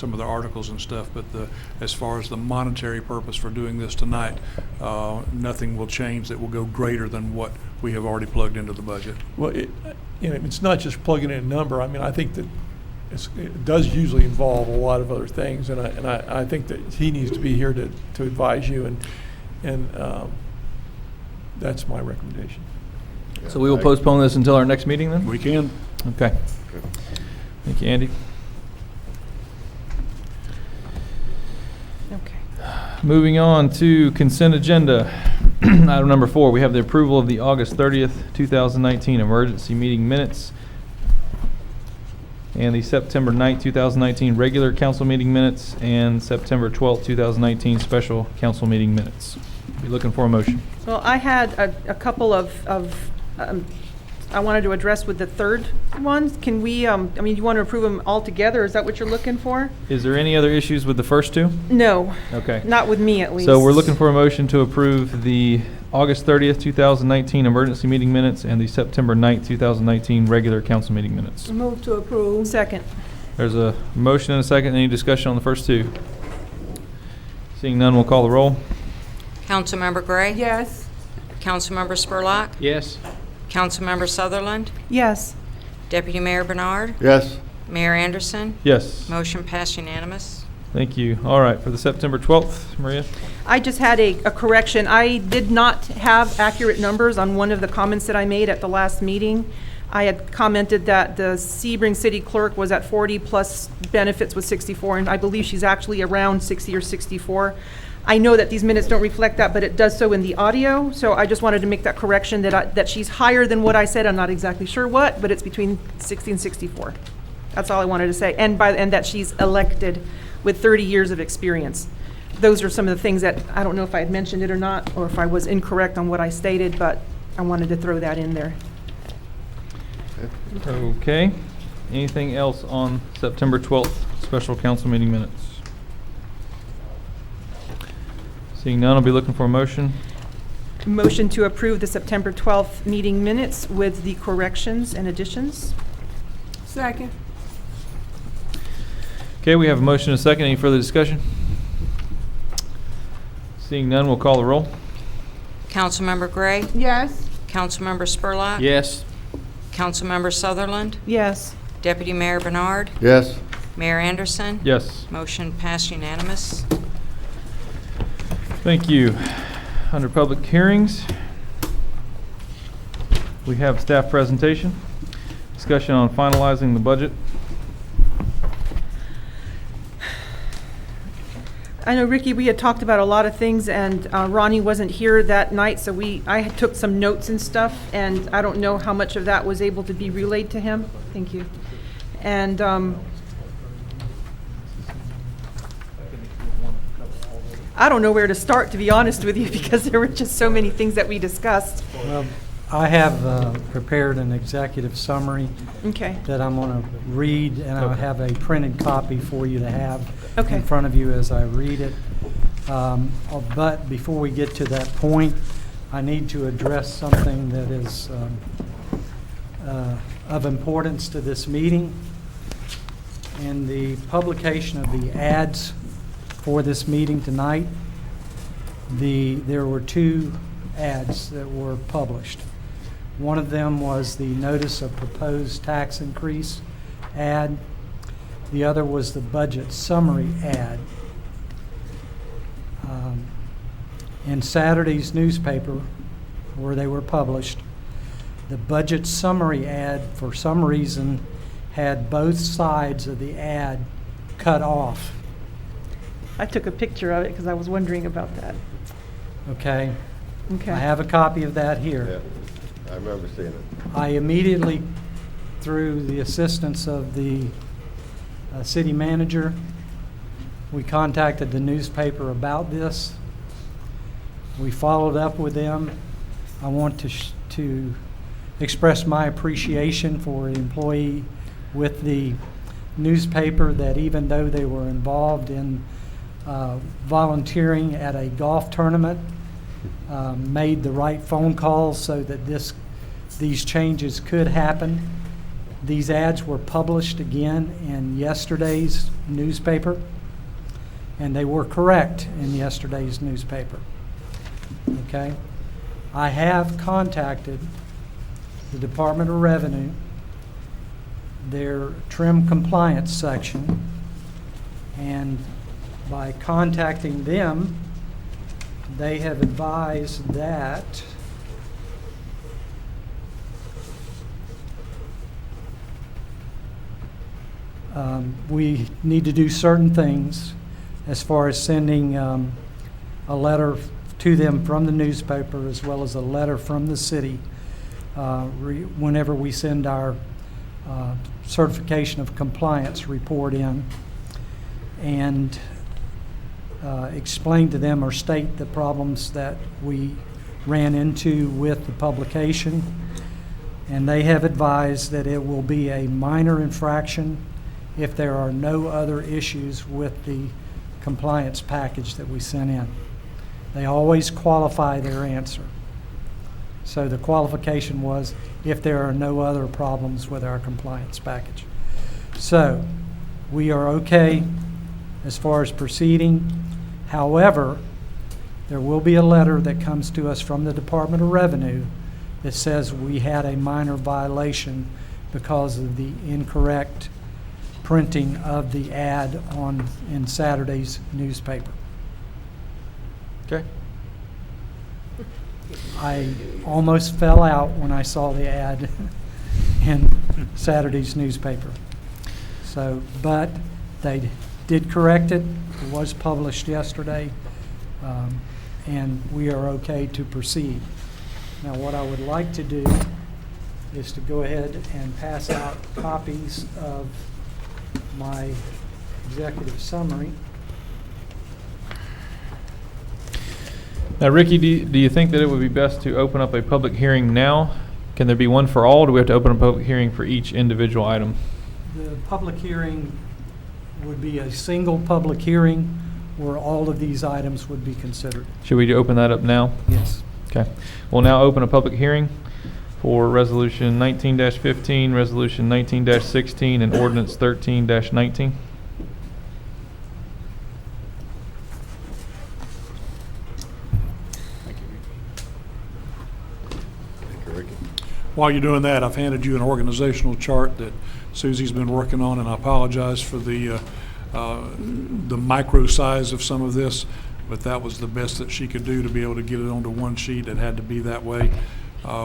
some of the articles and stuff, but as far as the monetary purpose for doing this tonight, nothing will change that will go greater than what we have already plugged into the budget. Well, it's not just plugging in a number. I mean, I think that it does usually involve a lot of other things, and I think that he needs to be here to advise you, and that's my recommendation. So we will postpone this until our next meeting then? We can. Okay. Thank you, Andy. Okay. Moving on to consent agenda. Item number 4, we have the approval of the August 30th, 2019 emergency meeting minutes and the September 9th, 2019 regular council meeting minutes and September 12th, 2019 special council meeting minutes. Be looking for a motion. Well, I had a couple of I wanted to address with the third one. Can we, I mean, you want to approve them all together? Is that what you're looking for? Is there any other issues with the first two? No, Okay. not with me at least. So we're looking for a motion to approve the August 30th, 2019 emergency meeting minutes and the September 9th, 2019 regular council meeting minutes. Move to approve. Second. There's a motion and a second. Any discussion on the first two? Seeing none, we'll call the roll. Councilmember Gray? Yes. Councilmember Spurlock? Yes. Councilmember Sutherland? Yes. Deputy Mayor Bernard? Yes. Mayor Anderson? Yes. Motion passed unanimous. Thank you. All right, for the September 12th, Maria? I just had a correction. I did not have accurate numbers on one of the comments that I made at the last meeting. I had commented that the Sebring City Clerk was at 40 plus benefits was 64, and I believe she's actually around 60 or 64. I know that these minutes don't reflect that, but it does so in the audio, so I just wanted to make that correction that she's higher than what I said. I'm not exactly sure what, but it's between 60 and 64. That's all I wanted to say. And that she's elected with 30 years of experience. Those are some of the things that I don't know if I had mentioned it or not, or if I was incorrect on what I stated, but I wanted to throw that in there. Okay. Anything else on September 12th special council meeting minutes? Seeing none, I'll be looking for a motion. Motion to approve the September 12th meeting minutes with the corrections and additions. Second. Okay, we have a motion and a second. Any further discussion? Seeing none, we'll call the roll. Councilmember Gray? Yes. Councilmember Spurlock? Yes. Councilmember Sutherland? Yes. Deputy Mayor Bernard? Yes. Mayor Anderson? Yes. Motion passed unanimous. Thank you. Under public hearings, we have staff presentation, discussion on finalizing the budget. I know, Ricky, we had talked about a lot of things, and Ronnie wasn't here that night, so I took some notes and stuff, and I don't know how much of that was able to be relayed to him. Thank you. And I don't know where to start, to be honest with you, because there were just so many things that we discussed. Well, I have prepared an executive summary Okay. that I'm going to read, and I'll have a printed copy for you to have Okay. in front of you as I read it. But before we get to that point, I need to address something that is of importance to this meeting. In the publication of the ads for this meeting tonight, there were two ads that were published. One of them was the notice of proposed tax increase ad. The other was the budget summary ad. In Saturday's newspaper, where they were published, the budget summary ad, for some reason, had both sides of the ad cut off. I took a picture of it because I was wondering about that. Okay? Okay. I have a copy of that here. I remember seeing it. I immediately, through the assistance of the city manager, we contacted the newspaper about this. We followed up with them. I want to express my appreciation for an employee with the newspaper that, even though they were involved in volunteering at a golf tournament, made the right phone calls so that these changes could happen. These ads were published again in yesterday's newspaper, and they were correct in yesterday's newspaper. Okay? I have contacted the Department of Revenue, their trim compliance section, and by contacting them, they have advised that we need to do certain things as far as sending a letter to them from the newspaper, as well as a letter from the city whenever we send our certification of compliance report in, and explain to them or state the problems that we ran into with the publication. And they have advised that it will be a minor infraction if there are no other issues with the compliance package that we sent in. They always qualify their answer. So the qualification was if there are no other problems with our compliance package. So we are okay as far as proceeding. However, there will be a letter that comes to us from the Department of Revenue that says we had a minor violation because of the incorrect printing of the ad in Saturday's newspaper. Okay. I almost fell out when I saw the ad in Saturday's newspaper. So, but they did correct it. It was published yesterday, and we are okay to proceed. Now, what I would like to do is to go ahead and pass out copies of my executive summary. Now, Ricky, do you think that it would be best to open up a public hearing now? Can there be one for all, or do we have to open a public hearing for each individual item? The public hearing would be a single public hearing where all of these items would be considered. Should we open that up now? Yes. Okay. We'll now open a public hearing for Resolution 19-15, Resolution 19-16, and Ordinance 13-19. While you're doing that, I've handed you an organizational chart that Susie's been working on, and I apologize for the micro size of some of this, but that was the best that she could do to be able to get it onto one sheet. It had to be that way.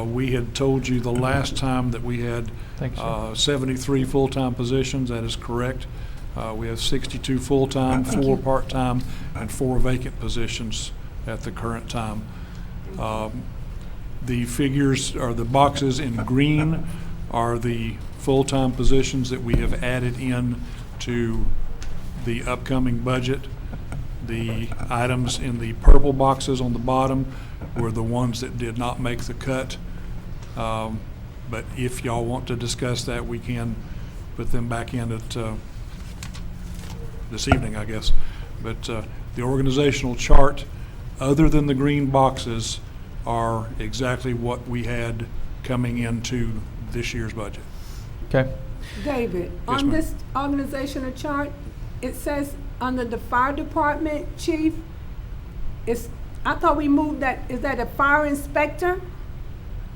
We had told you the last time that we had Thank you, sir. 73 full-time positions. That is correct. We have 62 full-time, 4 part-time, and 4 vacant positions at the current time. The figures, or the boxes in green, are the full-time positions that we have added in to the upcoming budget. The items in the purple boxes on the bottom were the ones that did not make the cut. But if y'all want to discuss that, we can put them back in at this evening, I guess. But the organizational chart, other than the green boxes, are exactly what we had coming into this year's budget. Okay. David, Yes, on ma'am. this organizational chart, it says under the fire department chief, I thought we moved that, is that a fire inspector?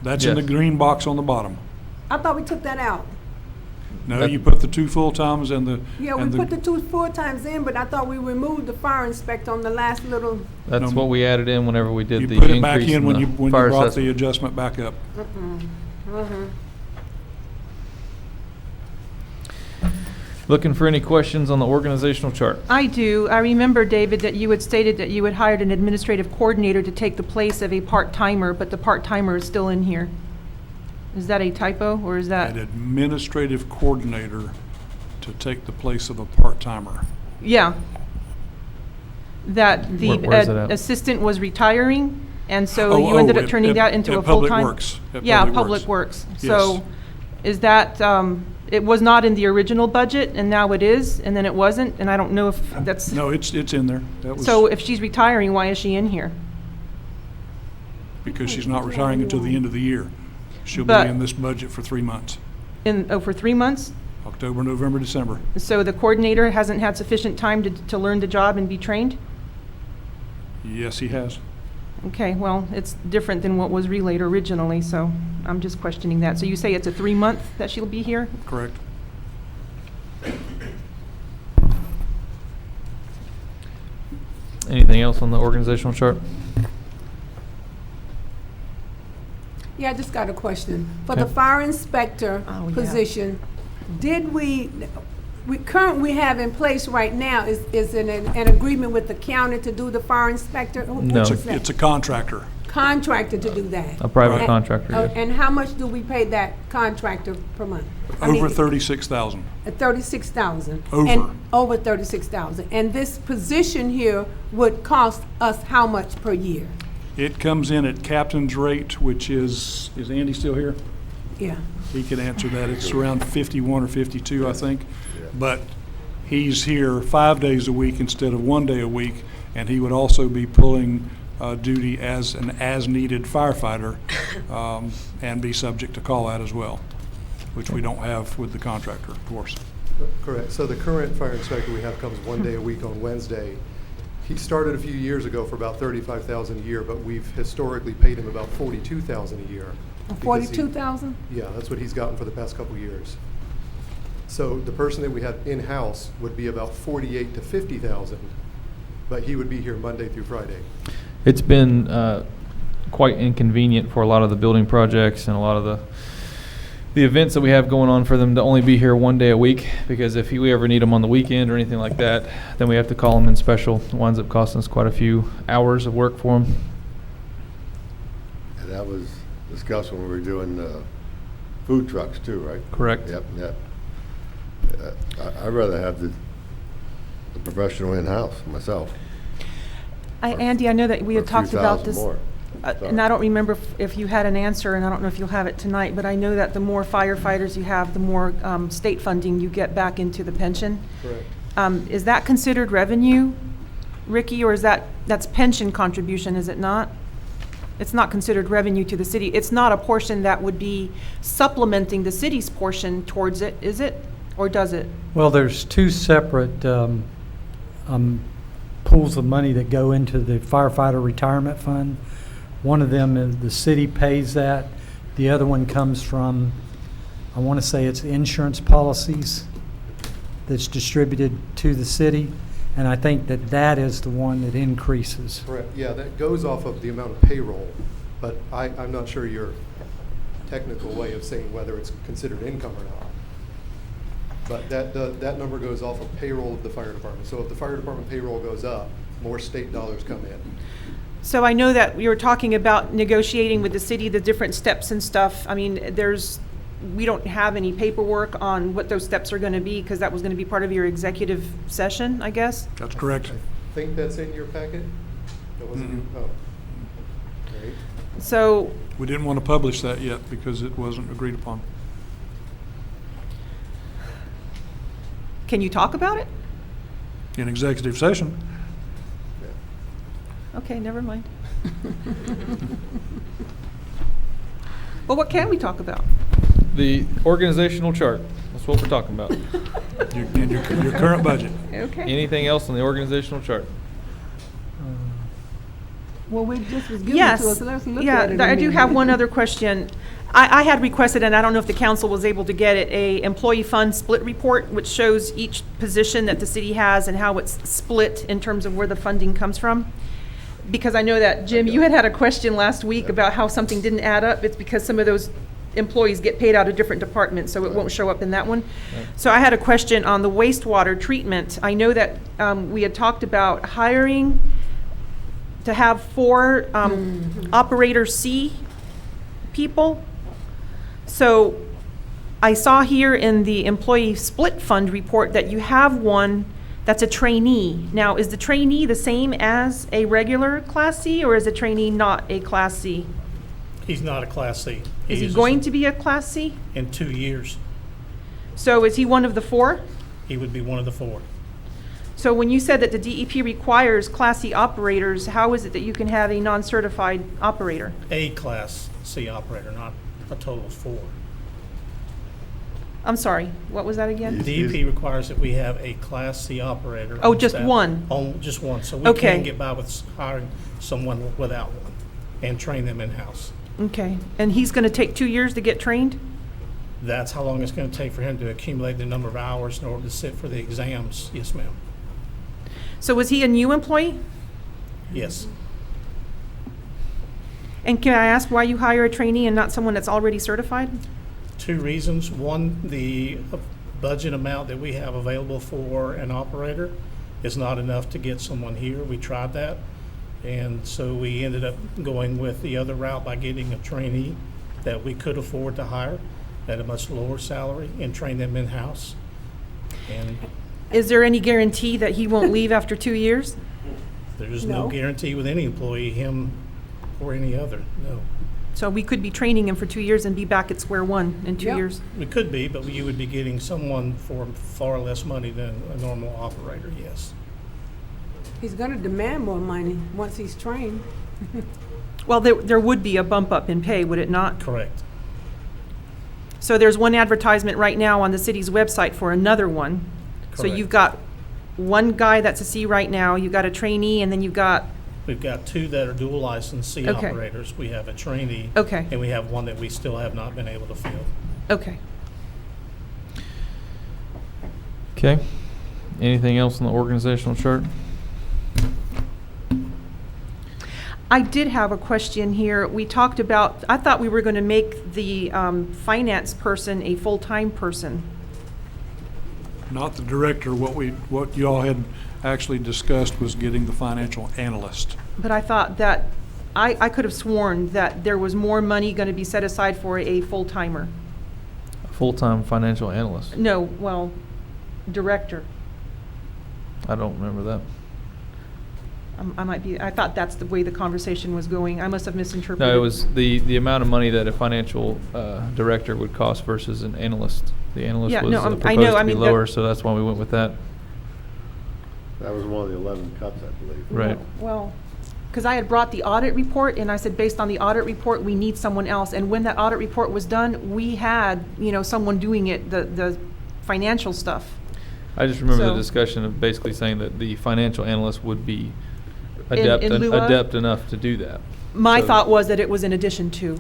That's in the Yes. green box on the bottom. I thought we took that out. No, you put the 2 full-times and the... Yeah, we and put the 2 full-times in, but I thought we removed the fire inspector on the last little, That's No, what we added in whenever we did You the put it back increase in when you the fire brought the assessment. adjustment back up. Looking for any questions on the organizational chart? I do. I remember, David, that you had stated that you had hired an administrative coordinator to take the place of a part-timer, but the part-timer is still in here. Is that a typo, or is that? An administrative coordinator to take the place of a part-timer. Yeah. That the Where is it at? assistant was retiring, and so Oh, you ended oh, up turning at- that into at a Public full-time? Works, at Yeah, Public Public Works. Works. Yes. So is that, it was not in the original budget, and now it is, and then it wasn't, and I don't know if that's, No, it's in there. That was so if she's retiring, why is she in here? because she's not retiring until the end of the year. She'll be But- in this budget for 3 months. For 3 months? October, November, December. So the coordinator hasn't had sufficient time to learn the job and be trained? Yes, he has. Okay, well, it's different than what was relayed originally, so I'm just questioning that. So you say it's a 3-month that she'll be here? Correct. Anything else on the organizational chart? Yeah, I just got a question. For the Okay. fire inspector Oh, yeah. position, did we have in place right now is an agreement with the county to do the fire inspector? Who No. is It's that? a contractor. Contractor to do that? A private Right. contractor, yes. And how much do we pay that contractor per month? Over 36,000. At 36,000. Over. Over 36,000. And this position here would cost us how much per year? It comes in at captain's rate, which is Andy still here? Yeah. He can answer that. It's around 51 or 52, I think. But he's here 5 days a week instead of 1 day a week, and he would also be pulling duty as an as-needed firefighter and be subject to call-out as well, which we don't have with the contractor, of course. Correct. So the current fire inspector we have comes 1 day a week on Wednesday. He started a few years ago for about $35,000 a year, but we've historically paid him about $42,000 a year. because he- 42,000? Yeah, that's what he's gotten for the past couple of years. So the person that we have in-house would be about 48 to 50,000, but he would be here Monday through Friday. It's been quite inconvenient for a lot of the building projects and a lot of the events that we have going on for them to only be here 1 day a week, because if we ever need them on the weekend or anything like that, then we have to call them in special. It winds up costing us quite a few hours of work for them. And that was discussed when we were doing food trucks too, right? Correct. Yep, yep. I'd rather have the professional in-house myself. Andy, I know that we had For a talked few about thousand this. more. And I don't remember if you had an answer, and I don't know if you'll have it tonight, but I know that the more firefighters you have, the more state funding you get back into the pension. Correct. Is that considered revenue, Ricky, or that's pension contribution, is it not? It's not considered revenue to the city. It's not a portion that would be supplementing the city's portion towards it, is it? Or does it? Well, there's two separate pools of money that go into the firefighter retirement fund. One of them is the city pays that. The other one comes from, I want to say it's insurance policies that's distributed to the city. And I think that is the one that increases. Correct. Yeah, that goes off of the amount of payroll, but I'm not sure your technical way of saying whether it's considered income or not. But that number goes off of payroll of the fire department. So if the fire department payroll goes up, more state dollars come in. So I know that we were talking about negotiating with the city, the different steps and stuff. I mean, we don't have any paperwork on what those steps are going to be, because that was going to be part of your executive session, I guess. That's correct. I think that's in your packet? That wasn't you? Oh. Great. So, We didn't want to publish that yet because it wasn't agreed upon. can you talk about it? In executive session, Okay, never mind. Well, what can we talk about? The organizational chart, that's what we're talking about. your current budget. Okay. Anything else on the organizational chart? Well, we just was given Yes. to us, so let's look Yeah, at it. I do have one other question. I had requested, and I don't know if the council was able to get it, a employee fund split report, which shows each position that the city has and how it's split in terms of where the funding comes from. Because I know that, Jim, you had a question last week about how something didn't add up. It's because some of those employees get paid out of different departments, so it won't show up in that one. So I had a question on the wastewater treatment. I know that we had talked about hiring to have 4 operator C people. So I saw here in the employee split fund report that you have one that's a trainee. Now, is the trainee the same as a regular Class C, or is a trainee not a Class C? He's not a Class C. Is he going to be a Class C? In 2 years, So is he one of the 4? he would be one of the 4. So when you said that the DEP requires Class C operators, how is it that you can have a non-certified operator? A Class C operator, not a total of 4. I'm sorry, what was that again? DEP requires that we have a Class C operator. Oh, on just staff. one? Just one, so we Okay. can get by with hiring someone without one and train them in-house. Okay, and he's going to take 2 years to get trained? That's how long it's going to take for him to accumulate the number of hours in order to sit for the exams. Yes, ma'am. So was he a new employee? Yes. And can I ask why you hire a trainee and not someone that's already certified? 2 reasons. One, the budget amount that we have available for an operator is not enough to get someone here. We tried that. And so we ended up going with the other route by getting a trainee that we could afford to hire at a much lower salary and train them in-house. And Is there any guarantee that he won't leave after 2 years? there's no No. guarantee with any employee, him or any other, no. So we could be training him for 2 years and be back at square one in 2 Yep. years? We could be, but you would be getting someone for far less money than a normal operator, yes. He's gonna demand more money once he's trained. Well, there would be a bump up in pay, would it not? Correct. So there's one advertisement right now on the city's website for another one. So Correct. you've got one guy that's a C right now, you've got a trainee, and then you've got, We've got 2 that are dual licensed C Okay. operators. We have a trainee. Okay. And we have one that we still have not been able to fill. okay. Okay. Anything else on the organizational chart? I did have a question here. We talked about, I thought we were going to make the finance person a full-time person. Not the director. What you all had actually discussed was getting the financial analyst. But I thought that, I could have sworn that there was more money going to be set aside for a full-timer. A full-time financial analyst. No, well, director. I don't remember that. I might be, I thought that's the way the conversation was going. I must have misinterpreted. No, it was the amount of money that a financial director would cost versus an analyst. The analyst Yeah, was no, I proposed know, I to be mean, lower, so that's why we went with that. That was one of the 11 cuts, I believe. Right. Well, because I had brought the audit report, and I said, based on the audit report, we need someone else. And when that audit report was done, we had, someone doing it, the financial stuff. I just remember the So- discussion of basically saying that the financial analyst would be In lieu of? adept enough to do that. My So- thought was that it was in addition to.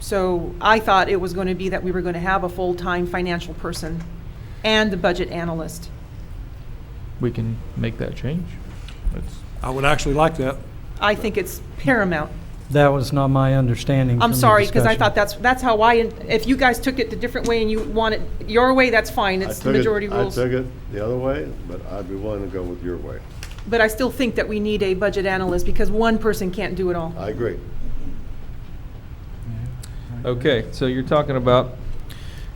So I thought it was going to be that we were going to have a full-time financial person and the budget analyst. We can make that change. It's- I would actually like that. I think it's paramount. That was not my understanding I'm from the sorry, because I discussion. thought that's how if you guys took it the different way and you want it your way, that's fine. It's the majority rules. I took it the other way, but I'd be willing to go with your way. But I still think that we need a budget analyst because one person can't do it all. I agree. Okay, so you're talking about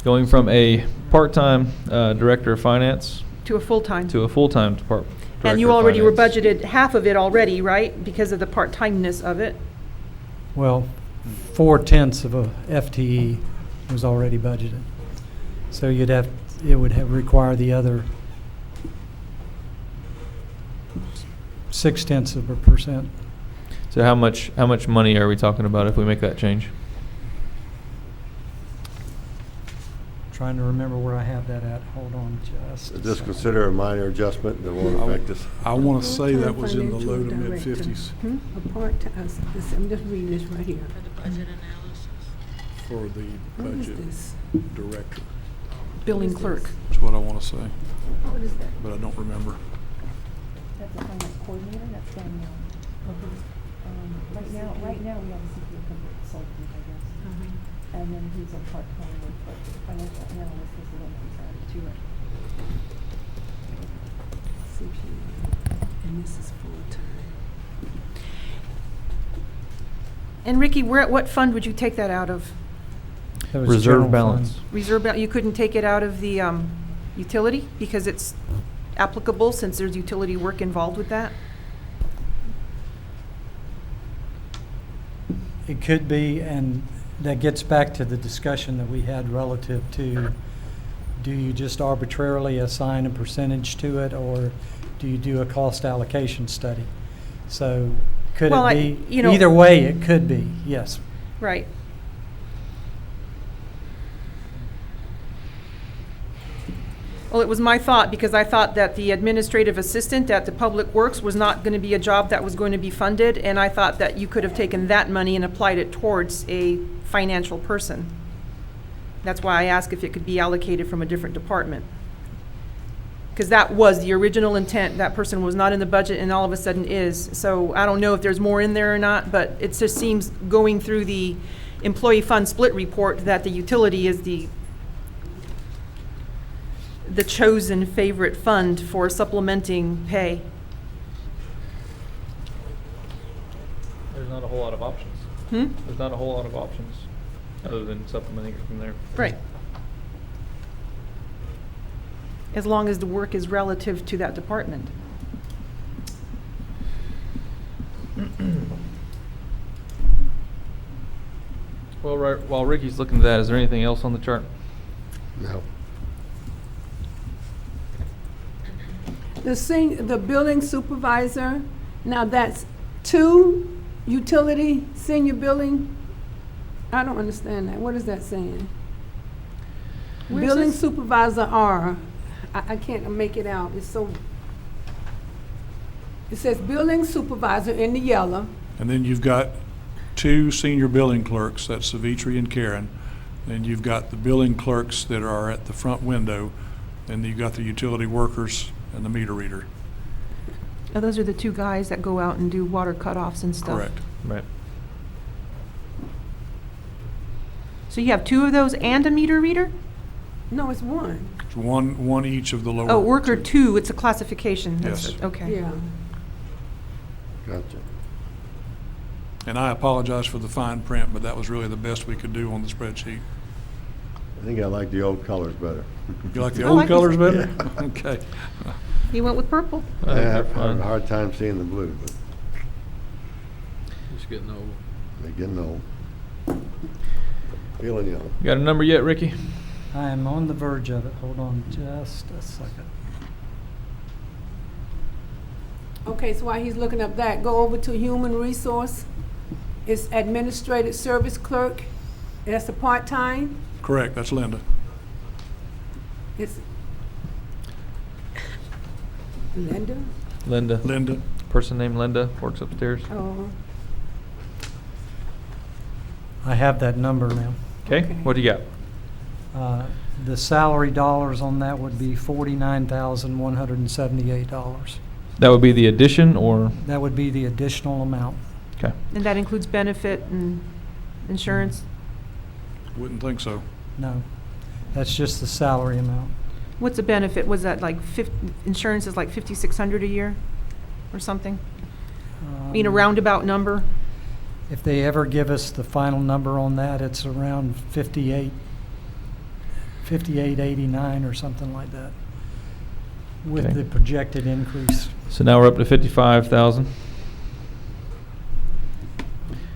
going from a part-time director of finance To a full-time. to a full-time director And you of already were finance. budgeted half of it already, right? Because of the part-timeness of it. Well, 4/10 of a FTE was already budgeted. So it would have require the other 0.6%. So how much money are we talking about if we make that change? Trying to remember where I have that at. Hold on just a Just second. consider a minor adjustment that won't affect us. I want to say that was in the Full-time low to financial mid-50s director. A part-time, I'm just reading this right here. For the budget analysis. for the What is budget this? director. Billing What is clerk. this? That's what I want to say, What is that? but I don't remember. That's a finance coordinator, that's Danielle. Right now, we have a CPA consultant, I guess. And then he's a part-time, but the financial analyst is the one who's added to it. CPA. And this is full-time. And Ricky, what fund would you take that out of? That was general Reserve fund. balance. Reserve, you couldn't take it out of the utility because it's applicable since there's utility work involved with that? It could be, and that gets back to the discussion that we had relative to, do you just arbitrarily assign a percentage to it, or do you do a cost allocation study? So could Well, it be, you know- either way, it could be, yes. Right. Well, it was my thought, because I thought that the administrative assistant at the Public Works was not going to be a job that was going to be funded, and I thought that you could have taken that money and applied it towards a financial person. That's why I asked if it could be allocated from a different department. Because that was the original intent. That person was not in the budget and all of a sudden is. So I don't know if there's more in there or not, but it just seems, going through the employee fund split report, that the utility is the chosen favorite fund for supplementing pay. There's not a whole lot of options. There's not a whole lot of options other than supplementing it from there. Right. As long as the work is relative to that department. Well, right, while Ricky's looking at that, is there anything else on the chart? No. The building supervisor, now that's 2 utility senior building? I don't understand that. What is that saying? Where's Building this? supervisor R. I can't make it out. It's so, it says building supervisor in the yellow. And then you've got 2 senior billing clerks, that's Savitri and Karen. Then you've got the billing clerks that are at the front window. Then you've got the utility workers and the meter reader. Oh, those are the 2 guys that go out and do water cutoffs and stuff. Correct. Right. So you have 2 of those and a meter reader? No, it's 1. It's one each of the lower. Oh, worker 2. 2, it's a classification. That's Yes. it. Okay. Yeah. Gotcha. And I apologize for the fine print, but that was really the best we could do on the spreadsheet. I think I like the old colors better. You like the I old like colors this- better? Okay. He went with purple. I think I they're have a fine. hard time seeing the blue, but Just getting old. they're getting old. Feeling young. You got a number yet, Ricky? I am on the verge of it. Hold on just a second. Okay, so while he's looking up that, go over to human resource. It's administrative service clerk. That's a part-time. Correct, that's Linda. It's Linda? Linda. Linda, Person named Linda works upstairs. Oh, I have that number now. Okay, Okay. what do you got? The salary dollars on that would be $49,178. That would be the addition, or, That would be the additional amount. okay. And that includes benefit and insurance? wouldn't think so. No, that's just the salary amount. What's the benefit? Was that like insurance is like 5,600 a year or something? I mean, a roundabout number? If they ever give us the final number on that, it's around 5889 or something like that, with Okay. the projected increase. So now we're up to 55,000.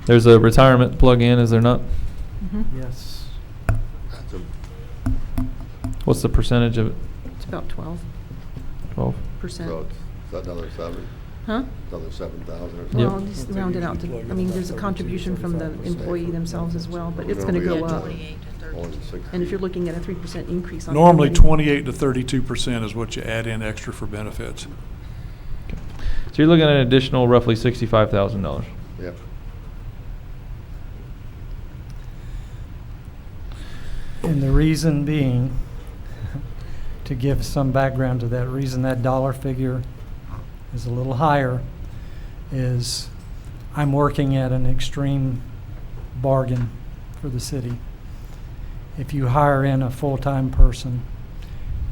There's a retirement plug-in, is there not? Mhm. Yes. That's a, What's the percentage of it? It's about 12%. 12? so it's another 7, Huh? another 7,000 or Yep. Well, just round it out to, I mean, there's a contribution from the employee themselves as well, but it's We're gonna gonna go be up. up only 60. And if you're looking at a 3% increase on. Normally, everybody. 28 to 32% is what you add in extra for benefits. So you're looking at an additional roughly $65,000. Yep. And the reason being, to give some background to that reason that dollar figure is a little higher, is I'm working at an extreme bargain for the city. If you hire in a full-time person,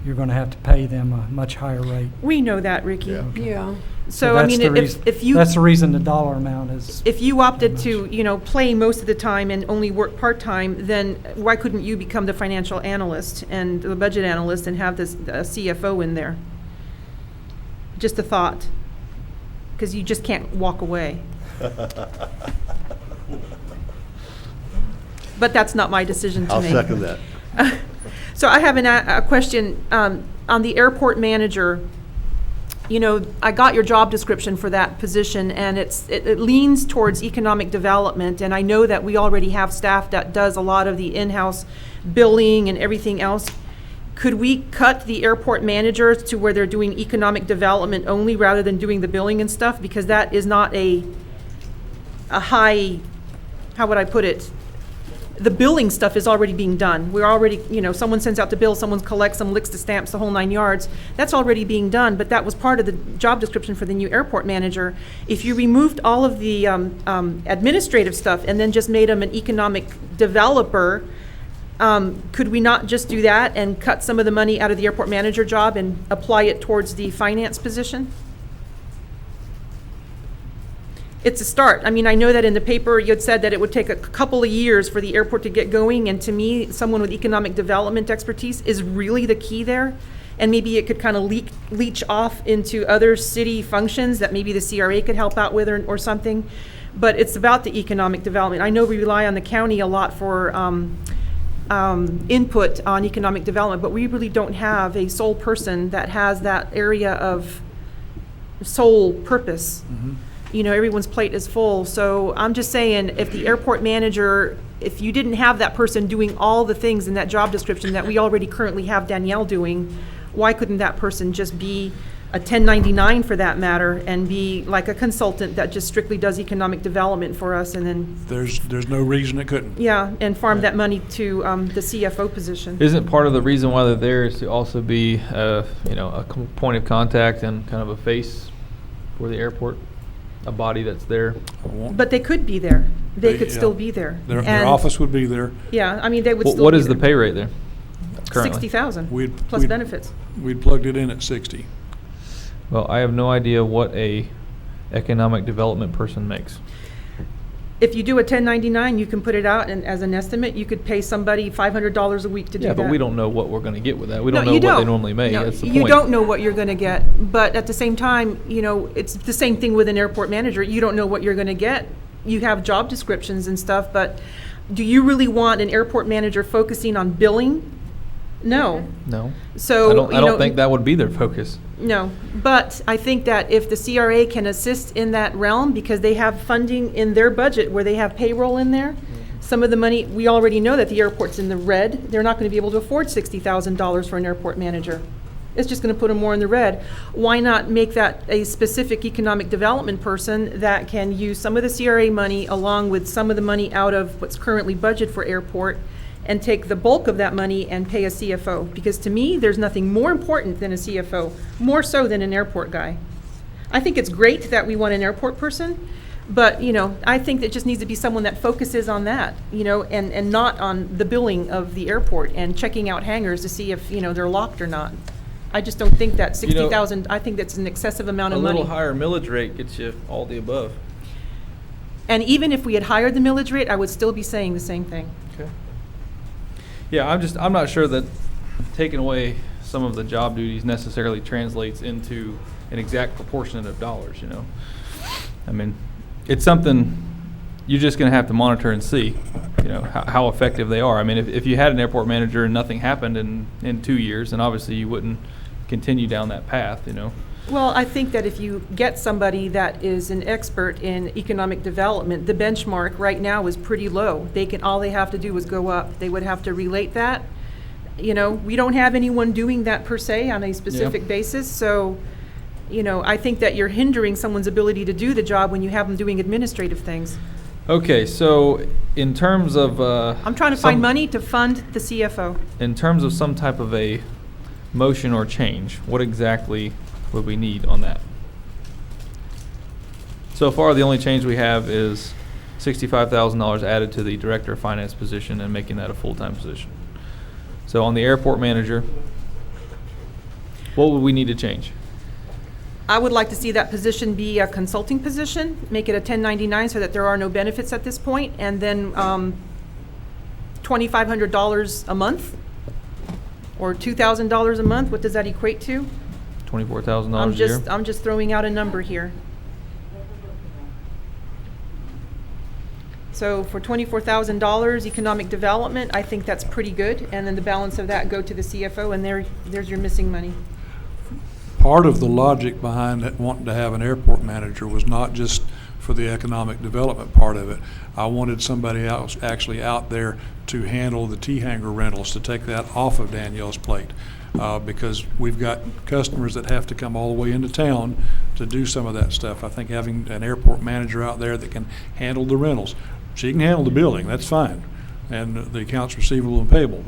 you're going to have to pay them a much higher rate. We know that, Ricky. Yeah. yeah. So, I that's mean, the if reason- you. That's the reason the dollar amount is. If you opted that to, much. you know, play most of the time and only work part-time, then why couldn't you become the financial analyst and the budget analyst and have this CFO in there? Just a thought, because you just can't walk away. But that's not my decision to I'll make. second that. So I have a question on the airport manager. You know, I got your job description for that position, and it leans towards economic development, and I know that we already have staff that does a lot of the in-house billing and everything else. Could we cut the airport managers to where they're doing economic development only rather than doing the billing and stuff? Because that is not a high, how would I put it? The billing stuff is already being done. We're already, someone sends out the bill, someone collects them, licks the stamps, the whole 9 yards. That's already being done, but that was part of the job description for the new airport manager. If you removed all of the administrative stuff and then just made them an economic developer, could we not just do that and cut some of the money out of the airport manager job and apply it towards the finance position? It's a start. I mean, I know that in the paper you had said that it would take a couple of years for the airport to get going, and to me, someone with economic development expertise is really the key there. And maybe it could kind of leach off into other city functions that maybe the CRA could help out with or something. But it's about the economic development. I know we rely on the county a lot for input on economic development, but we really don't have a sole person that has that area of sole purpose. Everyone's plate is full. So I'm just saying, if the airport manager, if you didn't have that person doing all the things in that job description that we already currently have Danielle doing, why couldn't that person just be a 1099 for that matter and be like a consultant that just strictly does economic development for us, and then, There's no reason it couldn't. yeah, and farm that money to the CFO position? Isn't part of the reason why they're there is to also be, a point of contact and kind of a face for the airport? A body that's there? But they could be there. They could yeah. still be there. Their And- office would be there. Yeah, I mean, they would still be What is the there. pay rate there currently? 60,000 We'd- plus we'd- benefits. We'd plugged it in at 60. Well, I have no idea what a economic development person makes. If you do a 1099, you can put it out, and as an estimate, you could pay somebody $500 a week to do Yeah, that. but we don't know what we're gonna get with that. We No, don't know you what they don't. normally make. No, That's the you point. don't know what you're gonna get, but at the same time, it's the same thing with an airport manager. You don't know what you're gonna get. You have job descriptions and stuff, but do you really want an airport manager focusing on billing? No. No. So, I don't think that would be their focus. No, but I think that if the CRA can assist in that realm, because they have funding in their budget where they have payroll in there, some of the money, we already know that the airport's in the red. They're not going to be able to afford $60,000 for an airport manager. It's just going to put them more in the red. Why not make that a specific economic development person that can use some of the CRA money along with some of the money out of what's currently budgeted for airport, and take the bulk of that money and pay a CFO? Because to me, there's nothing more important than a CFO, more so than an airport guy. I think it's great that we want an airport person, but, I think it just needs to be someone that focuses on that, and not on the billing of the airport and checking out hangars to see if, they're locked or not. I just don't think that 60,000, I think that's an excessive amount of money. higher millage rate gets you all the above. And even if we had hired the millage rate, I would still be saying the same thing. Okay. Yeah, I'm not sure that taking away some of the job duties necessarily translates into an exact proportionate of dollars, I mean, it's something you're just gonna have to monitor and see, how effective they are. I mean, if you had an airport manager and nothing happened in 2 years, then obviously you wouldn't continue down that path, Well, I think that if you get somebody that is an expert in economic development, the benchmark right now is pretty low. All they have to do is go up. They would have to relate that. We don't have anyone doing that per se on a specific basis, so, I think that you're hindering someone's ability to do the job when you have them doing administrative things. Okay, so in terms of, I'm trying to find money to fund the CFO. in terms of some type of a motion or change, what exactly would we need on that? So far, the only change we have is $65,000 added to the Director of Finance position and making that a full-time position. So on the airport manager, what would we need to change? I would like to see that position be a consulting position, make it a 1099 so that there are no benefits at this point, and then $2,500 a month or $2,000 a month. What does that equate to? $24,000 a year? I'm just throwing out a number here. So for $24,000 economic development, I think that's pretty good, and then the balance of that go to the CFO, and there's your missing money. Part of the logic behind wanting to have an airport manager was not just for the economic development part of it. I wanted somebody else actually out there to handle the T-hanger rentals, to take that off of Danielle's plate. Because we've got customers that have to come all the way into town to do some of that stuff. I think having an airport manager out there that can handle the rentals, she can handle the billing, that's fine, and the accounts receivable and payable.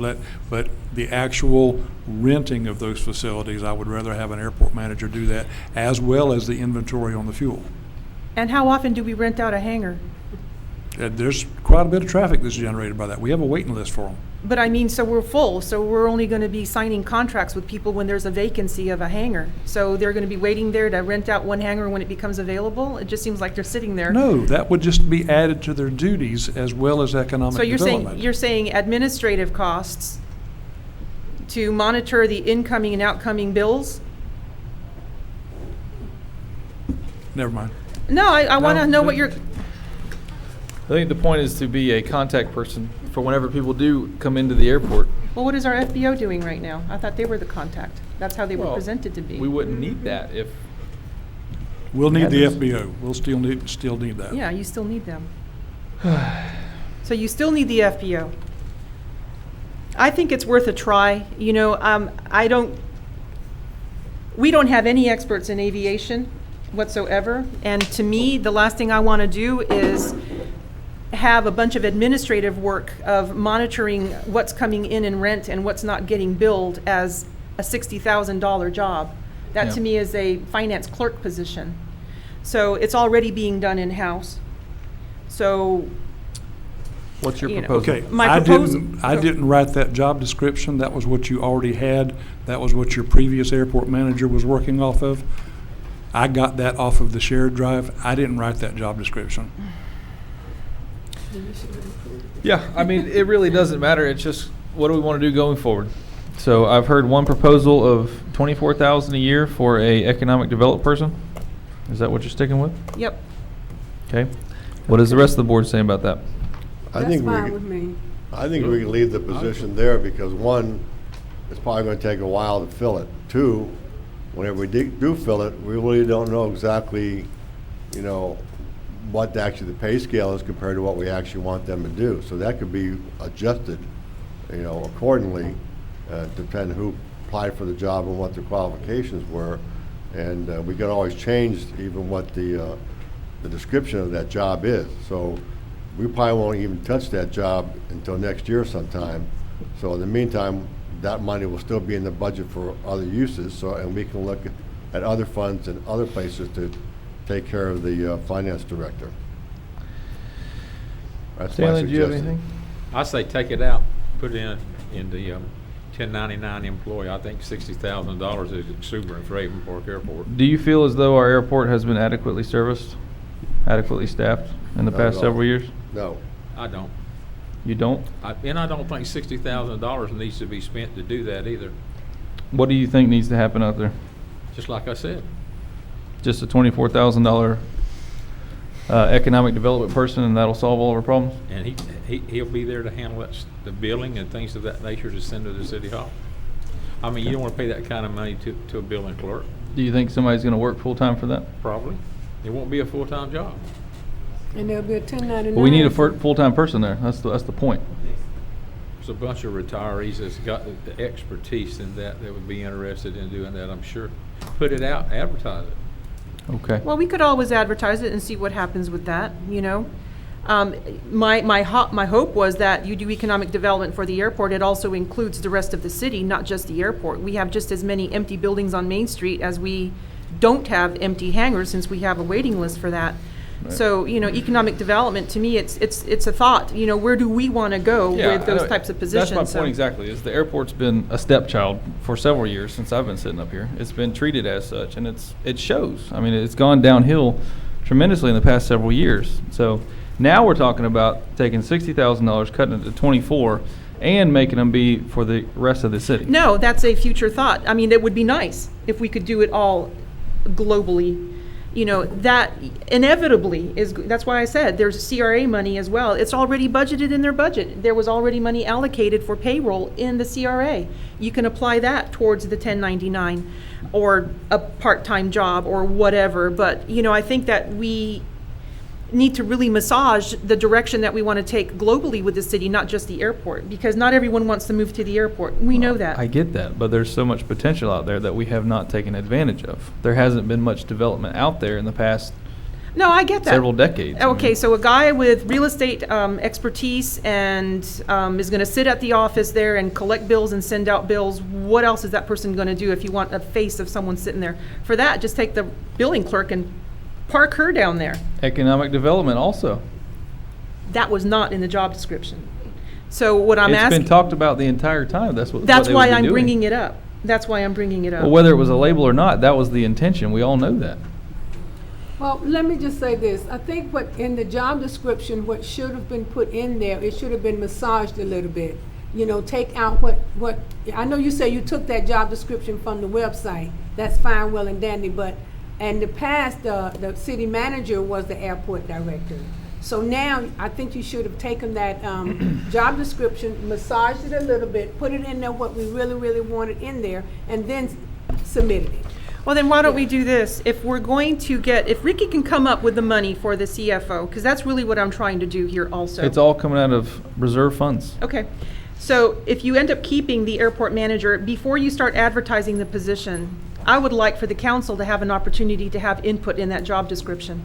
But the actual renting of those facilities, I would rather have an airport manager do that, as well as the inventory on the fuel. And how often do we rent out a hangar? There's quite a bit of traffic that's generated by that. We have a waiting list for them. But I mean, so we're full, so we're only going to be signing contracts with people when there's a vacancy of a hangar. So they're going to be waiting there to rent out one hangar when it becomes available? It just seems like they're sitting there. No, that would just be added to their duties as well as economic So development. you're saying administrative costs to monitor the incoming and outcoming bills? Never mind. No, I want to No, know what you're, I think the point is to be a contact person for whenever people do come into the airport. well, what is our FBO doing right now? I thought they were the contact. That's how they were Well, presented to be. We wouldn't need that if, We'll need the Happens. FBO. We'll still need that. Yeah, you still need them. So you still need the FBO. I think it's worth a try. You know, we don't have any experts in aviation whatsoever. And to me, the last thing I want to do is have a bunch of administrative work of monitoring what's coming in rent and what's not getting billed as a $60,000 job. That to Yeah. me is a finance clerk position. So it's already being done in-house. So, what's your You know. proposal? Okay, My I proposal- didn't write that job description. That was what you already had. That was what your previous airport manager was working off of. I got that off of the shared drive. I didn't write that job description. Yeah, I mean, it really doesn't matter. It's just, what do we want to do going forward? So I've heard one proposal of $24,000 a year for a economic development person. Is that what you're sticking with? yep. Okay. What does the rest of the board say about that? I That's think we fine could- with me. I think we can leave the position there because one, it's probably gonna take a while to fill it. Two, whenever we do fill it, we really don't know exactly, you know, what actually the pay scale is compared to what we actually want them to do. So that could be adjusted, you know, accordingly, depending who applied for the job and what their qualifications were. And we can always change even what the description of that job is. So we probably won't even touch that job until next year sometime. So in the meantime, that money will still be in the budget for other uses, so, and we can look at other funds and other places to take care of the finance director. That's my Stanley, do you have suggestion. anything? I say take it out, put it in the 1099 employee. I think $60,000 is exuberant for Avon Park Airport. Do you feel as though our airport has been adequately serviced, adequately staffed in the Not past at all. several years? No. I don't. You don't? And I don't think $60,000 needs to be spent to do that either, What do you think needs to happen out there? just like I said. Just a $24,000 economic development person, and that'll solve all of our problems? And he'll be there to handle the billing and things of that nature to send to the city hall. I mean, you don't want to pay that kind of money to a billing clerk, Do you think somebody's going to work full-time for that? probably. It won't be a full-time job. And there'll be a 1099. Well, we need a full-time person there. That's the point. There's a bunch of retirees that's got the expertise in that would be interested in doing that, I'm sure. Put it out, advertise it. Okay. Well, we could always advertise it and see what happens with that, you know? My hope was that you do economic development for the airport, it also includes the rest of the city, not just the airport. We have just as many empty buildings on Main Street as we don't have empty hangars, since we have a waiting list for that. Right. So, you know, economic development, to me, it's a thought, you know, where do we want to go Yeah, with those I know. types of positions? That's my So- point exactly, is the airport's been a stepchild for several years since I've been sitting up here. It's been treated as such, and it shows. I mean, it's gone downhill tremendously in the past several years. So now we're talking about taking $60,000, cutting it to 24, and making them be for the rest of the city. No, that's a future thought. I mean, it would be nice if we could do it all globally. You know, that inevitably is, that's why I said there's CRA money as well. It's already budgeted in their budget. There was already money allocated for payroll in the CRA. You can apply that towards the 1099 or a part-time job or whatever. But, you know, I think that we need to really massage the direction that we want to take globally with the city, not just the airport, because not everyone wants to move to the airport. We know that. I get that, but there's so much potential out there that we have not taken advantage of. There hasn't been much development out there in the past No, I get that. several decades. I Okay, mean, so a guy with real estate expertise and is going to sit at the office there and collect bills and send out bills. What else is that person going to do if you want a face of someone sitting there? For that, just take the billing clerk and park her down there. Economic development also. That was not in the job description. So what I'm It's been asking, talked about the entire time. That's what that's they why would be I'm doing. bringing it up. That's why I'm bringing it up. Well, whether it was a label or not, that was the intention. We all know that. Well, let me just say this. I think what, in the job description, what should have been put in there, it should have been massaged a little bit. You know, take out what, I know you say you took that job description from the website. That's fine, well and dandy, but in the past, the city manager was the airport director. So now, I think you should have taken that job description, massaged it a little bit, put it in there what we really, really wanted in there, and then submitted it. Well, then why don't we do this? If we're going to get, if Ricky can come up with the money for the CFO, because that's really what I'm trying to do here also. It's all coming out of reserve funds. Okay, so if you end up keeping the airport manager, before you start advertising the position, I would like for the council to have an opportunity to have input in that job description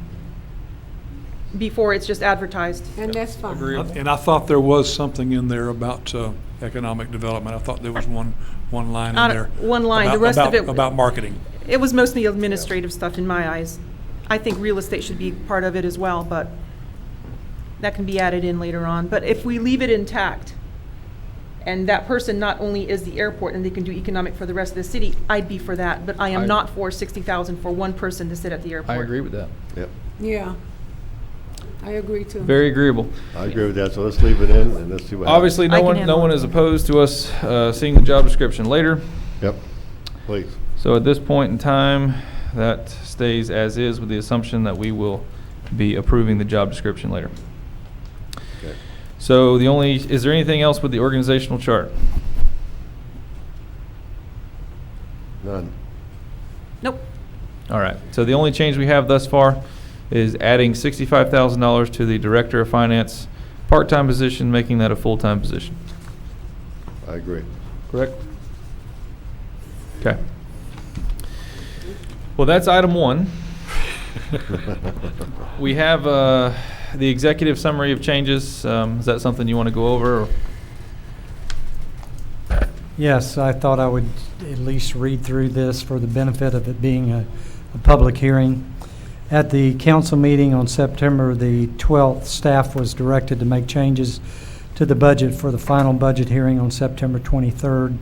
before it's just advertised. And that's fine. And I thought there was something in there about economic development. I thought there was one line in there. One line, the about- rest of it. About marketing. It was mostly administrative stuff in my eyes. I think real estate should be part of it as well, but that can be added in later on. But if we leave it intact, and that person not only is the airport and they can do economic for the rest of the city, I'd be for that. But I am not for 60,000 for one person to sit at the airport. I agree with that. Yep, Yeah, I agree too. Very agreeable. I agree with that, so let's leave it in and let's see what happens. Obviously, I no can one handle it. is opposed to us seeing the job description later. Yep, please. So at this point in time, that stays as is with the assumption that we will be approving the job description later. Okay. So is there anything else with the organizational chart? None. Nope. All right, so the only change we have thus far is adding $65,000 to the Director of Finance part-time position, making that a full-time position. I agree. Correct? Okay. Well, that's item one. We have the executive summary of changes. Is that something you want to go over? Or? Yes, I thought I would at least read through this for the benefit of it being a public hearing. At the council meeting on September the 12th, staff was directed to make changes to the budget for the final budget hearing on September 23rd,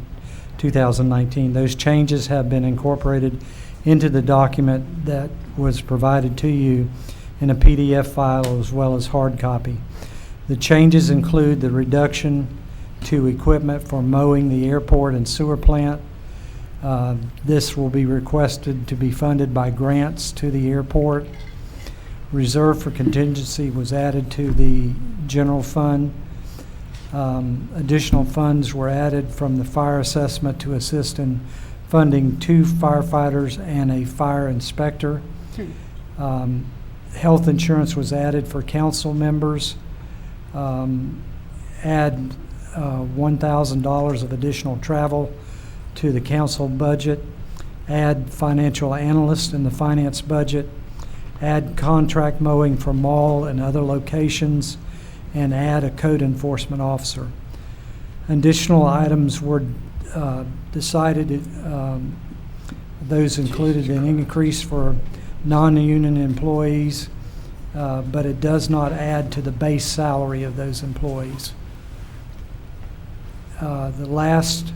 2019. Those changes have been incorporated into the document that was provided to you in a PDF file as well as hard copy. The changes include the reduction to equipment for mowing the airport and sewer plant. This will be requested to be funded by grants to the airport. Reserve for contingency was added to the general fund. Additional funds were added from the fire assessment to assist in funding 2 firefighters and a fire inspector. Health insurance was added for council members. Add $1,000 of additional travel to the council budget. Add financial analyst in the finance budget. Add contract mowing for mall and other locations, and add a code enforcement officer. Additional items were decided, those included an increase for non-union employees, but it does not add to the base salary of those employees. The last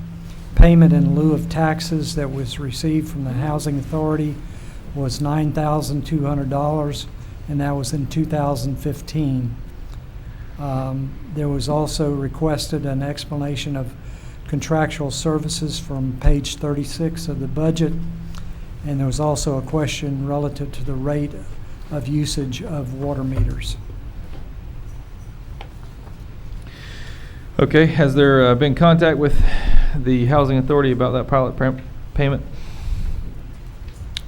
payment in lieu of taxes that was received from the Housing Authority was $9,200, and that was in 2015. There was also requested an explanation of contractual services from page 36 of the budget, and there was also a question relative to the rate of usage of water meters. Okay, has there been contact with the Housing Authority about that pilot payment?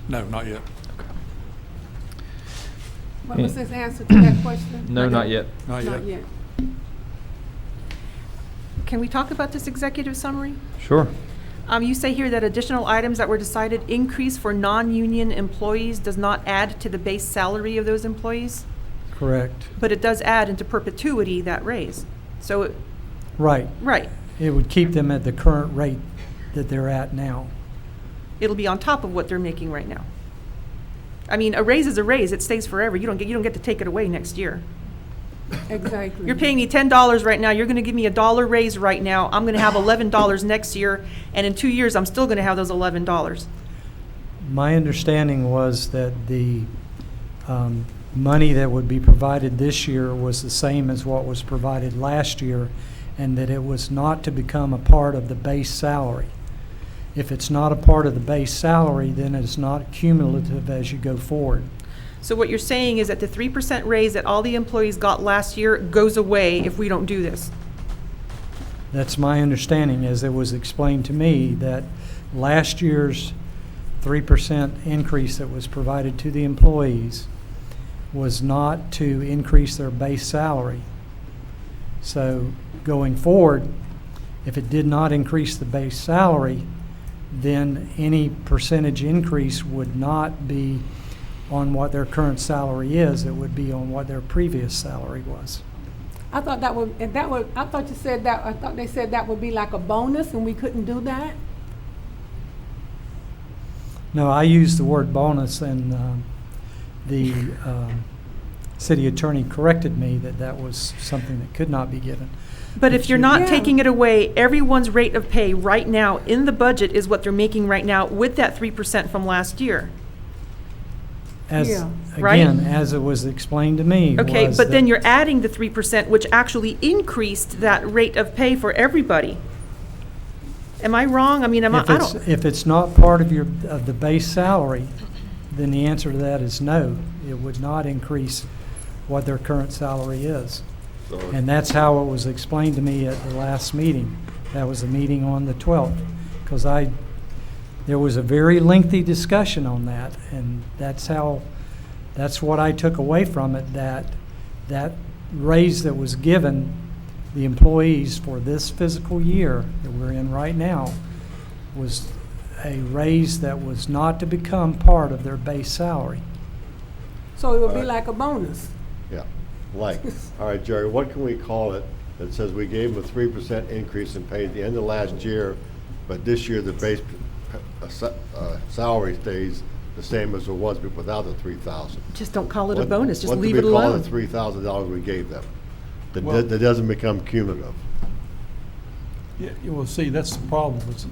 No, not yet. What was his answer to that question? No, not yet. Not Not yet. yet. Can we talk about this executive summary? Sure. You say here that additional items that were decided increase for non-union employees does not add to the base salary of those employees, Correct. but it does add into perpetuity that raise. So, Right. right, It would keep them at the current rate that they're at now. it'll be on top of what they're making right now. I mean, a raise is a raise, it stays forever. You don't get to take it away next year. Exactly. You're paying me $10 right now, you're gonna give me $1 raise right now, I'm gonna have $11 next year, and in 2 years, I'm still gonna have those $11. My understanding was that the money that would be provided this year was the same as what was provided last year, and that it was not to become a part of the base salary. If it's not a part of the base salary, then it's not cumulative as you go forward. So what you're saying is that the 3% raise that all the employees got last year goes away if we don't do this? That's my understanding, as it was explained to me, that last year's 3% increase that was provided to the employees was not to increase their base salary. So going forward, if it did not increase the base salary, then any percentage increase would not be on what their current salary is. It would be on what their previous salary was. I thought I thought you said that, I thought they said that would be like a bonus and we couldn't do that? No, I used the word bonus, and the city attorney corrected me that that was something that could not be given. But if you're not Yeah. taking it away, everyone's rate of pay right now in the budget is what they're making right now with that 3% from last year. As, Yeah. Right? again, as it was explained to me. Okay, was but then that- you're adding the 3%, which actually increased that rate of pay for everybody. Am I wrong? I mean, I don't. If it's not part of the base salary, then the answer to that is no. It would not increase what their current salary is. So And that's how it was explained to me at the last meeting. That was the meeting on the 12th. Because there was a very lengthy discussion on that, and that's what I took away from it, that raise that was given the employees for this fiscal year that we're in right now was a raise that was not to become part of their base salary. So it would be like a bonus. Yeah, like, all right, Jerry, what can we call it that says we gave them a 3% increase in pay at the end of last year, but this year the base salary stays the same as it was without the 3,000? Just don't call it a bonus, just leave it What do we call alone. the $3,000 we gave them? Well- That doesn't become cumulative. Yeah, well, see, that's the problem. It's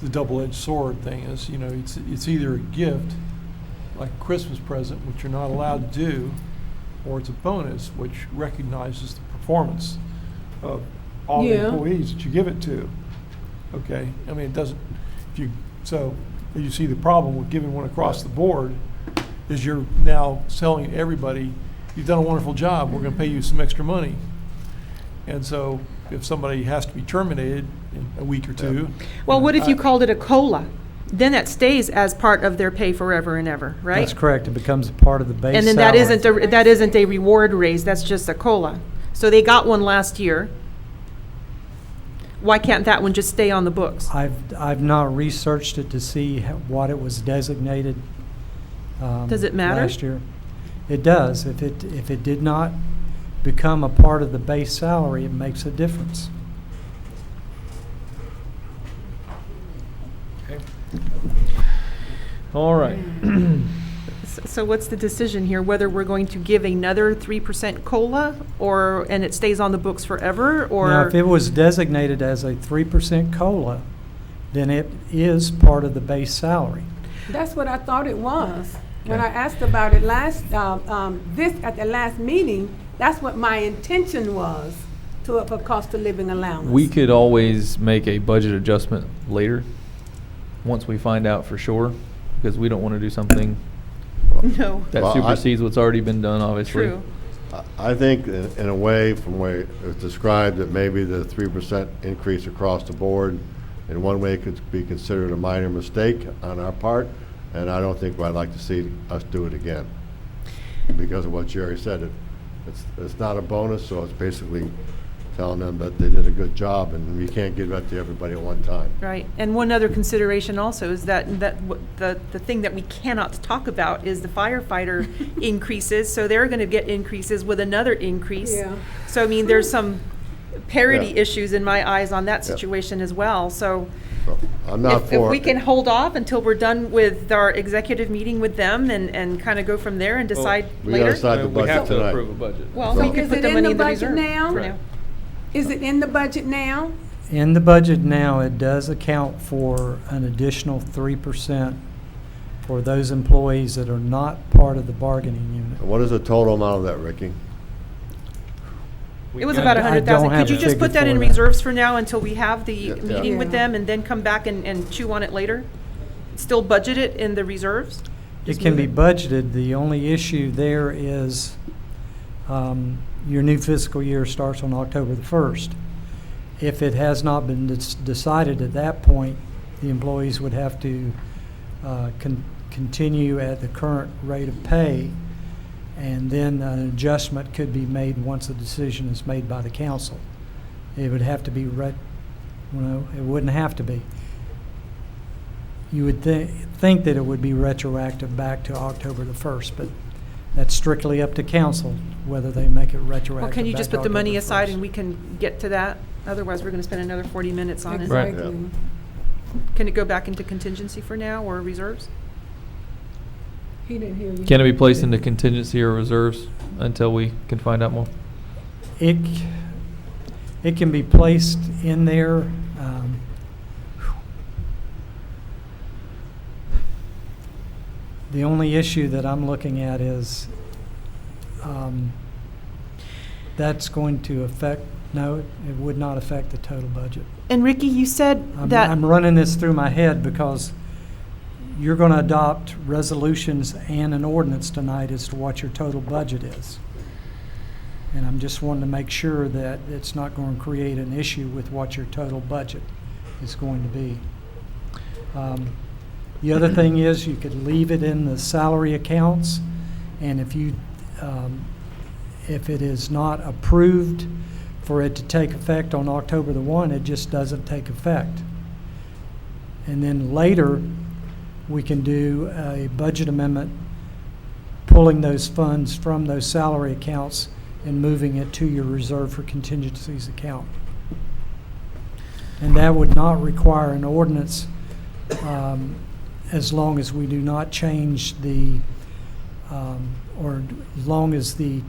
the double-edged sword thing is, it's either a gift, like a Christmas present, which you're not allowed to do, or it's a bonus, which recognizes the performance of all the Yeah. employees that you give it to. Okay? I mean, it doesn't, so you see the problem with giving one across the board is you're now telling everybody, you've done a wonderful job, we're gonna pay you some extra money. And so if somebody has to be terminated in a week or two. Well, what if you called it a COLA? Then that stays as part of their pay forever and ever, right? That's correct. It becomes a part of the base salary. And then that isn't a reward raise, that's just a COLA. So they got one last year. Why can't that one just stay on the books? I've not researched it to see what it was designated. Does it matter? Last year. It does. If it did not become a part of the base salary, it makes a difference. All right. So what's the decision here, whether we're going to give another 3% COLA, and it stays on the books forever, or? Now, if it was designated as a 3% COLA, then it is part of the base salary. That's what I thought it was. When I asked about it at the last meeting, that's what my intention was, to up a cost of living allowance. We could always make a budget adjustment later, once we find out for sure, because we don't want to do something No, that Well, supersedes what's already been done, obviously. true. I think in a way, from where it was described, that maybe the 3% increase across the board in one way could be considered a minor mistake on our part, and I don't think I'd like to see us do it again. because of what Jerry said. It's not a bonus, so it's basically telling them that they did a good job, and you can't give that to everybody at one time. Right, and one other consideration also is that the thing that we cannot talk about is the firefighter increases, so they're gonna get increases with another increase. Yeah. So, I mean, there's some parity Yeah. issues in my eyes on that situation as well, so So I'm not if for. we can hold off until we're done with our executive meeting with them and kind of go from there and decide We gotta later. decide the We budget have to tonight. approve a budget. Well, So- we could Is put it the in money the in the budget reserve now? for Right. now. Is it in the budget now? In the budget now, it does account for an additional 3% for those employees that are not part of the bargaining unit. What is the total amount of that, Ricky? It was I- about I 100,000. don't have Could you a just figure put that for in that. reserves for now until we have the Yeah. meeting with Yeah. them and then come back and chew on it later? Still budget it in the reserves? It Just can move be it? budgeted. The only issue there is your new fiscal year starts on October the 1st. If it has not been decided at that point, the employees would have to continue at the current rate of pay, and then an adjustment could be made once the decision is made by the council. It would have to be, it wouldn't have to be. You would think that it would be retroactive back to October the 1st, but that's strictly up to council whether they make it retroactive. Well, can you back just to put the money October aside 1st. and we can get to that? Otherwise, we're going to spend another 40 minutes on it. Right. Exactly. Can it go back into contingency for now or reserves? He didn't hear you. Can it be placed into contingency or reserves until we can find out more? It can be placed in there. The only issue that I'm looking at is that's going to affect, no, it would not affect the total budget. And Ricky, you said that. I'm running this through my head because you're going to adopt resolutions and an ordinance tonight as to what your total budget is. And I'm just wanting to make sure that it's not going to create an issue with what your total budget is going to be. The other thing is you could leave it in the salary accounts, and if it is not approved for it to take effect on October the 1, it just doesn't take effect. And then later, we can do a budget amendment, pulling those funds from those salary accounts and moving it to your reserve for contingencies account. And that would not require an ordinance as long as we do not change the, or as long as the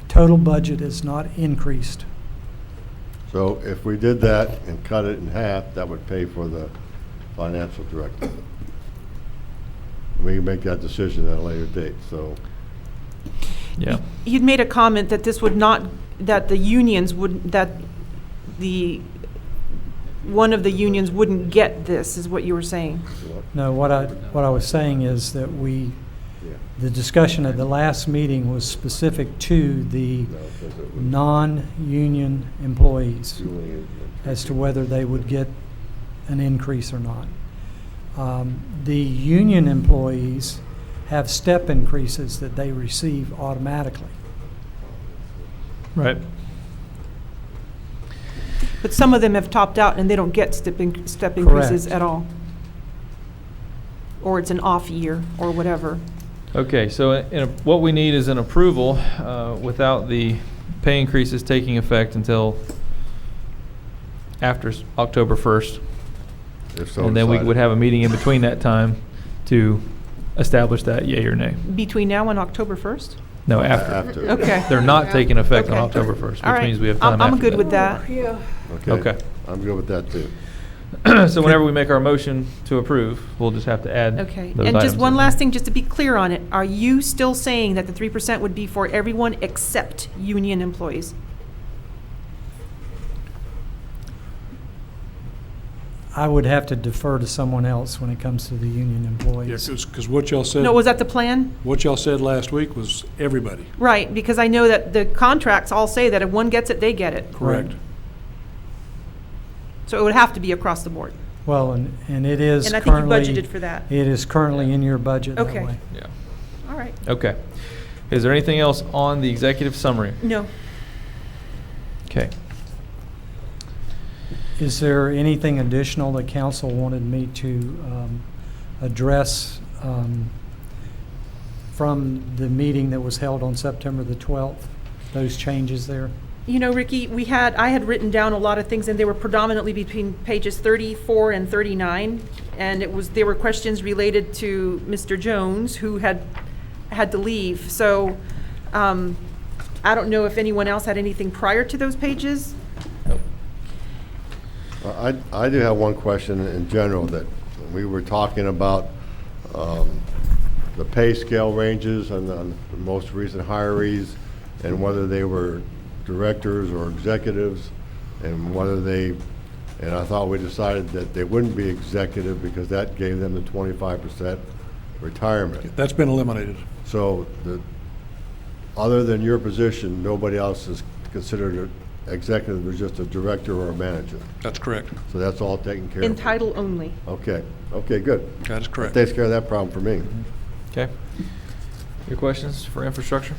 total budget is not increased. So if we did that and cut it in half, that would pay for the financial director. We can make that decision at a later date, so. Yeah. You'd made a comment that this would not, that the unions would, that one of the unions wouldn't get this, is what you were saying. No, what I was saying is that the discussion at the last meeting was specific to the non-union employees as to whether they would get an increase or not. The union employees have step increases that they receive automatically. Right. But some of them have topped out and they don't get step increases Correct. at all. Or it's an off year or whatever. Okay, so what we need is an approval without the pay increases taking effect until after October 1st. If so And then we decided. would have a meeting in between that time to establish that yea or nay. Between now and October 1st? No, after. After. Okay. They're not taking effect on Okay. October 1st, All which right. means we have time I'm after good that. with that. Yeah. Okay. I'm good with that too. So whenever we make our motion to approve, we'll just have to add Okay. those And just items one in. last thing, just to be clear on it, are you still saying that the 3% would be for everyone except union employees? I would have to defer to someone else when it comes to the union Yeah, employees. because what y'all said, No, was that the plan? what y'all said last week was everybody. Right, because I know that the contracts all say that if one gets it, they get it. Correct. So it would have to be across the board. Well, and it is And I think you currently. budgeted for that. It is currently in your budget that Okay. way. Yeah. All right. Okay. Is there anything else on the executive summary? No. Okay. Is there anything additional that council wanted me to address from the meeting that was held on September the 12th? Those changes there? You know, Ricky, I had written down a lot of things, and they were predominantly between pages 34 and 39. And there were questions related to Mr. Jones, who had to leave. So, I don't know if anyone else had anything prior to those pages. I do have one question in general, that we were talking about the pay scale ranges on the most recent hirees, and whether they were directors or executives, and and I thought we decided that they wouldn't be executive because that gave them the 25% retirement. That's been eliminated. So other than your position, nobody else is considered an executive, there's just a director or a manager. That's correct. So that's all taken care In of. title only. Okay, good. That is correct. That takes care of that problem for me. Okay. Your questions for infrastructure?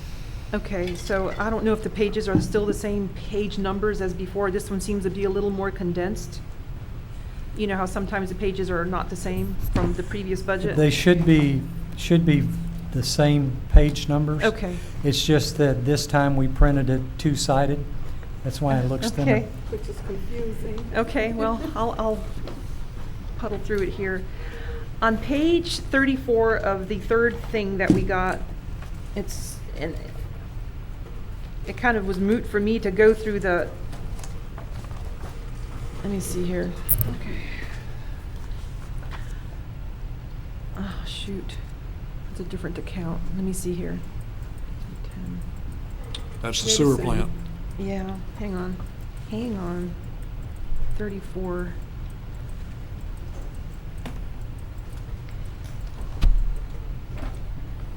Okay, so I don't know if the pages are still the same page numbers as before. This one seems to be a little more condensed. You know how sometimes the pages are not the same from the previous budget? They should be the same page numbers. Okay. It's just that this time we printed it two-sided. That's why it looks thinner. Okay. Which is confusing. Okay, well, I'll puddle through it here. On page 34 of the third thing that we got, it kind of was moot for me to go through let me see here. Okay. Oh, shoot. It's a different account. Let me see here. 10. That's the They're the sewer same. plant. Yeah, hang on. 34.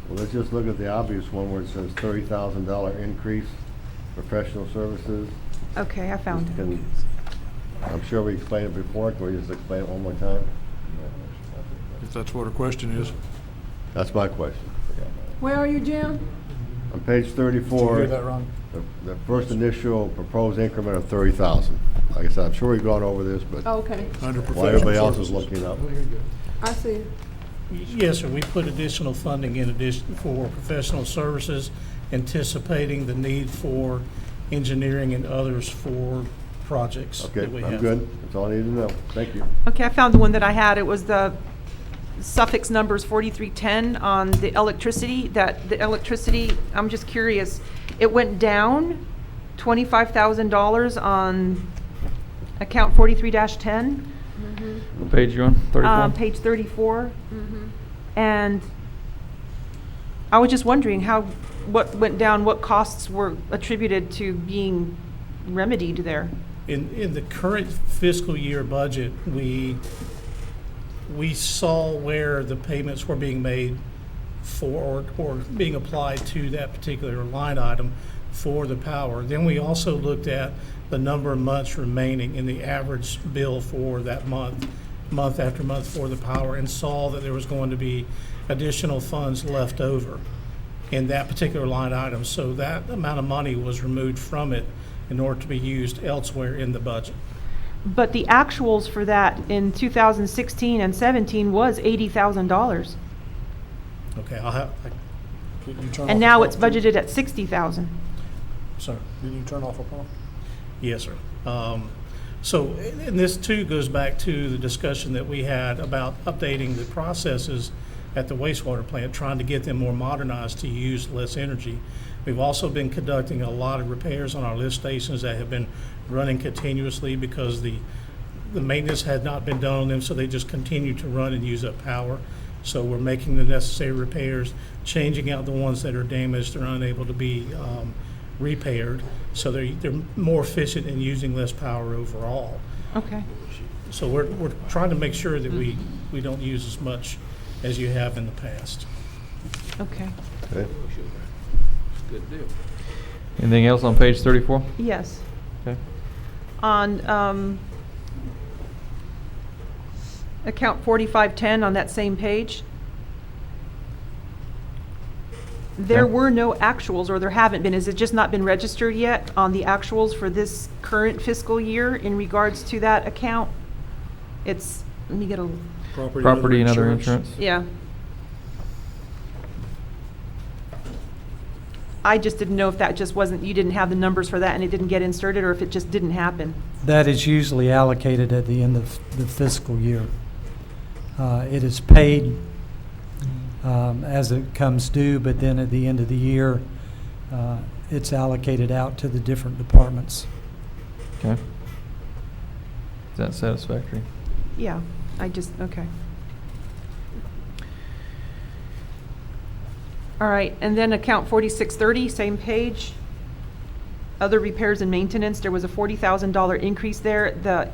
Well, let's just look at the obvious one where it says $30,000 increase, professional services. Okay, I found it. Can- I'm sure we explained it before, can we just explain it one more time? If that's what her question is. That's my question. Where are you, Jim? On page 34. wrong? The first initial proposed increment of 30,000. Like I said, I'm sure we've gone over this, but Okay, Under while everybody professional else is services. looking up. I see it. Yes, sir, we put additional funding in addition for professional services, anticipating the need for engineering and others for projects Okay, that we have. I'm good. That's all I need to know. Thank you. Okay, I found the one that I had. It was the suffix numbers 4310 on the electricity. I'm just curious, it went down $25,000 on account 43-10, What page you on? 34? page 34. And I was just wondering what went down, what costs were attributed to being remedied there? In the current fiscal year budget, we saw where the payments were being made for, or being applied to that particular line item for the power. Then we also looked at the number of months remaining in the average bill for that month after month for the power, and saw that there was going to be additional funds left over in that particular line item. So that amount of money was removed from it in order to be used elsewhere in the budget. But the actuals for that in 2016 and 17 was $80,000. Okay, And now it's budgeted at 60,000. sorry. Did you turn off a pump? Yes, sir. So, and this too goes back to the discussion that we had about updating the processes at the wastewater plant, trying to get them more modernized to use less energy. We've also been conducting a lot of repairs on our lift stations that have been running continuously because the maintenance had not been done on them, so they just continue to run and use up power. So we're making the necessary repairs, changing out the ones that are damaged or unable to be repaired, so they're more efficient in using less power overall. Okay. So we're trying to make sure that we don't use as much as you have in the past. Okay. Okay. Good deal. Anything else on page 34? Yes. Okay. On account 4510 on that same page, There Okay. were no actuals, or there haven't been. Has it just not been registered yet on the actuals for this current fiscal year in regards to that account? It's, let me get a, Property and other insurance. yeah. I just didn't know if that just wasn't, you didn't have the numbers for that and it didn't get inserted, or if it just didn't happen. That is usually allocated at the end of the fiscal year. It is paid as it comes due, but then at the end of the year, it's allocated out to the different departments. Okay. Is that satisfactory? Yeah, I just, okay. All right, and then account 4630, same page. Other repairs and maintenance, there was a $40,000 increase there.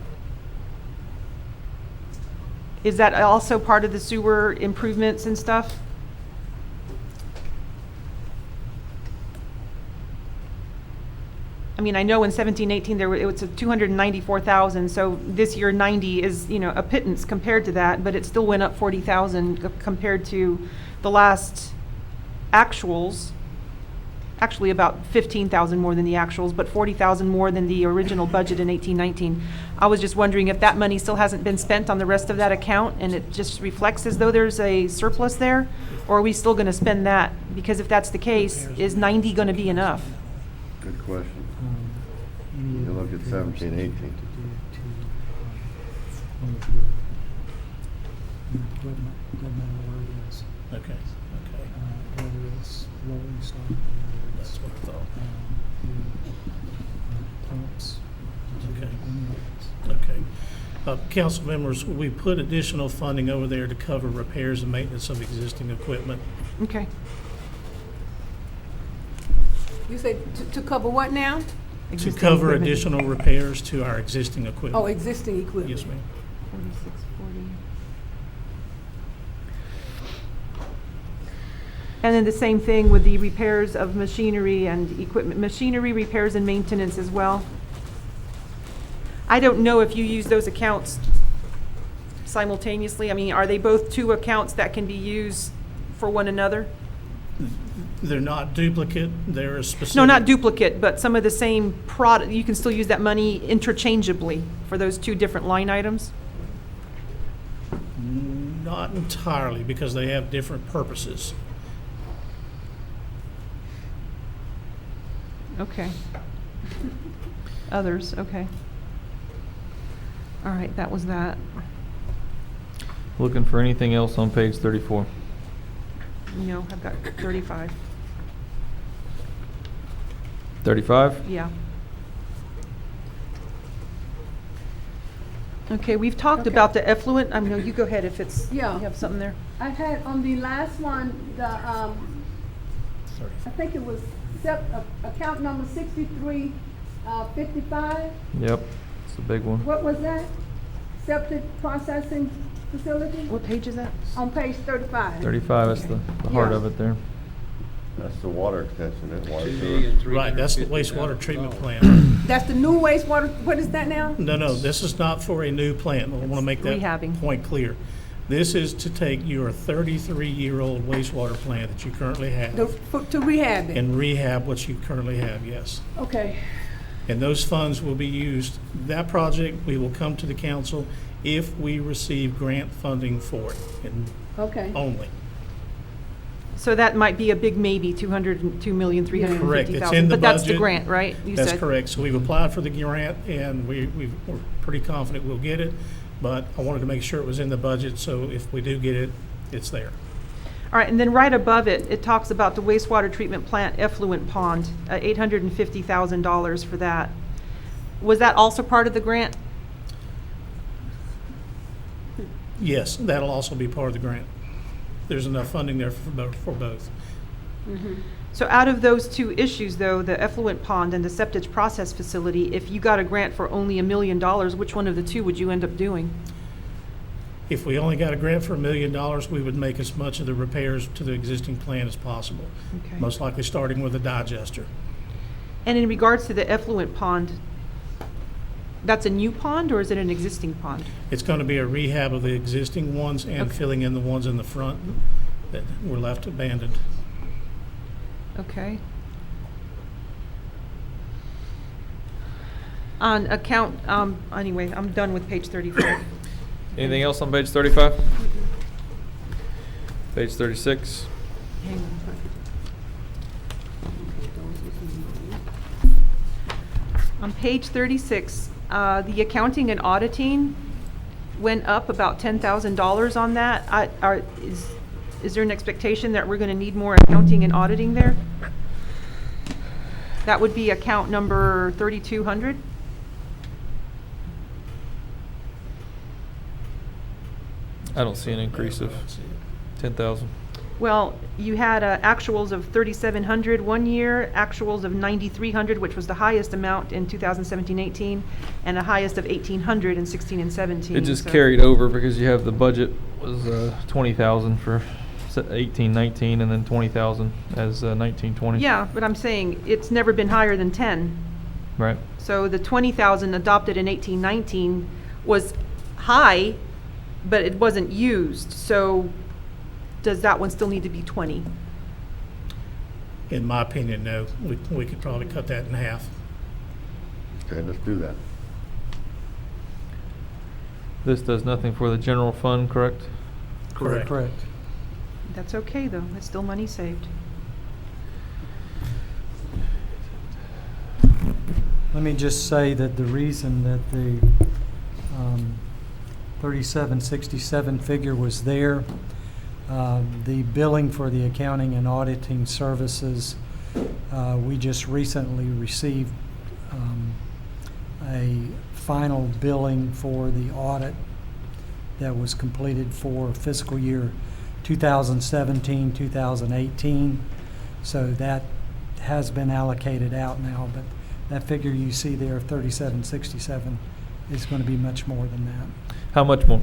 Is that also part of the sewer improvements and stuff? I mean, I know in 17-18 it was a 294,000, so this year 90 is, a pittance compared to that, but it still went up 40,000 compared to the last actuals. Actually about 15,000 more than the actuals, but 40,000 more than the original budget in 18-19. I was just wondering if that money still hasn't been spent on the rest of that account and it just reflects as though there's a surplus there, or are we still gonna spend that? Because if that's the case, is 90 gonna be enough? Good question. You look at 17, 18. Okay, that's what I thought. Okay. Council members, we put additional funding over there to cover repairs and maintenance of existing equipment. Okay. You said to cover what now? To Existing cover equipment. additional repairs to our existing equipment. Oh, existing equipment. Yes, ma'am. 4640. And then the same thing with the repairs of machinery and equipment, machinery repairs and maintenance as well. I don't know if you use those accounts simultaneously. I mean, are they both two accounts that can be used for one another? They're not duplicate, they're a specific. No, not duplicate, but some of the same product, you can still use that money interchangeably for those two different line items? Not entirely, because they have different purposes. Okay. Others, okay. All right, that was that. Looking for anything else on page 34? No, I've got 35. 35? Yeah. Okay, we've talked Okay. about the effluent. I mean, you go ahead if it's, you Yeah. have something there. I had on the last one, I think it was account number 6355. Yep, it's the big one. What was that? Septic processing facility? What page is that? On page 35. 35, that's the heart Yeah. of it there. That's the water extension, that water sewer. Right, that's the wastewater treatment plant. That's the new wastewater, what is that now? No, this is not for a new plant. I want to make that Rehabbing. point clear. This is to take your 33-year-old wastewater plant that you currently have To rehab it? and rehab what you currently have, yes. Okay, And those funds will be used, that project, we will come to the council if we receive grant funding for it, and okay. only. So that might be a big maybe, 202,350,000. Correct, it's in the But that's the budget. grant, right? You That's said. correct. So we've applied for the grant, and we're pretty confident we'll get it, but I wanted to make sure it was in the budget, so if we do get it, it's there. All right, and then right above it, it talks about the wastewater treatment plant effluent pond, $850,000 for that. Was that also part of the grant? Yes, that'll also be part of the grant. There's enough funding there for both. So out of those two issues, though, the effluent pond and the septic process facility, if you got a grant for only $1 million, which one of the two would you end up doing? If we only got a grant for $1 million, we would make as much of the repairs to the existing plant as possible. Okay. Most likely starting with a digester. And in regards to the effluent pond, that's a new pond or is it an existing pond? It's going to be a rehab of the existing ones and Okay. filling in the ones in the front that were left abandoned. Okay. On account, anyway, I'm done with page 35. Anything else on page 35? Page 36? Hang on. On page 36, the accounting and auditing went up about $10,000 on that. Is there an expectation that we're going to need more accounting and auditing there? That would be account number 3200. I don't see an increase of 10,000. Well, you had actuals of 3,700 one year, actuals of 9,300, which was the highest amount in 2017-18, and a highest of 1,800 in 16 and 17. It just so- carried over because you have the budget was 20,000 for 18-19 and then 20,000 as 19-20. Yeah, but I'm saying it's never been higher than 10. Right. So the 20,000 adopted in 18-19 was high, but it wasn't used. So does that one still need to be 20? In my opinion, no. We could probably cut that in half. Okay, let's do that. This does nothing for the general fund, correct? Correct. That's okay, though. That's still money saved. Let me just say that the reason that the 3767 figure was there, the billing for the accounting and auditing services, we just recently received a final billing for the audit that was completed for fiscal year 2017, 2018. So that has been allocated out now, but that figure you see there of 3767 is going to be much more than that. How much more?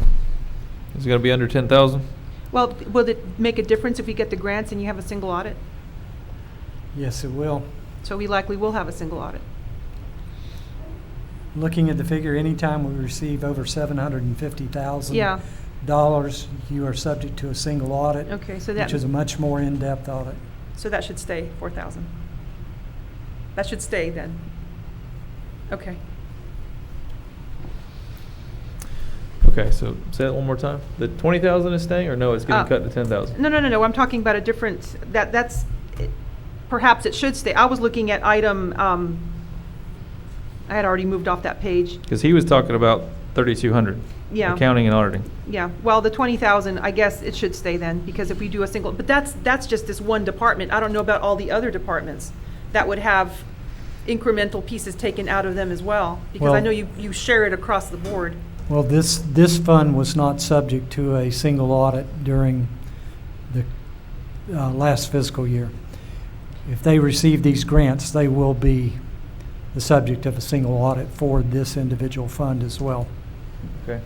Is it going to be under 10,000? Well, will it make a difference if we get the grants and you have a single audit? Yes, it will. So we likely will have a single audit. Looking at the figure, anytime we receive over $750,000, Yeah. you are subject to a single audit, Okay, so which is a much more in-depth audit. so that should stay 4,000. That should stay then. Okay. Okay, so say that one more time. The 20,000 is staying, or no, it's getting cut to 10,000? No. I'm talking about a different, that's, perhaps it should stay. I was looking at item, I had already moved off that page. Because he was talking about 3,200. Yeah. Accounting and auditing. Yeah, well, the 20,000, I guess it should stay then, because if we do a single, but that's just this one department. I don't know about all the other departments that would have incremental pieces taken out of them as well, because I Well- know you share it across the board. Well, this fund was not subject to a single audit during the last fiscal year. If they receive these grants, they will be the subject of a single audit for this individual fund as well. Okay.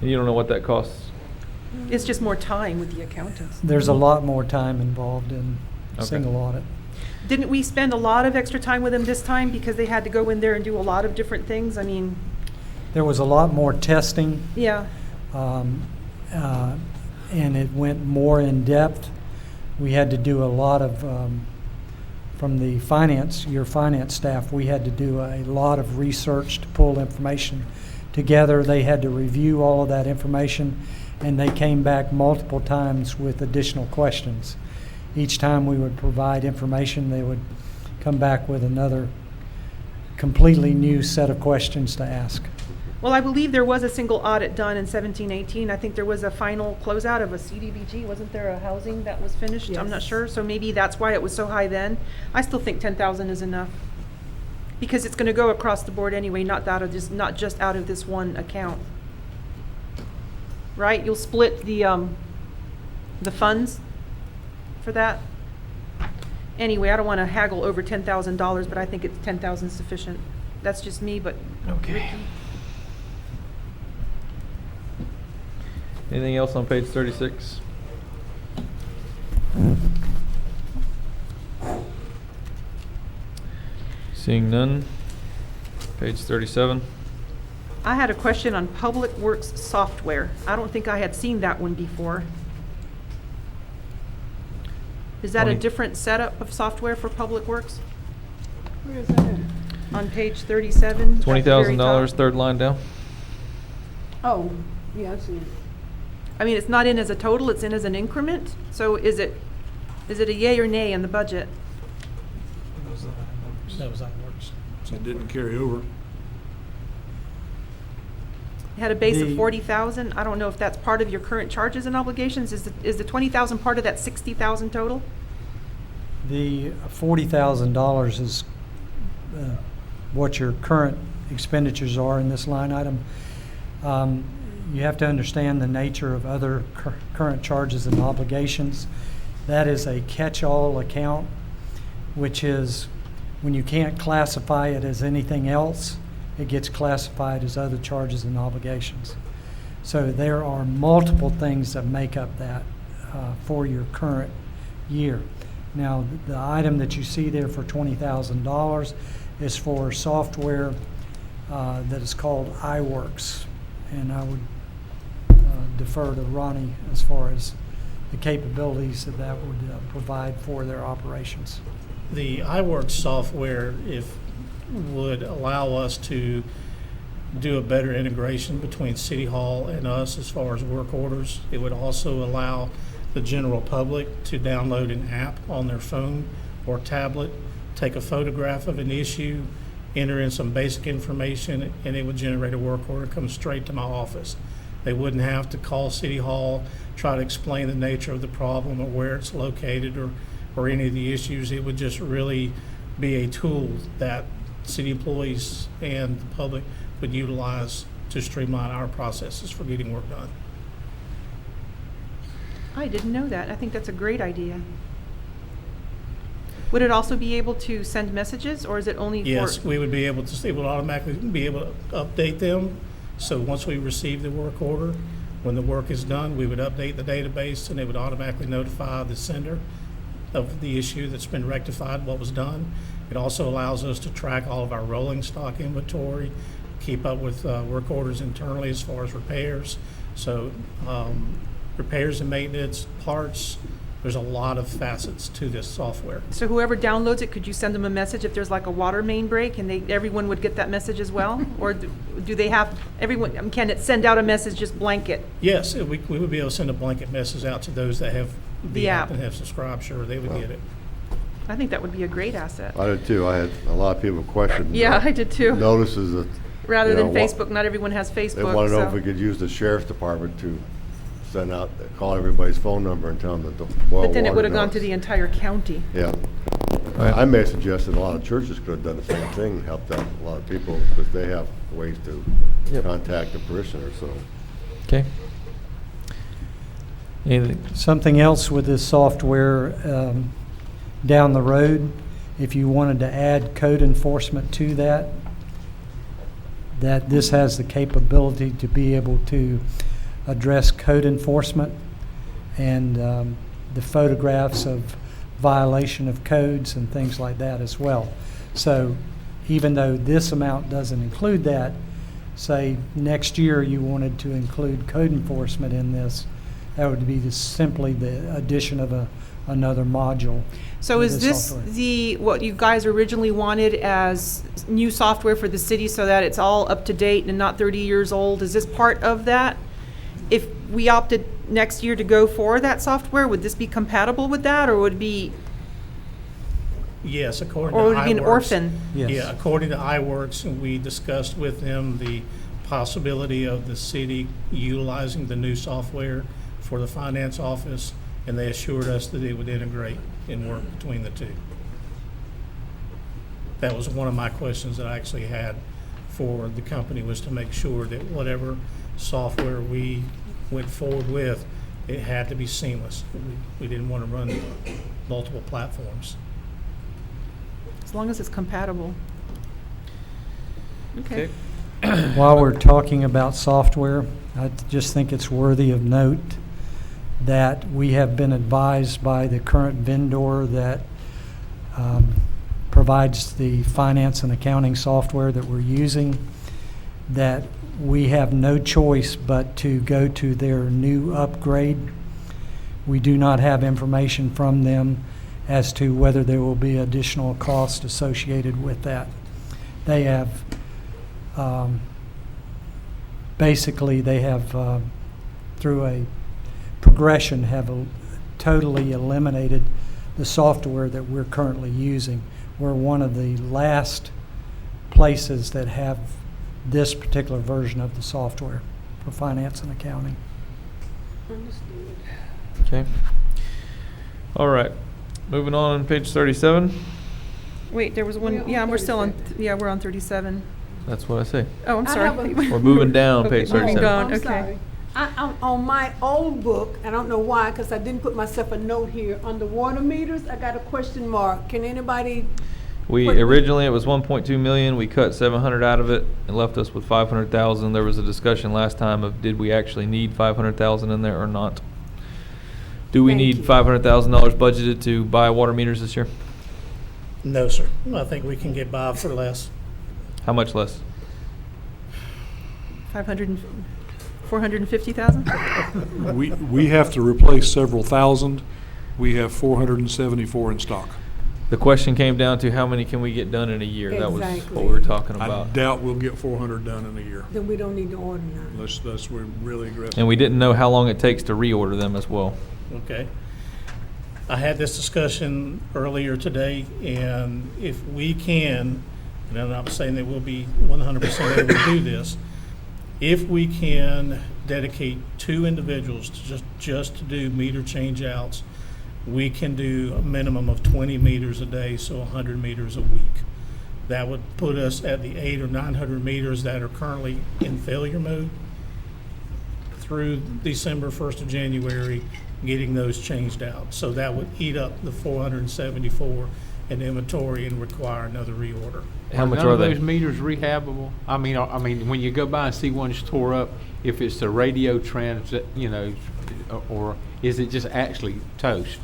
And you don't know what that costs? It's just more time with the accountants. There's a lot more time involved in a Okay. single audit. Didn't we spend a lot of extra time with them this time because they had to go in there and do a lot of different things? I mean, There was a lot more testing, yeah, and it went more in depth. We had to do a lot of, from the your finance staff, we had to do a lot of research to pull information together. They had to review all of that information, and they came back multiple times with additional questions. Each time we would provide information, they would come back with another completely new set of questions to ask. well, I believe there was a single audit done in 17-18. I think there was a final closeout of a CDBG. Wasn't there a housing that was finished? I'm not Yes. sure, so maybe that's why it was so high then. I still think 10,000 is enough, because it's going to go across the board anyway, not just out of this one account. Right? You'll split the funds for that? Anyway, I don't want to haggle over $10,000, but I think it's 10,000 sufficient. That's just me, but. Okay. Anything else on page 36? Seeing none. Page 37. I had a question on Public Works software. I don't think I had seen that one before. Is that a 20. different setup of software for Public Works? Where is that at? On page 37? at the very $20,000, top? third line down. Oh, yeah, I see it. I mean, it's not in as a total, it's in as an increment? So is it a yay or nay in the budget? That was how it works. It didn't carry over. It had a base of The- 40,000. I don't know if that's part of your current charges and obligations. Is the 20,000 part of that 60,000 total? The $40,000 is what your current expenditures are in this line item. You have to understand the nature of other current charges and obligations. That is a catch-all account, which is when you can't classify it as anything else, it gets classified as other charges and obligations. So there are multiple things that make up that for your current year. Now, the item that you see there for $20,000 is for software that is called iWorks. And I would defer to Ronnie as far as the capabilities that that would provide for their operations. The iWorks software would allow us to do a better integration between City Hall and us as far as work orders. It would also allow the general public to download an app on their phone or tablet, take a photograph of an issue, enter in some basic information, and it would generate a work order, come straight to my office. They wouldn't have to call City Hall, try to explain the nature of the problem or where it's located or any of the issues. It would just really be a tool that city employees and the public would utilize to streamline our processes for getting work done. I didn't know that. I think that's a great idea. Would it also be able to send messages, or is it only for? Yes, we would be able to, it would automatically be able to update them. So once we receive the work order, when the work is done, we would update the database and it would automatically notify the sender of the issue that's been rectified, what was done. It also allows us to track all of our rolling stock inventory, keep up with work orders internally as far as repairs. So repairs and maintenance, parts, there's a lot of facets to this software. So whoever downloads it, could you send them a message if there's like a water main break, and everyone would get that message as well? Or do they have, everyone, can it send out a message just blanket? Yes, we would be able to send a blanket message out to those that have The app. and have subscribed, sure, they would get it. I think that would be a great asset. I did too. I had a lot of people question. Yeah, I did too. Notices that. Rather you than know, what- Facebook, not everyone has Facebook. They want to know so- if we could use the sheriff's department to send out, call everybody's phone number and tell them that the boil But then it water would have gone to notice. the entire county. Yeah. Right. I may suggest that a lot of churches could have done the same thing, helped out a lot of people, because they have ways to contact the parishioners, so. Okay. Anything? Something else with this software down the road, if you wanted to add code enforcement to that this has the capability to be able to address code enforcement and the photographs of violation of codes and things like that as well. So even though this amount doesn't include that, say next year you wanted to include code enforcement in this, that would be simply the addition of another module. So to is the this software. what you guys originally wanted as new software for the city so that it's all up to date and not 30 years old? Is this part of that? If we opted next year to go for that software, would this be compatible with that, or would it be, Yes, according to or would it be an iWorks. orphan? Yes. Yeah, according to iWorks, and we discussed with them the possibility of the city utilizing the new software for the finance office, and they assured us that it would integrate and work between the two. That was one of my questions that I actually had for the company, was to make sure that whatever software we went forward with, it had to be seamless. We didn't want to run multiple platforms. As long as it's compatible. Okay. While we're talking about software, I just think it's worthy of note that we have been advised by the current vendor that provides the finance and accounting software that we're using, that we have no choice but to go to their new upgrade, We do not have information from them as to whether there will be additional cost associated with that. They have, basically, they have, through a progression, have totally eliminated the software that we're currently using. We're one of the last places that have this particular version of the software for finance and accounting. Understood. Okay. All right. Moving on, page 37. Wait, there was We're one, on yeah, we're still on, 37. yeah, we're on 37. That's what I say. Oh, I'm I sorry. have a- We're moving down, Okay, page moving 37. down. I'm Okay. sorry. On my old book, I don't know why, because I didn't put myself a note here, on the water meters, I got a question mark. Can anybody, We What- originally, it was 1.2 million. We cut 700 out of it and left us with 500,000. There was a discussion last time of did we actually need 500,000 in there or not? Do we Thank need you. $500,000 budgeted to buy water meters this year? No, sir. I think we can get by for less. How much less? 450,000? We have to replace several thousand. We have 474 in stock. The question came down to how many can we get done in a year? That was Exactly. what we were talking I about. doubt we'll get 400 done in a year. then we don't need to order none? We're really aggressive. And we didn't know how long it takes to reorder them as well. Okay. I had this discussion earlier today, and if we can, and I'm not saying that we'll be 100% able to do this, if we can dedicate 2 individuals to just to do meter change outs, we can do a minimum of 20 meters a day, so 100 meters a week. That would put us at the 800 or 900 meters that are currently in failure mode through December 1st of January, getting those changed out. So that would eat up the 474 in inventory and require another reorder. How much none are of they? those meters rehabable? I mean, when you go by and see one's tore up, if it's the radio or is it just actually toast?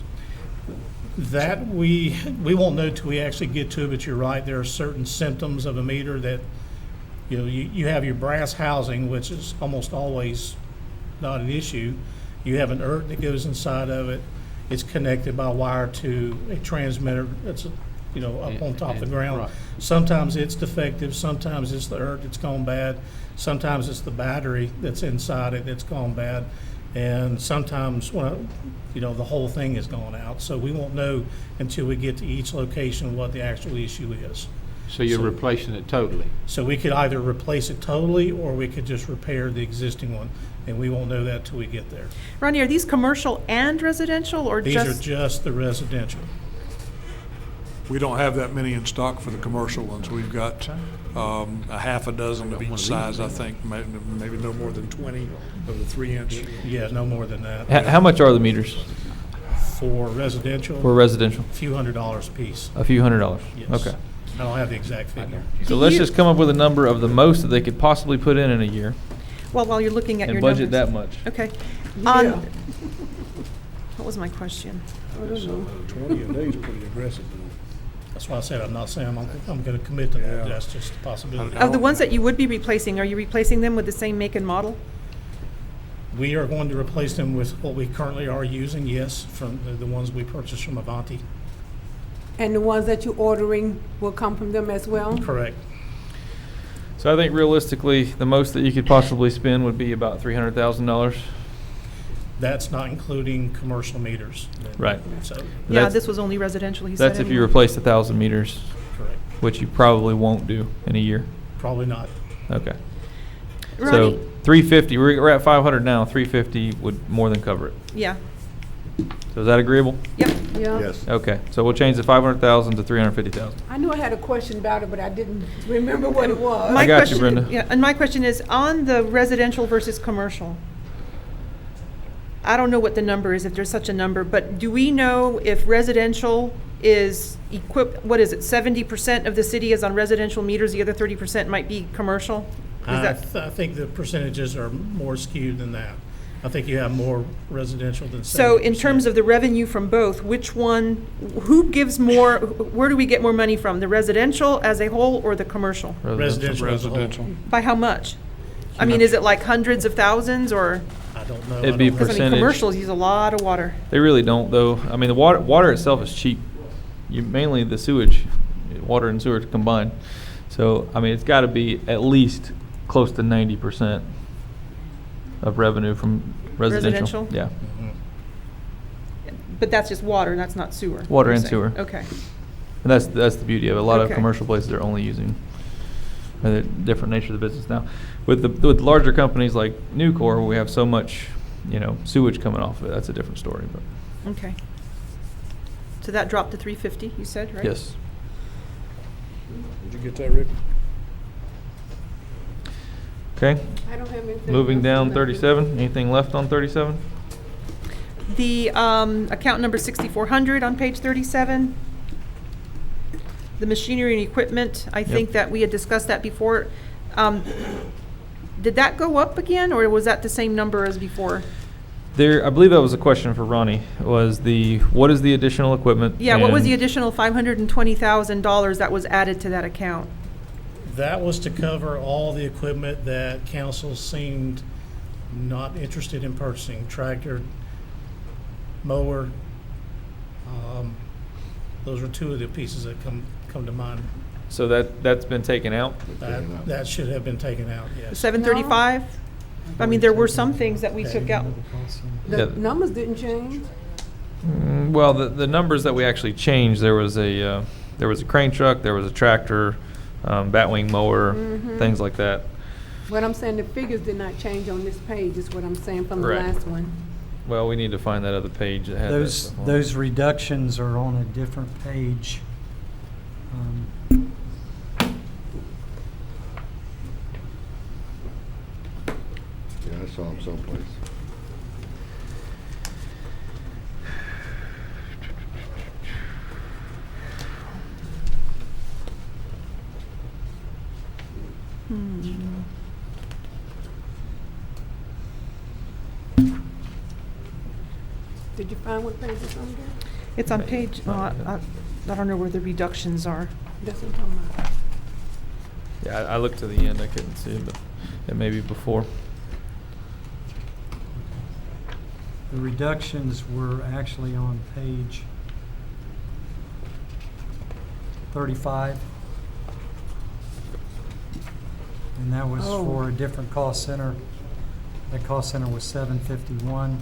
That we won't know till we actually get to it, but you're right, there are certain symptoms of a meter that, you have your brass housing, which is almost always not an issue. You have an ERT that goes inside of it. It's connected by wire to a transmitter that's, up on top of the ground. Right. Sometimes it's defective, sometimes it's the ERT that's gone bad, sometimes it's the battery that's inside it that's gone bad, and sometimes, the whole thing is gone out. So we won't know until we get to each location what the actual issue is. So you're replacing it totally? So we could either replace it totally, or we could just repair the existing one, and we won't know that till we get there. Ronnie, are these commercial and residential, or These are just? just the residential. We don't have that many in stock for the commercial ones. We've got a half a dozen of each size, I think, maybe no more than 20 of the 3-inch. Yeah, no more than that. How much are the meters For residential, for residential? a few $100s a piece. A few $100s? Yes. Okay. I don't have the exact figure. So let's just come up with a number of the most that they could possibly put in a year Well, while you're looking at your and numbers. budget that much. Okay. Yeah. What was my question? 20 a day is pretty aggressive. That's why I said I'm not saying I'm going to commit to that. Yeah. That's just a possibility. Of the ones that you would be replacing, are you replacing them with the same make and model? We are going to replace them with what we currently are using, yes, from the ones we purchased from Avanti. And the ones that you're ordering will come from them as well? Correct. So I think realistically, the most that you could possibly spend would be about $300,000. That's not including commercial meters. Right. So, Yeah, That's- this was only residential, he said. That's if you anyway. replace 1,000 meters, correct. which you probably won't do in a year. Probably not. Okay. Ronnie, So 350, we're at 500 now, 350 would more than cover it. yeah, So is that agreeable? yep. Yeah. Yes. Okay, so we'll change the 500,000 to 350,000. I knew I had a question about it, but I didn't remember what it was. My I got you, question- Brenda. Yeah, and my question is, on the residential versus commercial, I don't know what the number is, if there's such a number, but do we know if residential is what is it, 70% of the city is on residential meters, the other 30% might be commercial? Is that- I think the percentages are more skewed than that. I think you have more residential than 70%. So in terms of the revenue from both, which one, who gives more, where do we get more money from? The residential as a whole or the commercial? Residential as a whole. Residential. By how much? I mean, is it like hundreds of thousands or? I don't know. It'd be I don't know. Because, I mean, Percentage. commercials use a lot of water. They really don't, though. I mean, the water itself is cheap. You mainly the sewage, water and sewage combined. So, I mean, it's got to be at least close to 90% of revenue from residential. Residential? Yeah, Mhm. But that's just water, that's not sewer. Water you're and saying. sewer. Okay. and that's the beauty of it. A lot of Okay. commercial places are only using the different nature of the business now. With with larger companies like Nucor, we have so much, sewage coming off of it. That's a different story. But Okay. So that dropped to 350, you said, right? yes. Did you get that, Rick? Okay. I don't have anything. Moving else down on that. 37. Anything left on 37? The account number 6400 on page 37. The machinery and equipment, I think that we had discussed that before. Did that go up again, or was that the same number as before? I believe that was a question for Ronnie. What is the additional equipment? Yeah, what was the and- additional $520,000 that was added to that account? That was to cover all the equipment that council seemed not interested in purchasing, tractor, mower. Those are two of the pieces that come to mind. So that's been taken out? That should have been taken out, yes. 735? I mean, there were some things that we took out. The Yeah. numbers didn't change. Well, the numbers that we actually changed, there was a crane truck, there was a tractor, batwing mower, things like that. What I'm saying, the figures did not change on this page, is what I'm saying from the Right. last one. Well, we need to find that other page that had that Those, stuff on it. those reductions are on a different page. Yeah, I saw them someplace. Did you find what page it's on there? It's on page, I don't know where the reductions are. That's what I'm talking about. Yeah, I looked to the end, I couldn't see it, but it may be before. The reductions were actually on page 35. And that was Oh. for a different cost center. That cost center was 751,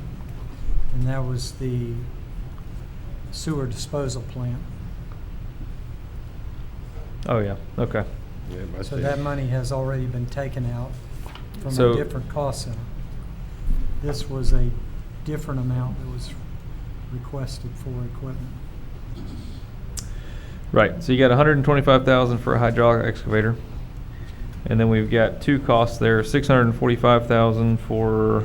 and that was the sewer disposal plant. Oh, yeah, okay. Yeah, I So see. that money has already been taken out from So- a different cost center. This was a different amount that was requested for equipment. Right, so you got 125,000 for a hydraulic excavator. And then we've got two costs there, 645,000 for,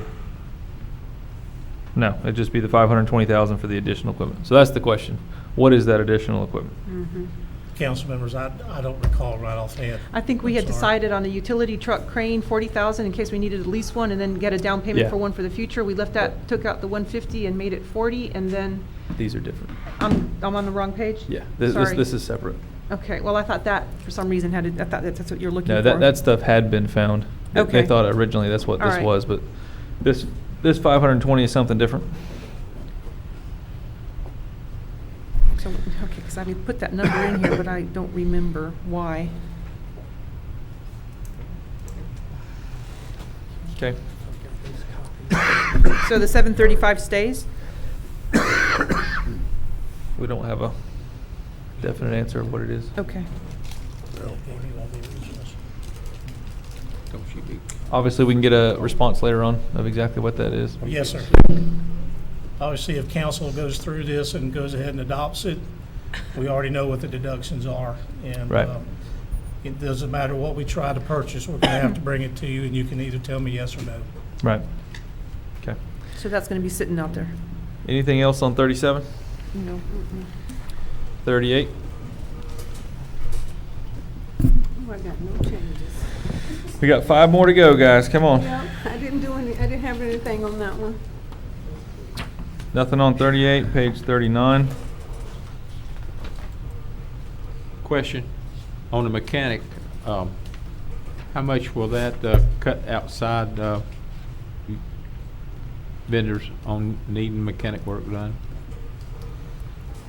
no, it'd just be the 520,000 for the additional equipment. So that's the question. What is that additional equipment? Council members, I don't recall right offhand. I think we I'm had sorry. decided on a utility truck crane, 40,000 in case we needed at least one, and then get a down payment Yeah. for one for the future. We left that, took out the 150 and made it 40, and then, These are different. I'm on the wrong page? Yeah, this Sorry. is separate. Okay, well, I thought that, for some reason, I thought that's what you're looking No, for. that stuff had been found. They Okay. thought originally that's what All this right. was, but this 520 is something different. So, okay, because I put that number in here, but I don't remember why. Okay. So the 735 stays? We don't have a definite answer of what it is. Okay. Don't you be. Obviously, we can get a response later on of exactly what that is. Yes, sir. Obviously, if council goes through this and goes ahead and adopts it, we already know what the deductions are. And Right. it doesn't matter what we try to purchase, we're going to have to bring it to you, and you can either tell me yes or no. Right. Okay. So that's going to be sitting out there? Anything else on 37? No. 38? Oh, I got no changes. We got 5 more to go, guys. Come on. Yeah, I didn't have anything on that one. Nothing on 38, page 39. Question on the mechanic, how much will that cut outside vendors on needing mechanic work done?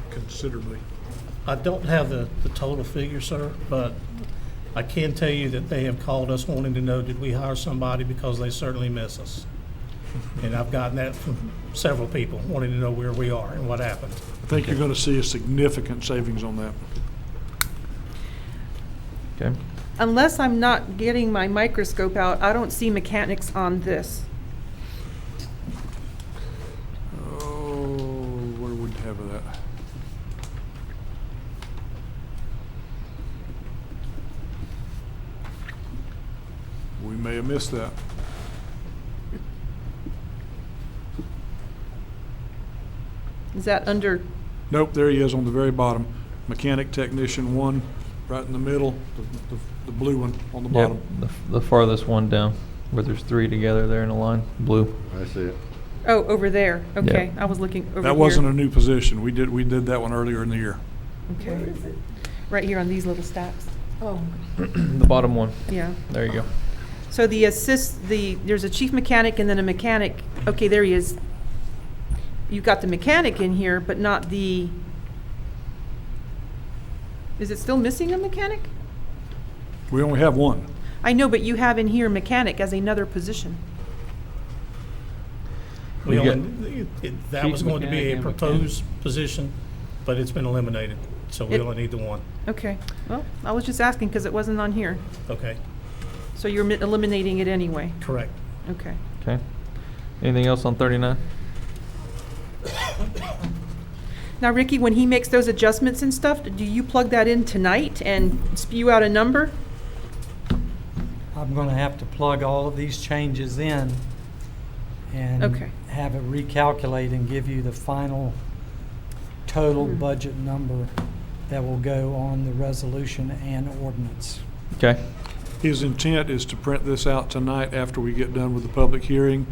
Considerably. I don't have the total figure, sir, but I can tell you that they have called us wanting to know, did we hire somebody, because they certainly miss us. And I've gotten that from several people wanting to know where we are and what happened. I think you're going to see a significant savings on that. Okay. Unless I'm not getting my microscope out, I don't see mechanics on this. Oh, where would you have that? We may have missed that. Is that under, Nope, there he is on the very bottom. Mechanic technician 1, right in the middle, the blue one on the Yep, bottom. the farthest one down, where there's 3 together there in a line, blue. I see it. oh, over there, okay, I was looking over here. That wasn't a new position. We did that one earlier in the year. Okay. Right here on these little stacks, Oh, The bottom one, yeah. there you go. So there's a chief mechanic and then a mechanic, okay, there he is. You've got the mechanic in here, but not the, is it still missing a mechanic? We only have one. I know, but you have in here mechanic as another position. We You got- only, that Chief was going to be mechanic a and proposed position, but it's been eliminated, so we It- only need the one. Okay, well, I was just asking because it wasn't on here. Okay, So you're eliminating it anyway? correct. Okay. Okay. Anything else on 39? Now, Ricky, when he makes those adjustments and stuff, do you plug that in tonight and spew out a number? I'm going to have to plug all of these changes in and Okay. have it recalculate and give you the final total Hmm. budget number that will go on the resolution and ordinance. Okay. His intent is to print this out tonight after we get done with the public hearing,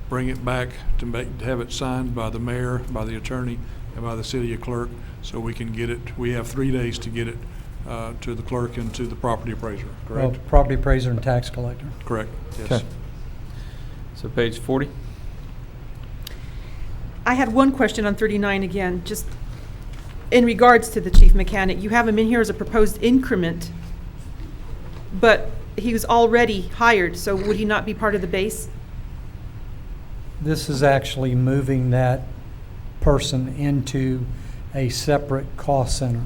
bring it back to have it signed by the mayor, by the attorney, and by the city clerk, so we can get it. We have 3 days to get it to the clerk and to the property appraiser, Well, correct? property appraiser and tax collector. Correct, yes. Okay. So page 40? I had one question on 39 again, just in regards to the chief mechanic. You have him in here as a proposed increment, but he was already hired, so would he not be part of the base? This is actually moving that person into a separate cost center.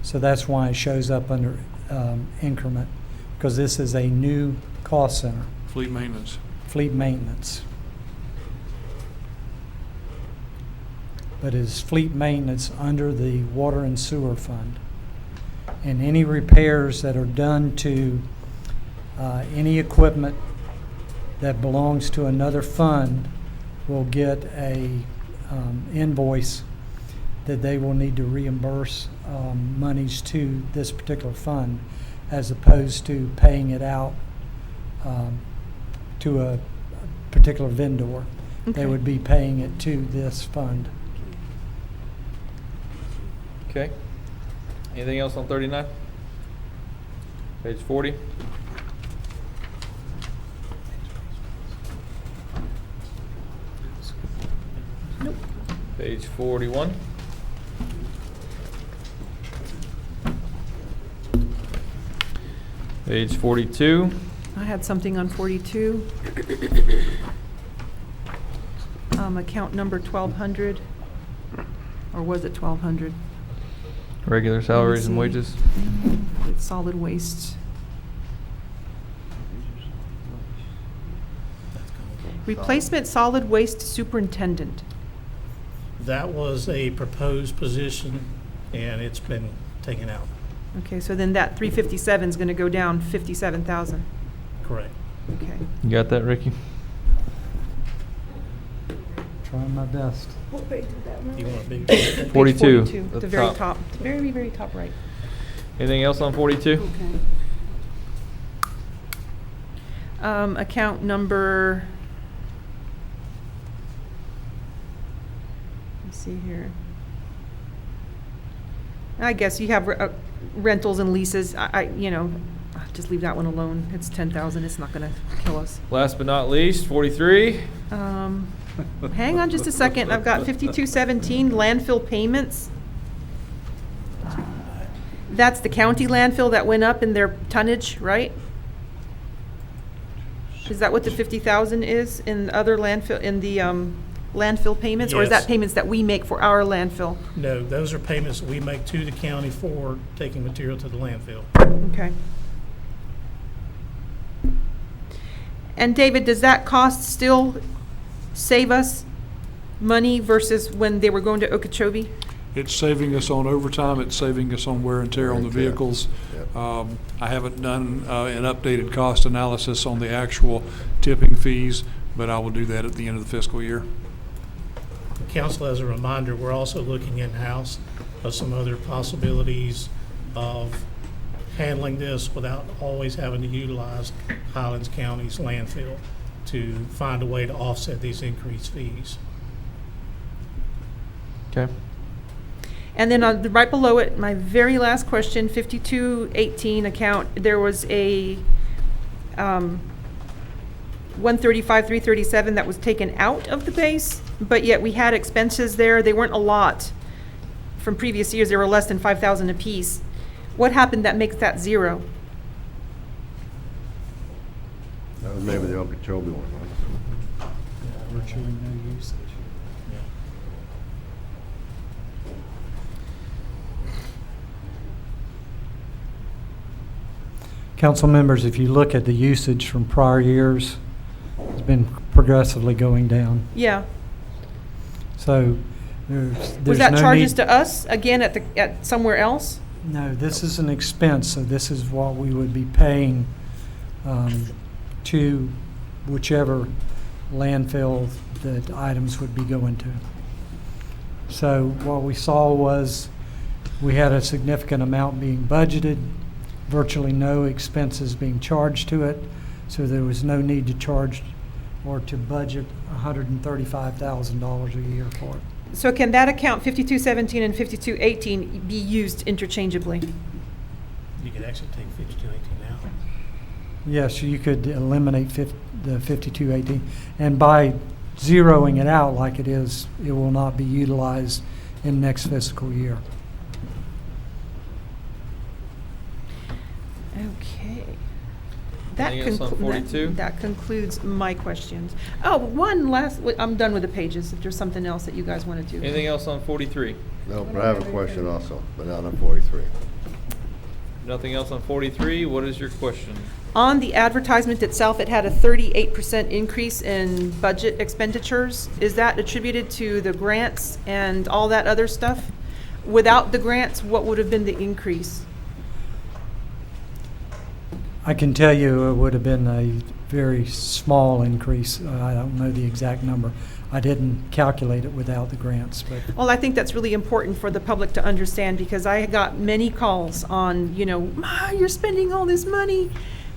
So that's why it shows up under increment, because this is a new cost center, Fleet maintenance. fleet maintenance. But it's fleet maintenance under the water and sewer fund. And any repairs that are done to any equipment that belongs to another fund will get a invoice that they will need to reimburse monies to this particular fund, as opposed to paying it out to a particular vendor. They Okay. would be paying it to this fund. Okay. Anything else on 39? Page 40? Nope. Page 41? Page 42? I had something on 42. Account number 1,200, or was it 1,200? Regular salaries and see. wages? It's solid waste. Replacement solid waste superintendent. That was a proposed position, and it's been taken out. Okay, so then that 357 is going to go down 57,000. Correct. Okay. You got that, Ricky? Trying my best. what page is that, You Ron? want a big? Page 42, the the very top. top, very, very top right. Anything else on 42? Okay. Account number, let's see here. I guess you have rentals and leases. Just leave that one alone. It's 10,000. It's not going to kill us. Last but not least, 43? Hang on just a second. I've got 5217 landfill payments. That's the county landfill that went up in their tonnage, right? Is that what the 50,000 is in other landfill, in the landfill payments? Or is Yes. that payments that we make for our landfill? No, those are payments that we make to the county for taking material to the landfill. Okay. And David, does that cost still save us money versus when they were going to Okeechobee? It's saving us on overtime, it's saving us on wear and tear on the Wear and tear. vehicles. Yep. I haven't done an updated cost analysis on the actual tipping fees, but I will do that at the end of the fiscal year. Council, as a reminder, we're also looking in-house of some other possibilities of handling this without always having to utilize Highlands County's landfill to find a way to offset these increased fees. Okay. And then on right below it, my very last question, 5218 account, there was a 135,337 that was taken out of the base, but yet we had expenses there. They weren't a lot. From previous years, they were less than 5,000 apiece. What happened that makes that zero? That was maybe the Okeechobee one. Right? Virtually no usage. Council members, if you look at the usage from prior years, it's been progressively going down. Yeah. So there's Was that no charges need- to us again at somewhere else? No, this is an expense, so this is what we would be paying to whichever landfill that items would be going to. So what we saw was we had a significant amount being budgeted, virtually no expenses being charged to it, so there was no need to charge or to budget $135,000 a year for it. So can that account 5217 and 5218 be used interchangeably? You could actually take 5218 out. Yes, you could eliminate the 5218, and by zeroing it out like it is, it will not be utilized in next fiscal year. Okay. That Anything else on 42? That concludes my questions. Oh, one last, I'm done with the pages, if there's something else that you guys want to do. Anything else on 43? No, but I have a question also, but not on 43. Nothing else on 43? What is your question? On the advertisement itself, it had a 38% increase in budget expenditures. Is that attributed to the grants and all that other stuff? Without the grants, what would have been the increase? I can tell you it would have been a very small increase. I don't know the exact number. I didn't calculate it without the grants, but Well, I think that's really important for the public to understand, because I got many calls on, Ma, you're spending all this money.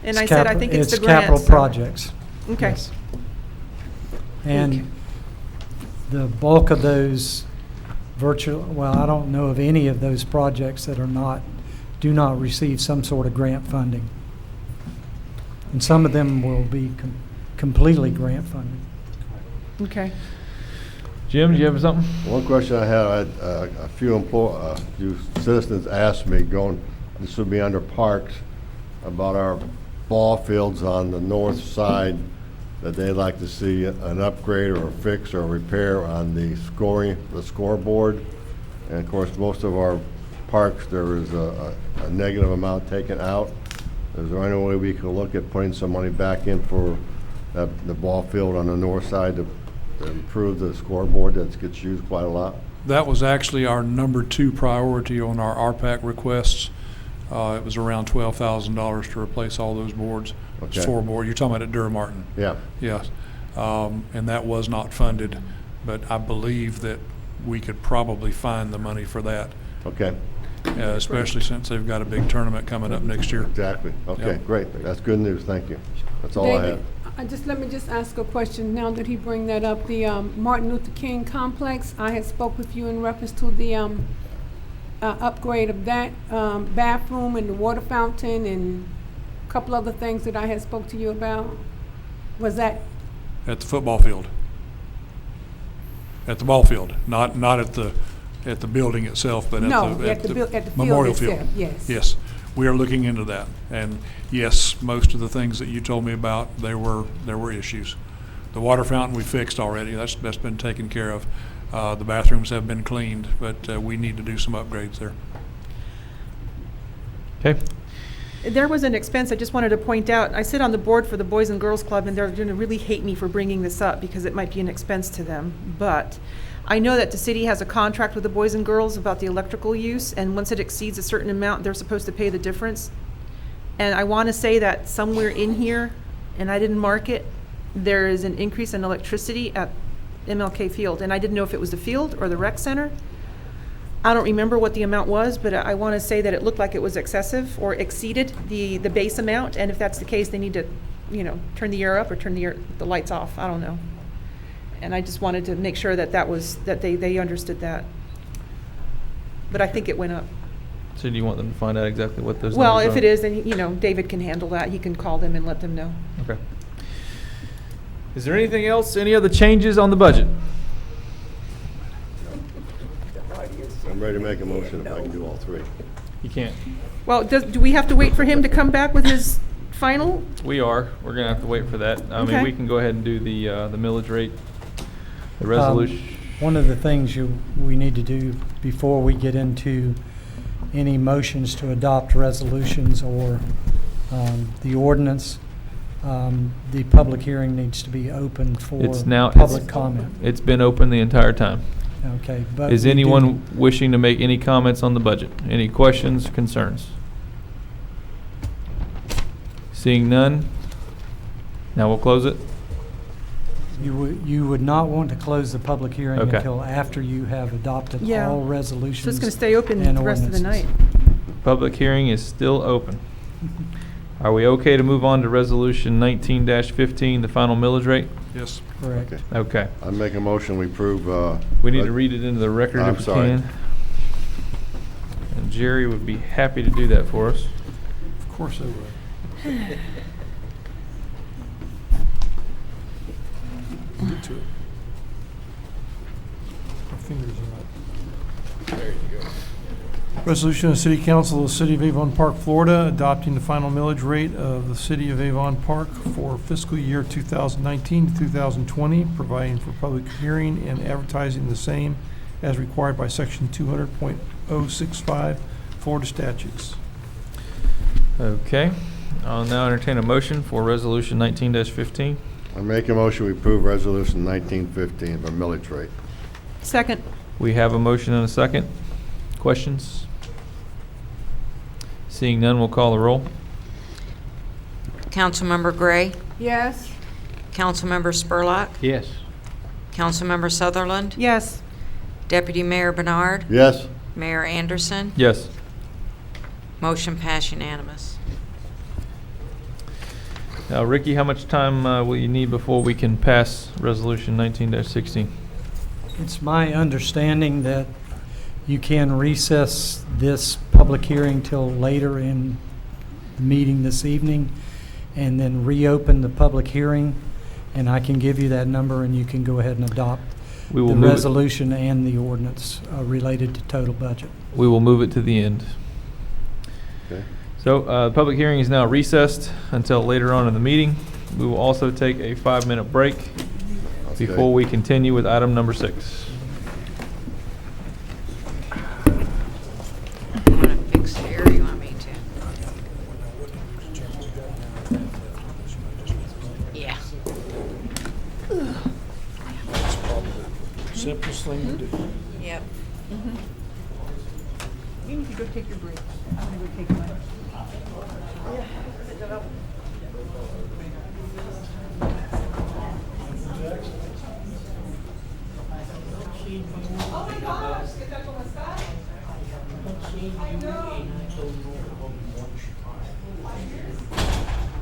And I said, I think it's the grants. capital projects. Okay. Yes. And the bulk of those I don't know of any of those projects that do not receive some sort of grant funding. And some of them will be completely grant funded. Okay. Jim, do you have something? One question I had a few citizens asked me, this would be under parks, about our ball fields on the north side, that they'd like to see an upgrade or a fix or a repair on the scoreboard. And of course, most of our parks, there is a negative amount taken out. Is there any way we can look at putting some money back in for the ball field on the north side to improve the scoreboard that gets used quite a lot? That was actually our number 2 priority on our RPAC requests. It was around $12,000 to replace all those boards. Okay. Scoreboard, you're talking about at Durmartin. Yeah. Yes. And that was not funded, but I believe that we could probably find the money for that, Okay, especially since they've got a big tournament coming up next year. exactly. Okay, Yep. great. That's good news. Thank you. That's all I have. David, let me just ask a question now that he bring that up. The Martin Luther King complex, I had spoke with you in reference to the upgrade of that bathroom and the water fountain and a couple other things that I had spoke to you about. Was that At the football field. At the ball field, not at the building itself, but No, at the field Memorial Field. itself, yes. Yes, we are looking into that. And yes, most of the things that you told me about, there were issues. The water fountain we fixed already, that's been taken care of. The bathrooms have been cleaned, but we need to do some upgrades there. Okay. There was an expense I just wanted to point out. I sit on the board for the Boys and Girls Club, and they're going to really hate me for bringing this up because it might be an expense to them. But I know that the city has a contract with the Boys and Girls about the electrical use, and once it exceeds a certain amount, they're supposed to pay the difference. And I want to say that somewhere in here, and I didn't mark it, there is an increase in electricity at MLK Field. And I didn't know if it was the field or the rec center. I don't remember what the amount was, but I want to say that it looked like it was excessive or exceeded the base amount. And if that's the case, they need to, turn the air up or turn the lights off. I don't know. And I just wanted to make sure that they understood that. But I think it went up. So do you want them to find out exactly what those Well, numbers if are? it is, then, David can handle that. He can call them and let them know. Okay. Is there anything else, any other changes on the budget? I'm ready to make a motion if I can do all three. You can't. Well, do we have to wait for him to come back with his final? We are. We're going to have to wait for that. I mean, Okay. we can go ahead and do the millage rate, the resolution. One of the things we need to do before we get into any motions to adopt resolutions or the ordinance, the public hearing needs to be open for It's now- public comment. It's been open the entire time. Okay, but Is we do- anyone wishing to make any comments on the budget? Any questions, concerns? Seeing none, now we'll close it. You would not want to close the public hearing Okay. until after you have adopted Yeah. all resolutions. So it's going to stay open and the rest of the night. ordinances. Public hearing is still open. Are we okay to move on to resolution 19-15, the final millage rate? Yes. Correct. Okay. Okay. I make a motion, we approve, We need to read it into the record I'm if we sorry. can. And Jerry would be happy to do that for us. Of course I would. Get to it. My fingers are not. There you go. Resolution of the City Council of the City of Avon Park, Florida, adopting the final millage rate of the City of Avon Park for fiscal year 2019 to 2020, providing for public hearing and advertising the same as required by Section 200.065 Florida statutes. Okay. I'll now entertain a motion for resolution 19-15. I make a motion, we approve resolution 1915, the millage rate. Second. We have a motion and a second. Questions? Seeing none, we'll call the roll. Councilmember Gray, Yes, Councilmember Spurlock, Yes. Councilmember Sutherland, Yes. Deputy Mayor Bernard, Yes? Mayor Anderson. Yes. Motion passed unanimous. Now, Ricky, how much time will you need before we can pass resolution 19-16? It's my understanding that you can recess this public hearing till later in the meeting this evening and then reopen the public hearing, and I can give you that number and you can go ahead and adopt We will the move it. resolution and the ordinance related to total budget. We will move it to the end. Okay. So, the public hearing is now recessed until later on in the meeting. We will also take a 5-minute break Okay. before we continue with item number 6. You want to fix it or you want me to? Yeah. Simplest thing to do. Yep. You need to go take your break. I'm going to go take mine.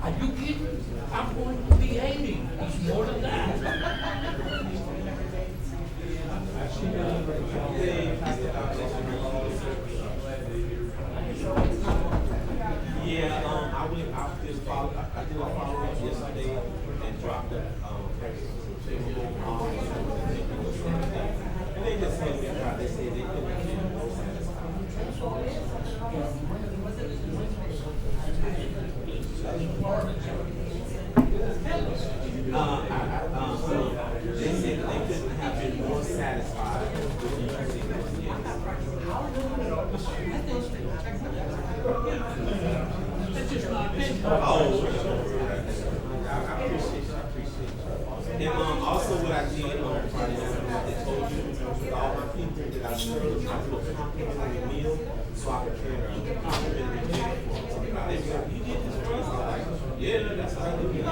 Are you kidding? I'm going to be 80. It's more than that. Yeah, I did a follow-up yesterday and dropped it. They said that they couldn't have been more satisfied with the That's just my opinion. Oh, I appreciate you. And also what I did on Friday night, I told you, with all my people that I served, I put complimentary meal, so I could carry a complimentary meal for them. They said, you did this for us? I'm like, yeah, that's how I do it.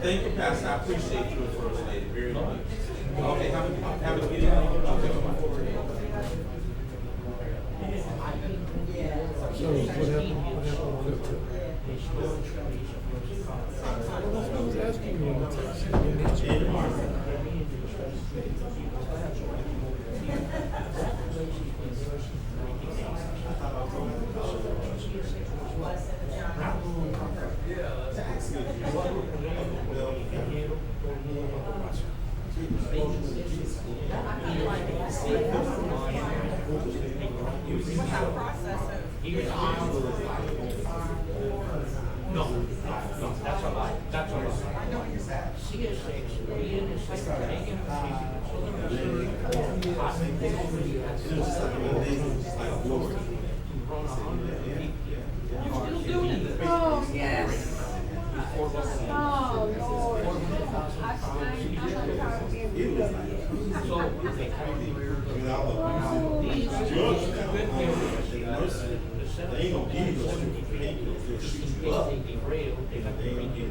Thank you, Pastor. I appreciate you and First Lady very much. Okay, have a good evening. So what happened with I was asking you in the text, you didn't answer. No, that's all right. That's all right. Oh, yes. Oh, Lord. I'm not tired of being good. They ain't gonna give you those painkillers, they'll shoot you up. They ain't gonna give you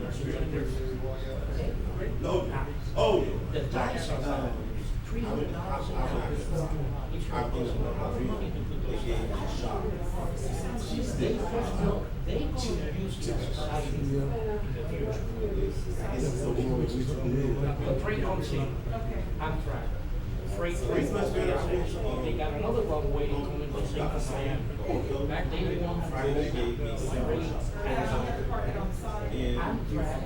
no. Oh, the doctor. I went to hospital. I was in the hospital. They gave me a shot. She's dead. They could use society in the future. This is the world we live in. Freight on scene. I'm trying. Freight must be they got another wrong way to come in the same plan. Back then they wanted Friday gave me some and I'm trying.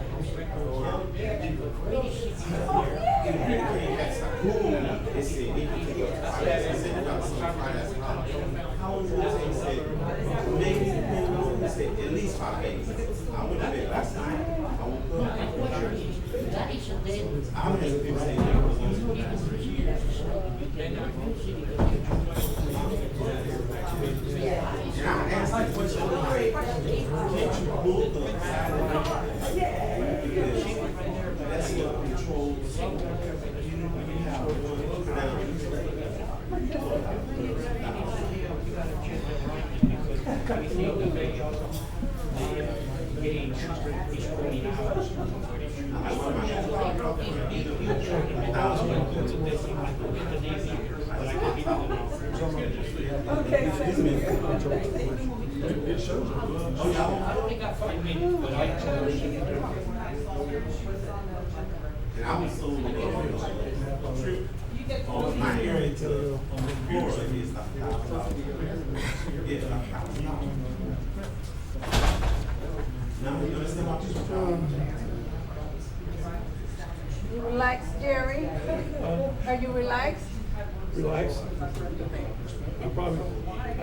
They said, he can take up Friday. I said, about some Friday. How long was it? He said, maybe, he said, at least 5 days. I went to bed last night. I woke up. I was just saying that was for years. And I asked that question, can't you pull the that's what controls. You have one Okay, I only got 5 minutes, but I and I was so my hearing to the computer is like now you understand what you're talking. You relaxed, Jerry? Are you relaxed? Relax. I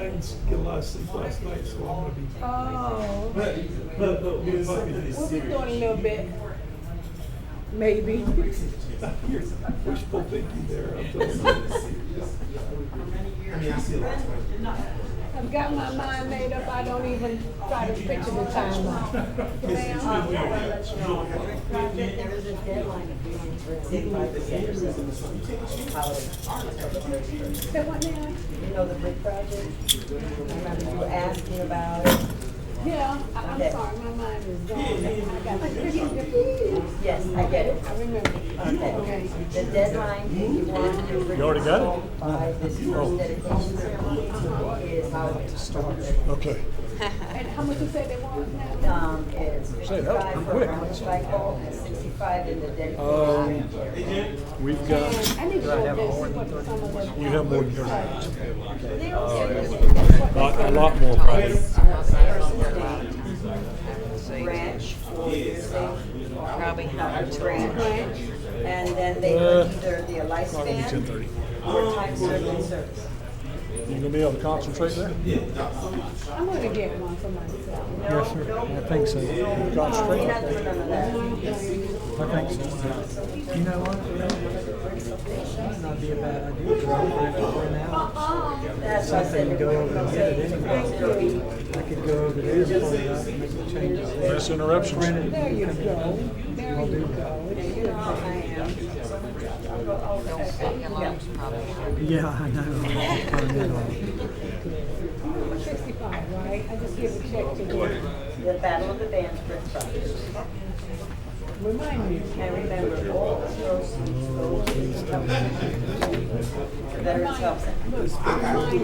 didn't get a lot of sleep last night, so I'm gonna be. Oh. We'll We'll be doing a little bit. Maybe. Wishful thinking there. I mean, I see a lot of I've got my mind made up. I don't even try to picture the time. There is a deadline of being for 85%. Say what now? You know, the big project, remember you were asking about it? Yeah, I'm Okay. sorry, my mind is gone. Yes, I get it. I remember. Okay. The deadline, if you want to. You already got it? By this first dedication ceremony is how to start. Okay. And how much you say they want now? It's Say, that was 55 pretty for quick. round cycle and 65 in the dedication. We've got, I need to go there, see what some of the. you have more than yours. A A lot more probably. Ranch for the state. Probably how to Branch. And then they put either the Probably lifespan 10:30. or time served in service. You gonna be able to concentrate there? I'm gonna get one for myself. Yes, sir. I think so. You're not doing none of that. I think so. You know what? Might not be a bad idea. to run out. That's what I Something to said. go over and get it anyway. I could go over there and pull it up and make the changes there. Less interruptions. There you go. There you go. It's You know how I am. Don't set your alarms probably. Yeah, I know. Turn it off. 65, right? I just give a check to them. The Battle of the Bands, Prince Brothers. Remind me. And remember, all the proceeds go to the Veterans Health Center. Look, remind me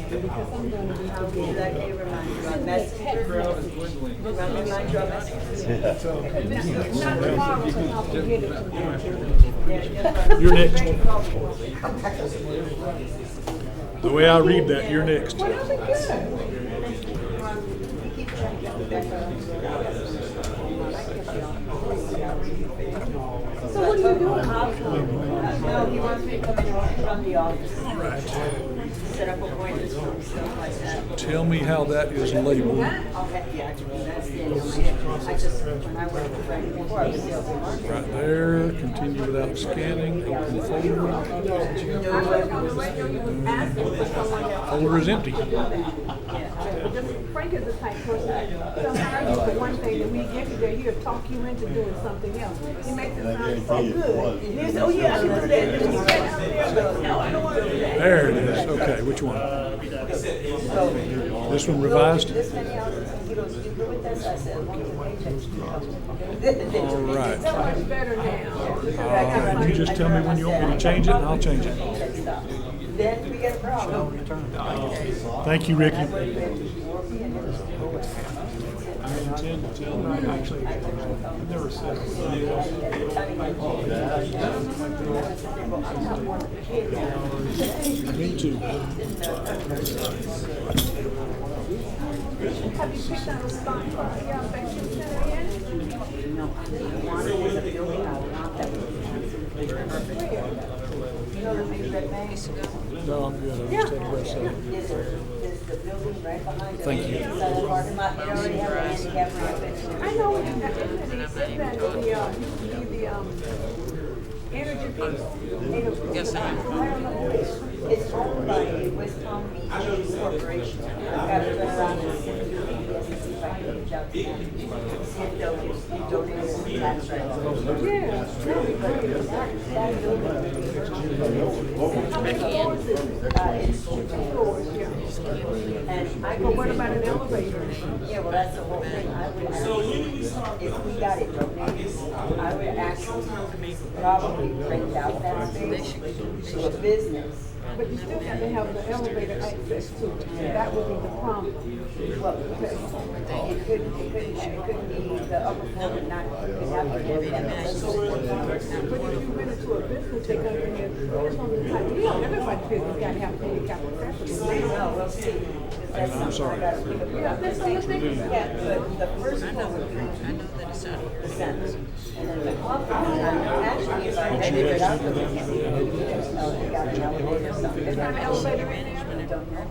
again, because I'm gonna be I'll give you that day reminder on Messenger. Remind you on Messenger. Not tomorrow, because I'll forget it tomorrow. You're next. The way I read that, you're next. Well, that'll be good. So what are you doing? No, he wants me to come in and run the office. Set up appointments for him, stuff like that. Tell me how that is labeled. Okay, yeah, that's it. I just, when I worked with Frank before, I was sales and marketing. Right there, continue without scanning, open folder. Folder is empty. Frank is the type person, he'll hire you for one thing, and we get you there, he'll talk you into doing something else. He makes it sound so good. He says, oh yeah, I can do that, and you get out there, but no, I don't want to do that. There it is. Okay, which one? This one revised? This many hours, he goes, you good with this? I said, as long as the paycheck's good. All right. So much better now. You just tell me when you want me to change it, and I'll change it. Then we get a problem. Thank you, Ricky. Me too. Have you picked out a spot for the convention center yet? No, one is a building I want that would be absolutely perfect. You know the big red maze? No, I'm good. I'm just taking a rest. Is the building right behind it. Thank you. Inside the parking lot, they already have a handicap ramp. I know, isn't that the, energy people? Yes, I am. It's owned by West Palm Beach Corporation. I've got to turn around and see if I can reach out to them. See if they'll donate some tax rights. Yeah, that'd be great. That building. How many floors is it? It's 2 floors, yeah. And I But what about an elevator? Yeah, well, that's the whole thing. I would actually, if we got it donated, I would actually probably rent out that space to a business. But you still got to have the elevator access to it. That would be the problem. Well, it couldn't be the upper floor, but not, it have to be that. But if you rent it to a business, they're gonna bring it, it's on the side. You know, everybody's business got to have handicap accessibility. No, we'll see. That's I'm sorry. Yeah, that's the thing. Yeah, but the first floor would be I know that it's out here. the center. And then the upper, actually, if I measured it out, we got an elevator, something. Is there an elevator in there? I don't know.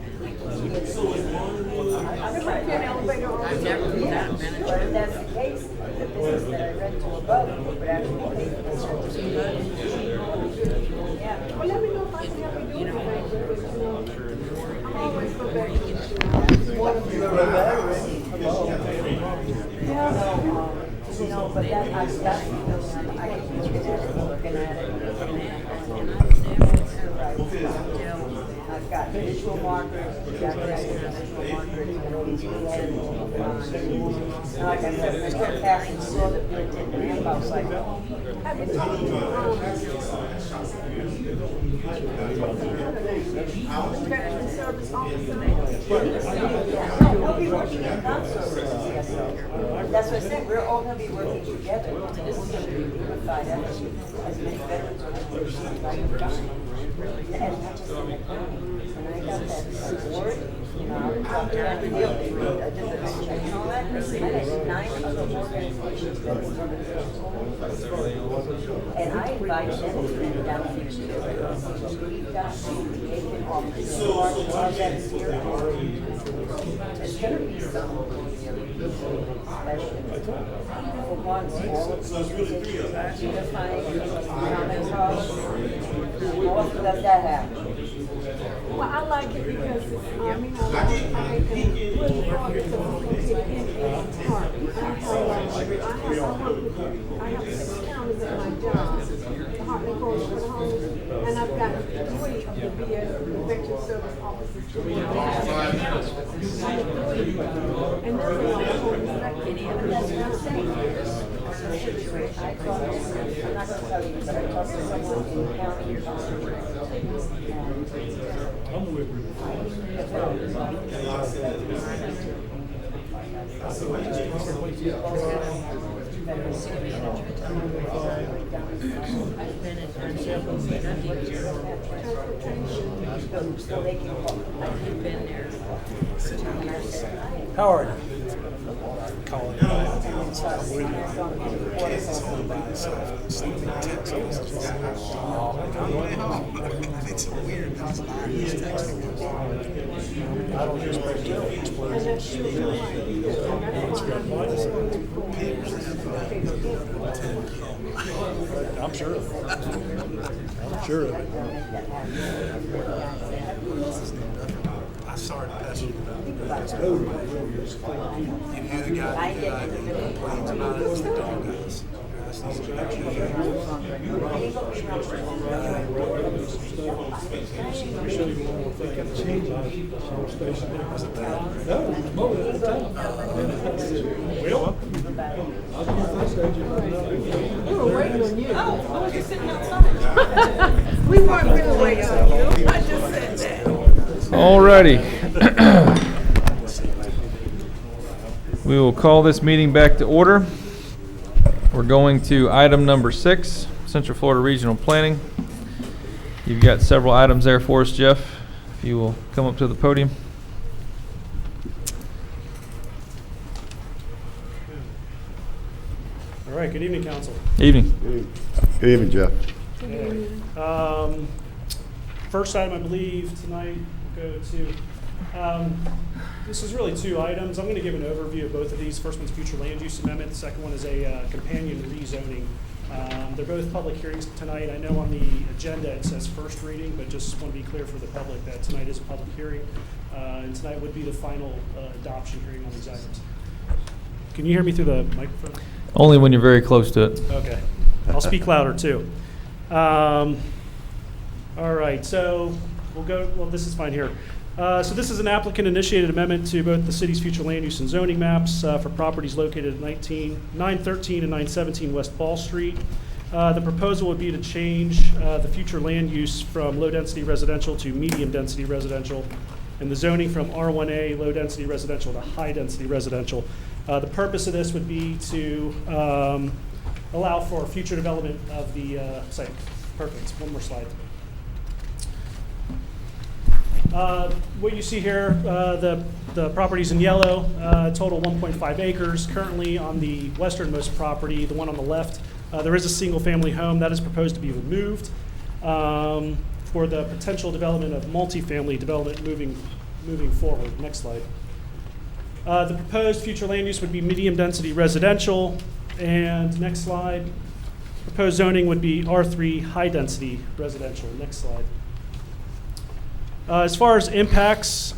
There might be an elevator on I've the never been Yeah, out there. but if that's the case, the business that I rent to above would actually pay for this. Yeah. Well, let me know if I can help you do anything with it, you know. I'm always for veterans, you know. No, but that, that's, I can look at it, looking at it. I've got visual markers, visual markers, and like I said, Mr. Cassie saw the built-in ramp, I was like, Have you talked to, veteran service officer? no, we'll be working in concert with the CSO. That's what I said, we're all gonna be working together, this is gonna be a unified effort, as many veterans organizations as I can find. And not just in the county, and I got that support you know, I was talking about the deal, I did the check and all that, I had 9 other organizations that was on the table. And I invited them to come down here too. We've got the Aiken office, all that is here. It's gonna be some special. For once, all of the organizations, unifying, common cause. How often does that happen? Well, I like it because it's, I mean, I can really hard to get in heart. I have 6 counties at my job, the Heartland Coalition for the Homeless, and I've got 3 of the VS, the Veteran Service Officers. And there's a lot of homeless back there, and that's what I'm saying. I talked to, I'm not gonna tell you, but I talked to someone in the county. How are you? It's weird because he's texting us. I don't expect to I'm sure of it. I'm sure of it. I started passionate about this movie. And the other guy that complains about it is the dog guys. We were waiting on you. Oh, I was just sitting outside. We weren't really waiting on you. I just said that. Alrighty. We will call this meeting back to order. We're going to item number 6, Central Florida Regional Planning. You've got several items there for us, Jeff. If you will come up to the podium. All right, good evening, council. Evening. Good evening, Jeff. First item, I believe, tonight we'll go to, this is really 2 items. I'm going to give an overview of both of these. First one's future land use amendment. The second one is a companion rezoning. They're both public hearings tonight. I know on the agenda it says first reading, but just want to be clear for the public that tonight is a public hearing. And tonight would be the final adoption hearing on these items. Can you hear me through the microphone? Only when you're very close to it. Okay. I'll speak louder too. All right, so we'll go, well, this is fine here. So this is an applicant-initiated amendment to both the city's future land use and zoning maps for properties located at 913 and 917 West Ball Street. The proposal would be to change the future land use from low-density residential to medium-density residential, and the zoning from R1A, low-density residential, to high-density residential. The purpose of this would be to allow for future development of the site. Perfect. One more slide. What you see here, the properties in yellow, total 1.5 acres. Currently on the westernmost property, the one on the left, there is a single-family home that is proposed to be removed for the potential development of multifamily development moving forward. Next slide. The proposed future land use would be medium-density residential. And next slide. Proposed zoning would be R3 high-density residential. Next slide. As far as impacts,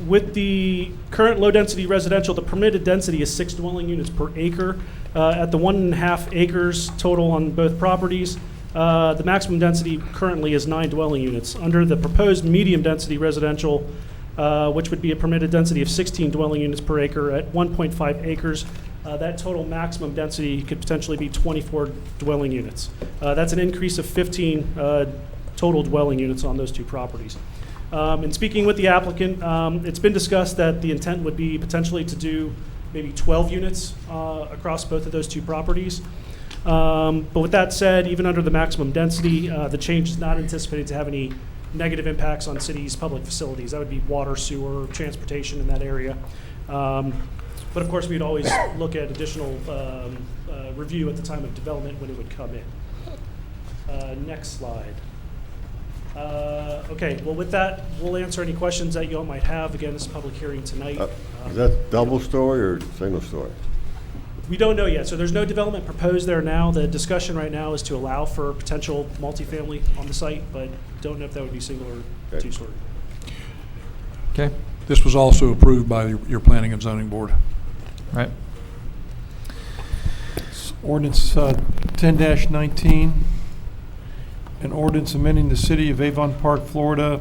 with the current low-density residential, the permitted density is 6 dwelling units per acre. At the 1.5 acres total on both properties, the maximum density currently is 9 dwelling units. Under the proposed medium-density residential, which would be a permitted density of 16 dwelling units per acre at 1.5 acres, that total maximum density could potentially be 24 dwelling units. That's an increase of 15 total dwelling units on those 2 properties. And speaking with the applicant, it's been discussed that the intent would be potentially to do maybe 12 units across both of those 2 properties. But with that said, even under the maximum density, the change is not anticipated to have any negative impacts on cities' public facilities. That would be water, sewer, transportation in that area. But of course, we'd always look at additional review at the time of development when it would come in. Next slide. Okay, well, with that, we'll answer any questions that you all might have. Again, this is a public hearing tonight. Is that double story or single story? We don't know yet, so there's no development proposed there now. The discussion right now is to allow for potential multifamily on the site, but don't know if that would be single or Okay. two-story. Okay, This was also approved by your Planning and Zoning Board. right. Ordinance 10-19, an ordinance amending the City of Avon Park, Florida,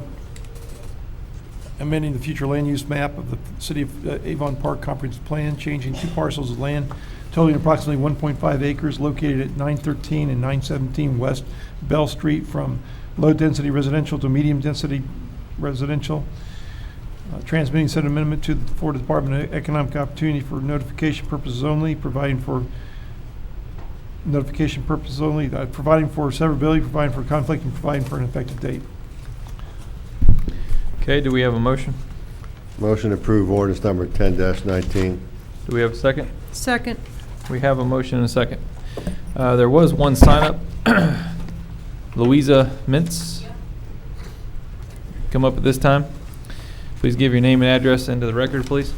amending the future land use map of the City of Avon Park Comprehensive Plan, changing 2 parcels of land totaling approximately 1.5 acres located at 913 and 917 West Bell Street from low-density residential to medium-density residential. Transmitting said amendment to the Florida Department of Economic Opportunity for notification purposes only, providing for notification purposes only, providing for severability, providing for conflict, and providing for an effective date. Okay, do we have a motion? Motion to approve ordinance number 10-19. Do we have a second? Second. We have a motion and a second. There was one sign up. Louisa Mintz. Come up at this time. Please give your name and address into the record, please.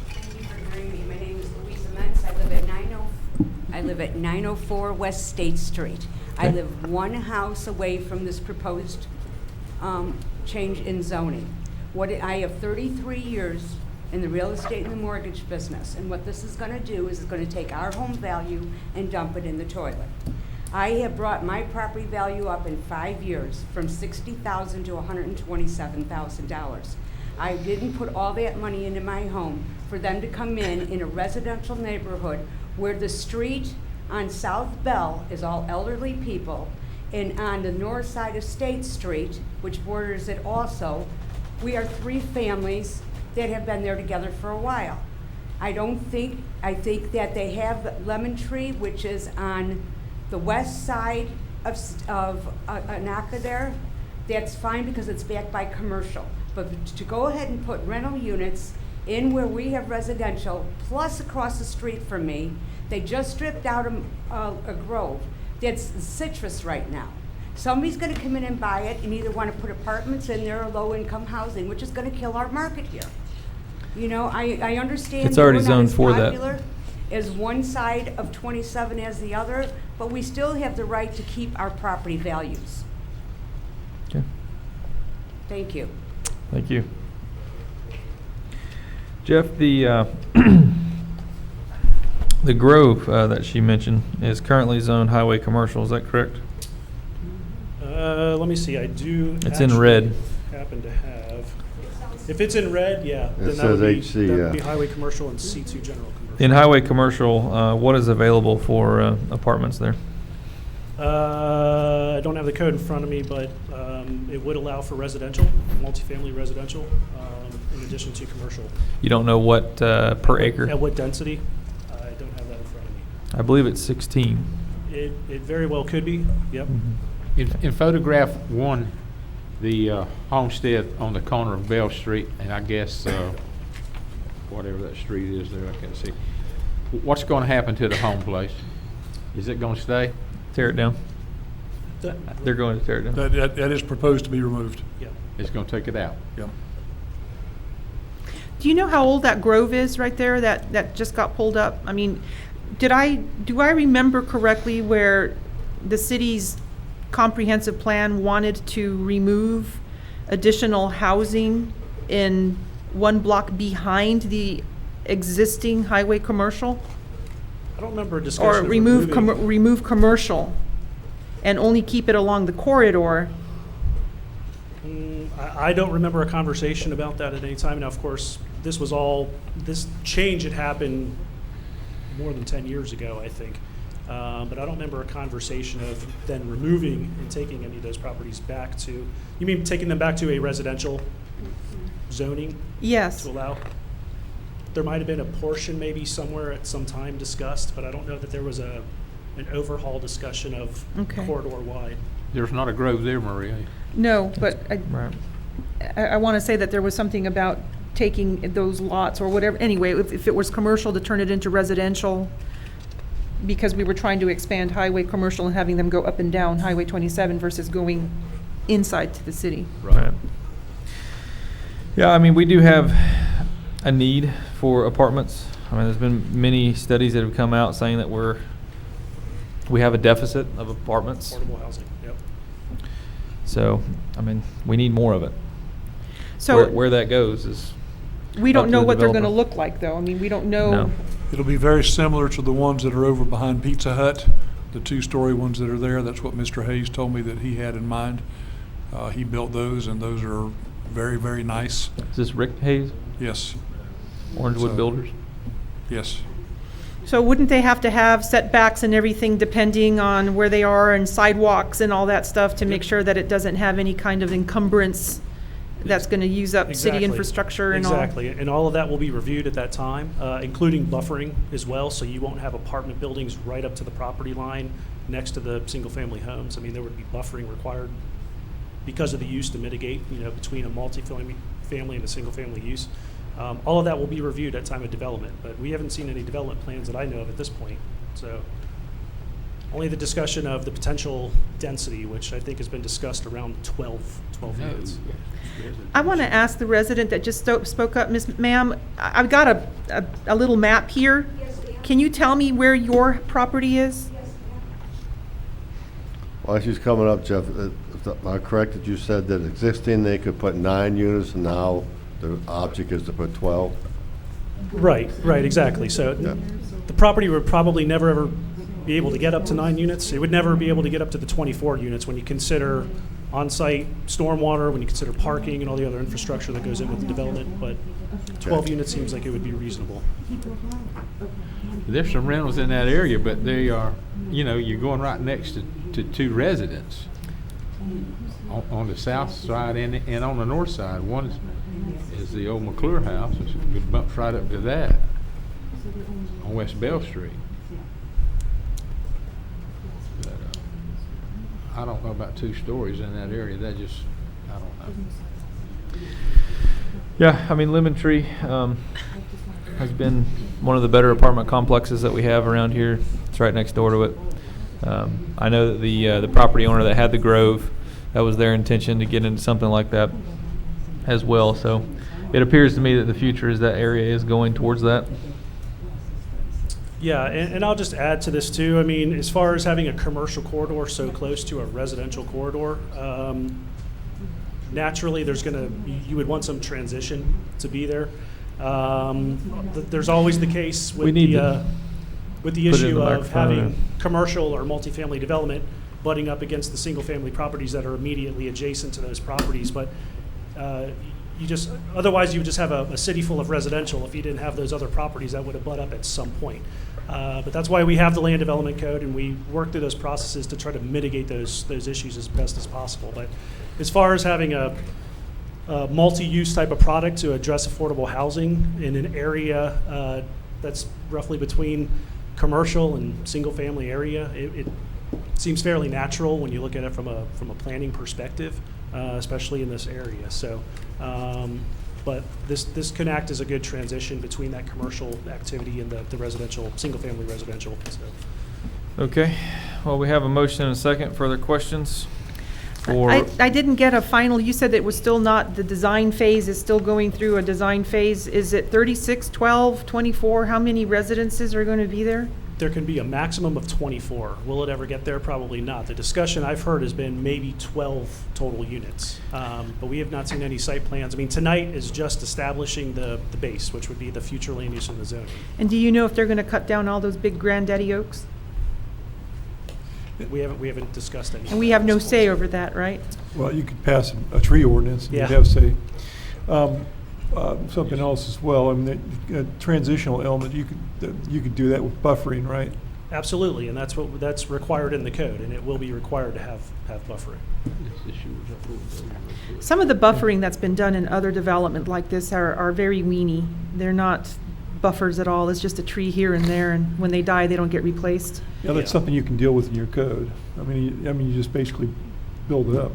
Thank you for hearing me. My name is Louisa Mentz. I live at 904 West State Street. I Okay. live one house away from this proposed change in zoning. I have 33 years in the real estate and the mortgage business, and what this is going to do is it's going to take our home value and dump it in the toilet. I have brought my property value up in 5 years from $60,000 to $127,000. I didn't put all that money into my home for them to come in a residential neighborhood where the street on South Bell is all elderly people, and on the north side of State Street, which borders it also, we are 3 families that have been there together for a while. I think that they have Lemon Tree, which is on the west side of Anaka there. That's fine because it's backed by commercial. But to go ahead and put rental units in where we have residential, plus across the street from me, they just stripped out a grove that's citrus right now. Somebody's going to come in and buy it and either want to put apartments in there or low-income housing, which is going to kill our market here. You know, I understand It's that already we're not zoned as for that. popular as one side of 27 as the other, but we still have the right to keep our property values. Okay. Thank you. Thank you. Jeff, the the Grove that she mentioned is currently zoned highway commercial, is that correct? Let me see, I do. It's in actually red. Happen to have, if it's in red, yeah. It then that says would be- HC, That yeah. would be highway commercial and C2 general commercial. In highway commercial, what is available for apartments there? I don't have the code in front of me, but it would allow for residential, multifamily residential, in addition to commercial. You don't know what per acre? At what density? I don't have that in front of me. I believe it's 16. It very well could be, yep. In photograph 1, the homestead on the corner of Bell Street, and I guess whatever that street is there, I can't see. What's going to happen to the home place? Is it going to stay? Tear it down. That- They're going to tear it down. That is proposed to be removed. Yeah. It's going to take it out? Yeah. Do you know how old that grove is right there that just got pulled up? I mean, do I remember correctly where the city's comprehensive plan wanted to remove additional housing in one block behind the existing highway commercial? I don't remember a discussion Or of remove removing- commercial and only keep it along the corridor? I don't remember a conversation about that at any time. Now, of course, this change had happened more than 10 years ago, I think. But I don't remember a conversation of then removing and taking any of those properties back to, you mean taking them back to a residential zoning? Yes. To allow? There might have been a portion maybe somewhere at some time discussed, but I don't know that there was a an overhaul discussion of Okay. corridor wide. There's not a grove there, Maria. No, but Right. I want to say that there was something about taking those lots or whatever, anyway, if it was commercial, to turn it into residential, because we were trying to expand highway commercial and having them go up and down Highway 27 versus going inside to the city. Right. Yeah, I mean, we do have a need for apartments. I mean, there's been many studies that have come out saying that we have a deficit of apartments. Affordable housing, yep. So, I mean, we need more of it. So Where that goes is we up don't to know the what they're going to developer. look like, though. I mean, we don't know. No. It'll be very similar to the ones that are over behind Pizza Hut, the two-story ones that are there. That's what Mr. Hayes told me that he had in mind. He built those, and those are very, very nice. Is this Rick Hayes, Yes, Orangewood So- Builders? yes. So wouldn't they have to have setbacks and everything depending on where they are and sidewalks and all that stuff to make sure that it doesn't have any kind of encumbrance that's going to use up city Exactly. infrastructure and all? Exactly, and all of that will be reviewed at that time, including buffering as well, so you won't have apartment buildings right up to the property line next to the single-family homes. I mean, there would be buffering required because of the use to mitigate, between a multifamily and a single-family use. All of that will be reviewed at time of development, but we haven't seen any development plans that I know of at this point, so. Only the discussion of the potential density, which I think has been discussed around 12 units. I want to ask the resident that just spoke up, Ma'am, I've got a little map here. Can you tell me where your property is? While she's coming up, Jeff, am I correct that you said that existing, they could put 9 units, and now the object is to put 12? Right, exactly. So Yeah. the property would probably never ever be able to get up to 9 units. It would never be able to get up to the 24 units when you consider on-site stormwater, when you consider parking and all the other infrastructure that goes in with the development. But 12 units seems like it would be reasonable. There's some rentals in that area, but they are, you're going right next to two residents on the south side and on the north side. One is the old McClure house, it bumps right up to that on West Bell Street. But, I don't know about 2 stories in that area. I don't know. Yeah, I mean, Lemon Tree has been one of the better apartment complexes that we have around here. It's right next door to it. I know that the property owner that had the Grove, that was their intention to get into something like that as well. So it appears to me that the future is that area is going towards that. Yeah, and I'll just add to this too. I mean, as far as having a commercial corridor so close to a residential corridor, naturally you would want some transition to be there. There's always the case with the put it in issue the of microphone. having commercial or multifamily development butting up against the single-family properties that are immediately adjacent to those properties. But otherwise you would just have a city full of residential if you didn't have those other properties that would have butt up at some point. But that's why we have the land development code, and we work through those processes to try to mitigate those issues as best as possible. But as far as having a multi-use type of product to address affordable housing in an area that's roughly between commercial and single-family area, it seems fairly natural when you look at it from a planning perspective, especially in this area. So, but this can act as a good transition between that commercial activity and the residential, single-family residential. So. Okay, well, we have a motion and a second. Further questions? I didn't get a final, you said it was still not, the design phase is still going through a design phase. Is it 36, 12, 24? How many residences are going to be there? There can be a maximum of 24. Will it ever get there? Probably not. The discussion I've heard has been maybe 12 total units, but we have not seen any site plans. I mean, tonight is just establishing the base, which would be the future land use and the zoning. And do you know if they're going to cut down all those big granddaddy oaks? We haven't discussed any. And we have no say over that, right? Well, you could pass a tree ordinance, and you'd Yeah. have say. Something else as well, I mean, the transitional element, you could do that with buffering, right? Absolutely, and that's required in the code, and it will be required to have buffering. Some of the buffering that's been done in other development like this are very weeny. They're not buffers at all. It's just a tree here and there, and when they die, they don't get replaced. Yeah, that's Yeah. something you can deal with in your code. I mean, you just basically build it up.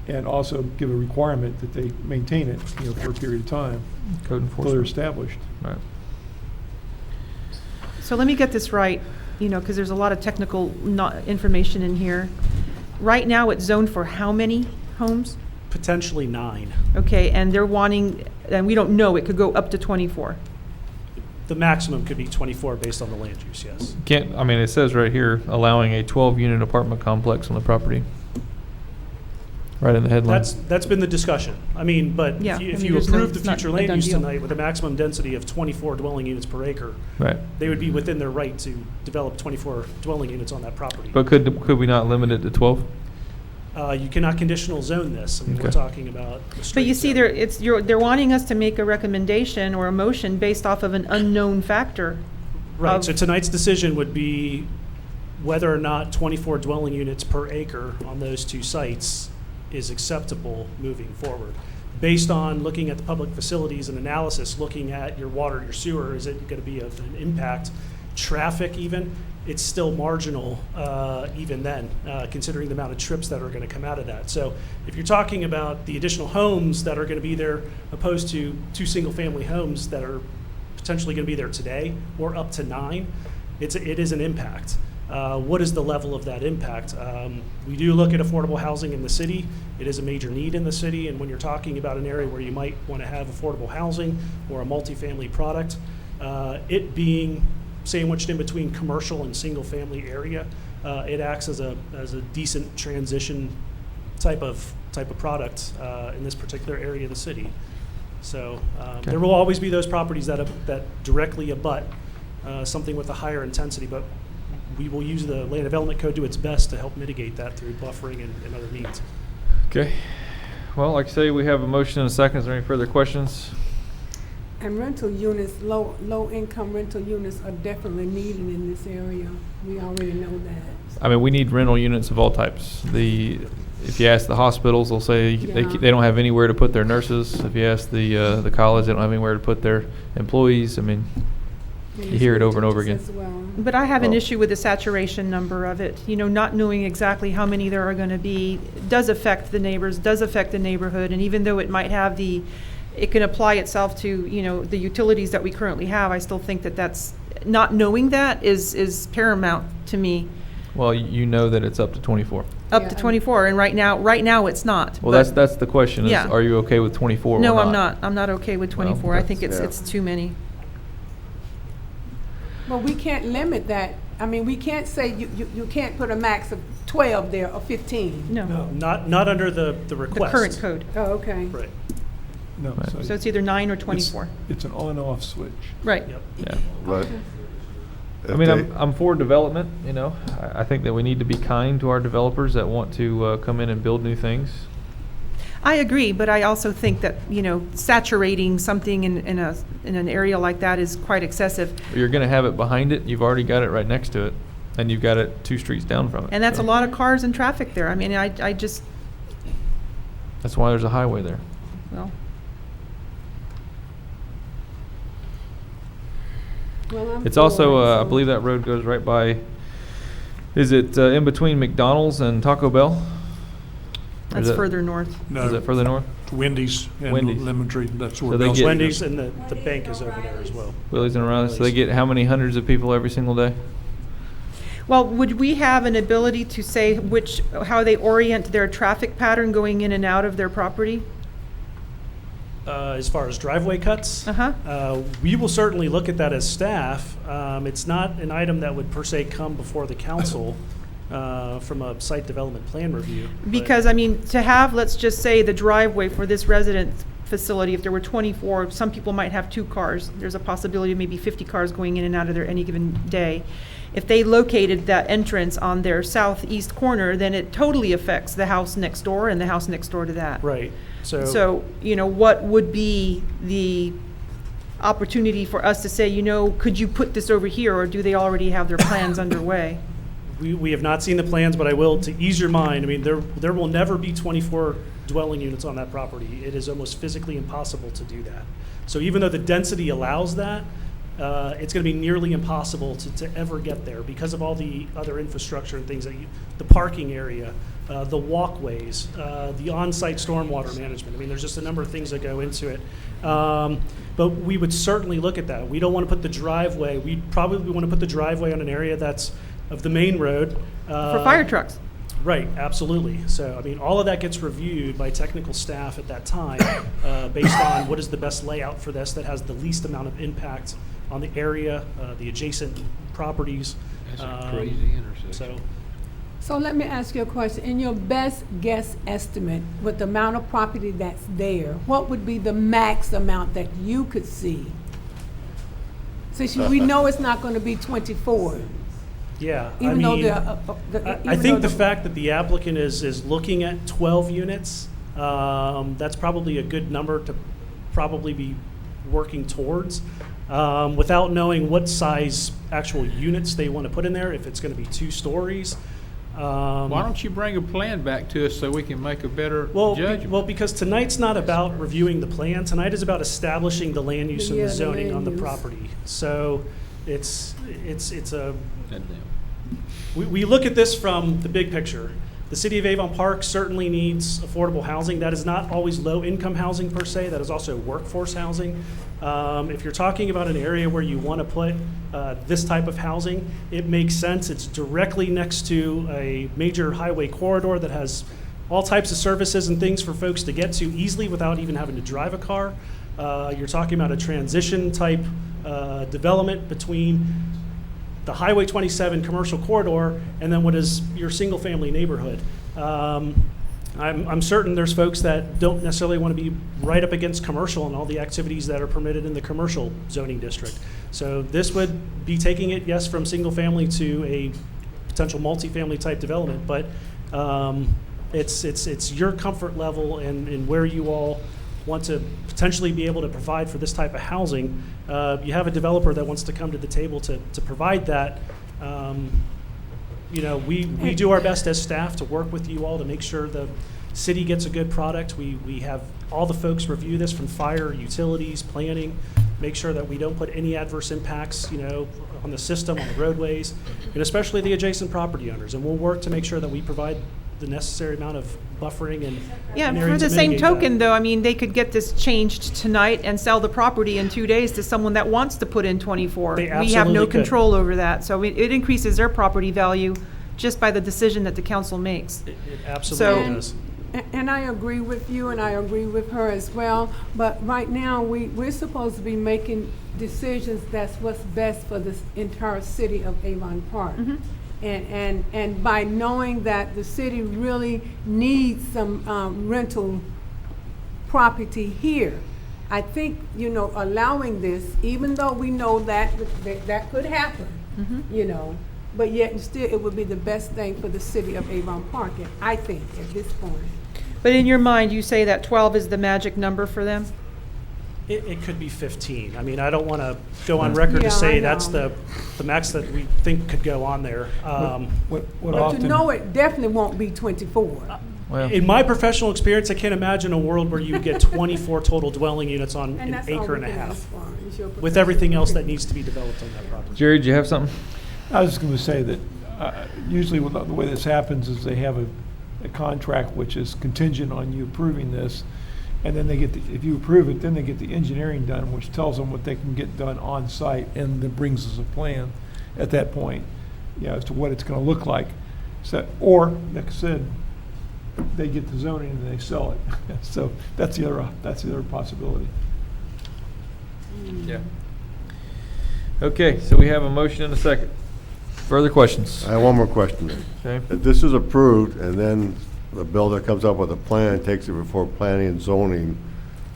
And also give a requirement that they maintain it, for a period of time Code until they're enforcement. established. Right. So let me get this right, because there's a lot of technical information in here. Right now, it's zoned for how many homes? Potentially 9. Okay, and they're wanting, and we don't know, it could go up to 24. The maximum could be 24 based on the land use, yes. It says right here, allowing a 12-unit apartment complex on the property. Right in the headline. That's been the discussion. But Yeah, if I mean, you there's no- approve the it's not future a land done use deal. tonight with a maximum density of 24 dwelling units per acre, Right. they would be within their right to develop 24 dwelling units on that property. But could we not limit it to 12? You cannot conditional zone this. We're Okay. talking about. a But straight you see, zone. they're wanting us to make a recommendation or a motion based off of an unknown factor. Right, so of- tonight's decision would be whether or not 24 dwelling units per acre on those 2 sites is acceptable moving forward. Based on looking at the public facilities and analysis, looking at your water, your sewer, is it going to be of an impact? Traffic even, it's still marginal even then, considering the amount of trips that are going to come out of that. So if you're talking about the additional homes that are going to be there opposed to 2 single-family homes that are potentially going to be there today, or up to 9, it is an impact. What is the level of that impact? We do look at affordable housing in the city. It is a major need in the city, and when you're talking about an area where you might want to have affordable housing or a multifamily product, it being sandwiched in between commercial and single-family area, it acts as a decent transition type of product in this particular area of the city. So Okay. there will always be those properties that directly abut something with a higher intensity, but we will use the land development code to its best to help mitigate that through buffering and other means. Okay. Well, like I say, we have a motion and a second. Is there any further questions? And rental units, low-income rental units are definitely needed in this area. We already know that. We need rental units of all types. If you ask the hospitals, they'll say Yeah. they don't have anywhere to put their nurses. If you ask the college, they don't have anywhere to put their employees. You hear it over and over again. As well. But I have an Well- issue with the saturation number of it. Not knowing exactly how many there are going to be does affect the neighbors, does affect the neighborhood. And even though it might have it can apply itself to, the utilities that we currently have, I still think that's, not knowing that is paramount to me. Well, you know that it's up to 24. Up Yeah, to and- 24, and right now it's not. Well, but- that's the question is, Yeah. are you okay with 24 or No, not? I'm not. I'm not okay with Well, 24. I think that's- it's too many. Well, we can't limit that. We can't say you can't put a max of 12 there or 15. No. Not under the The request. current code. Oh, okay. Right. No, Right. So it's either 9 or 24. It's an on-off switch. Right. Yep. Yeah. But I'm for development, I think that we need to be kind to our developers that want to come in and build new things. I agree, but I also think that, saturating something in an area like that is quite excessive. You're going to have it behind it. You've already got it right next to it, and you've got it 2 streets down from it. And that's a so lot of cars and traffic there. I just, That's why there's a highway there. well, Well, I'm It's for also, it, I so- believe that road goes right by, is it in between McDonald's and Taco Bell? Or that's is it- further north. Is it further north? Wendy's and Wendy's. Lemon Tree, that's So where they Bell's get- Wendy's and the bank is over there as well. Willie's and O'Reilly's. So they get how many hundreds of people every single day? Well, would we have an ability to say how they orient their traffic pattern going in and out of their property? As far as driveway cuts, we will certainly look at that as staff. It's not an item that would per se come before the council from a site development plan review. but- Because, to have, let's just say, the driveway for this residence facility, if there were 24, some people might have 2 cars. There's a possibility of maybe 50 cars going in and out of there any given day. If they located that entrance on their southeast corner, then it totally affects the house next door and the house next door to that. Right, So, what would be the opportunity for us to say, could you put this over here, or do they already have their plans underway? we have not seen the plans, but I will, to ease your mind, there will never be 24 dwelling units on that property. It is almost physically impossible to do that. So even though the density allows that, it's going to be nearly impossible to ever get there because of all the other infrastructure and things the parking area, the walkways, the on-site stormwater management. I mean, there's just a number of things that go into it. But we would certainly look at that. We don't want to put the driveway. We probably want to put the driveway on an area that's of the main road. For fire trucks. Right, absolutely. So, I mean, all of that gets reviewed by technical staff at that time based on what is the best layout for this that has the least amount of impact on the area, the adjacent properties. That's a crazy intersection. So let me ask you a question. In your best guess estimate, with the amount of property that's there, what would be the max amount that you could see? Since we know it's not going to be 24. Yeah, Even I mean, though I think the fact that the applicant is looking at 12 units, that's probably a good number to probably be working towards. Without knowing what size actual units they want to put in there, if it's going to be 2 stories. Why don't you bring a plan back to us so we can make a better judgment? Well, because tonight's not about reviewing the plan. Tonight is about establishing the land use and the zoning on the property. So it's a... We look at this from the big picture. The city of Avon Park certainly needs affordable housing. That is not always low-income housing per se. That is also workforce housing. If you're talking about an area where you want to put this type of housing, it makes sense. It's directly next to a major highway corridor that has all types of services and things for folks to get to easily without even having to drive a car. You're talking about a transition type development between the Highway 27 commercial corridor and then what is your single family neighborhood. I'm certain there's folks that don't necessarily want to be right up against commercial and all the activities that are permitted in the commercial zoning district. So this would be taking it, yes, from single family to a potential multifamily type development, but it's your comfort level and where you all want to potentially be able to provide for this type of housing. You have a developer that wants to come to the table to provide that. We do our best as staff to work with you all to make sure the city gets a good product. We have all the folks review this from fire, utilities, planning, make sure that we don't put any adverse impacts, on the system, on the roadways, and especially the adjacent property owners. And we'll work to make sure that we provide the necessary amount of buffering and Yeah, and for areas the to same mitigate token, that. though, I mean, they could get this changed tonight and sell the property in 2 days to someone that wants to put in 24. They We have absolutely no could. control over that, so it increases their property value just by the decision that the council makes. It absolutely So- does. And I agree with you, and I agree with her as well. But right now, we're supposed to be making decisions that's what's best for this entire city of Avon Park. And by knowing that the city really needs some rental property here, I think, allowing this, even though we know that could happen, but yet and still, it would be the best thing for the city of Avon Park, and I think, at this point. But in your mind, you say that 12 is the magic number for them? It could be 15. I mean, I don't want to go on record Yeah, to say I that's know. the max that we think could go on there. What But often, to know it definitely won't be 24. Well, In my professional experience, I can't imagine a world where you get 24 total dwelling units on And an that's all acre we and a can half, ask for, is your with everything else that needs to be developed on that property. Jerry, do you have something? I was just going to say that usually the way this happens is they have a contract which is contingent on you approving this, and then they get, if you approve it, then they get the engineering done, which tells them what they can get done on site, and then brings us a plan at that point, as to what it's going to look like. So, or, like I said, they get the zoning and they sell it. So that's the other possibility. Yeah. Okay, so we have a motion and a second. Further questions? I have one more question. Okay. If this is approved, and then the builder comes up with a plan, takes it before planning and zoning,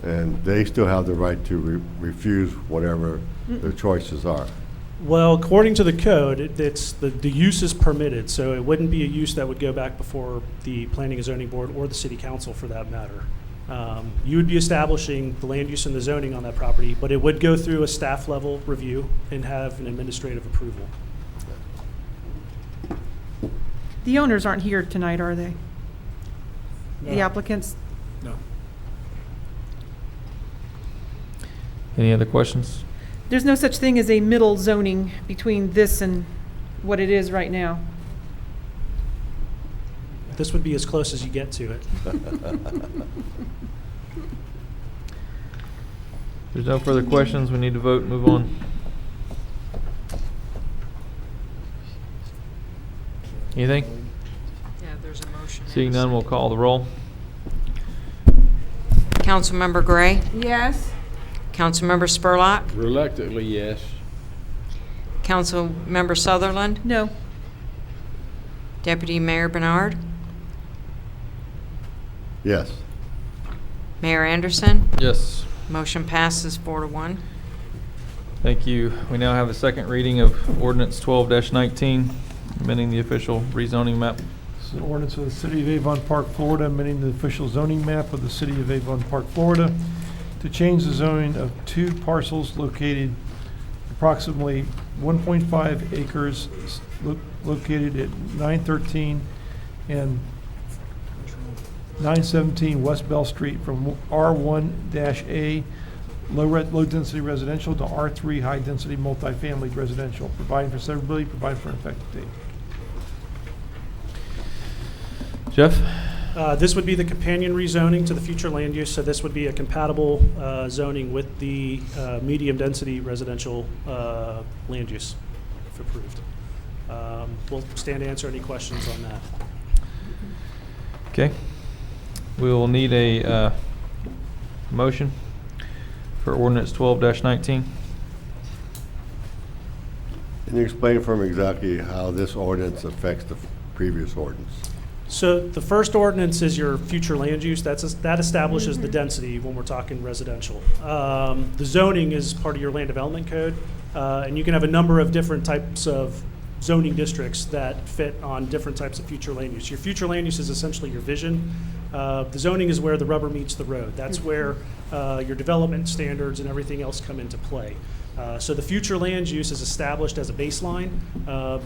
and they still have the right to refuse whatever their choices are. Well, according to the code, it's the use is permitted, so it wouldn't be a use that would go back before the Planning and Zoning Board or the City Council for that matter. You would be establishing the land use and the zoning on that property, but it would go through a staff level review and have an administrative approval. The owners aren't here tonight, are they? The No. applicants? No. Any other questions? There's no such thing as a middle zoning between this and what it is right now. This would be as close as you get to it. There's no further questions. We need to vote and move on. Anything? Yeah, there's a motion. Seeing none, we'll call the roll. Councilmember Gray, Yes. Councilmember Spurlock, Reluctantly, yes. Councilmember Sutherland, No. Deputy Mayor Bernard, Yes. Mayor Anderson. Yes. Motion passes 4-1. Thank you. We now have the second reading of ordinance 12-19, amending the official rezoning map. This is an ordinance of the City of Avon Park, Florida, amending the official zoning map of the City of Avon Park, Florida, to change the zoning of 2 parcels located approximately 1.5 acres located at 913 and 917 West Bell Street from R1-A low-density residential to R3 high-density multifamily residential, providing for severability, providing for an effective date. Jeff? This would be the companion rezoning to the future land use, so this would be a compatible zoning with the medium-density residential land use, if approved. We'll stand to answer any questions on that. Okay. We will need a motion for ordinance 12-19. Can you explain for me exactly how this ordinance affects the previous ordinance? So the first ordinance is your future land use. That establishes the density when we're talking residential. The zoning is part of your land development code, and you can have a number of different types of zoning districts that fit on different types of future land use. Your future land use is essentially your vision. The zoning is where the rubber meets the road. That's where your development standards and everything else come into play. So the future land use is established as a baseline,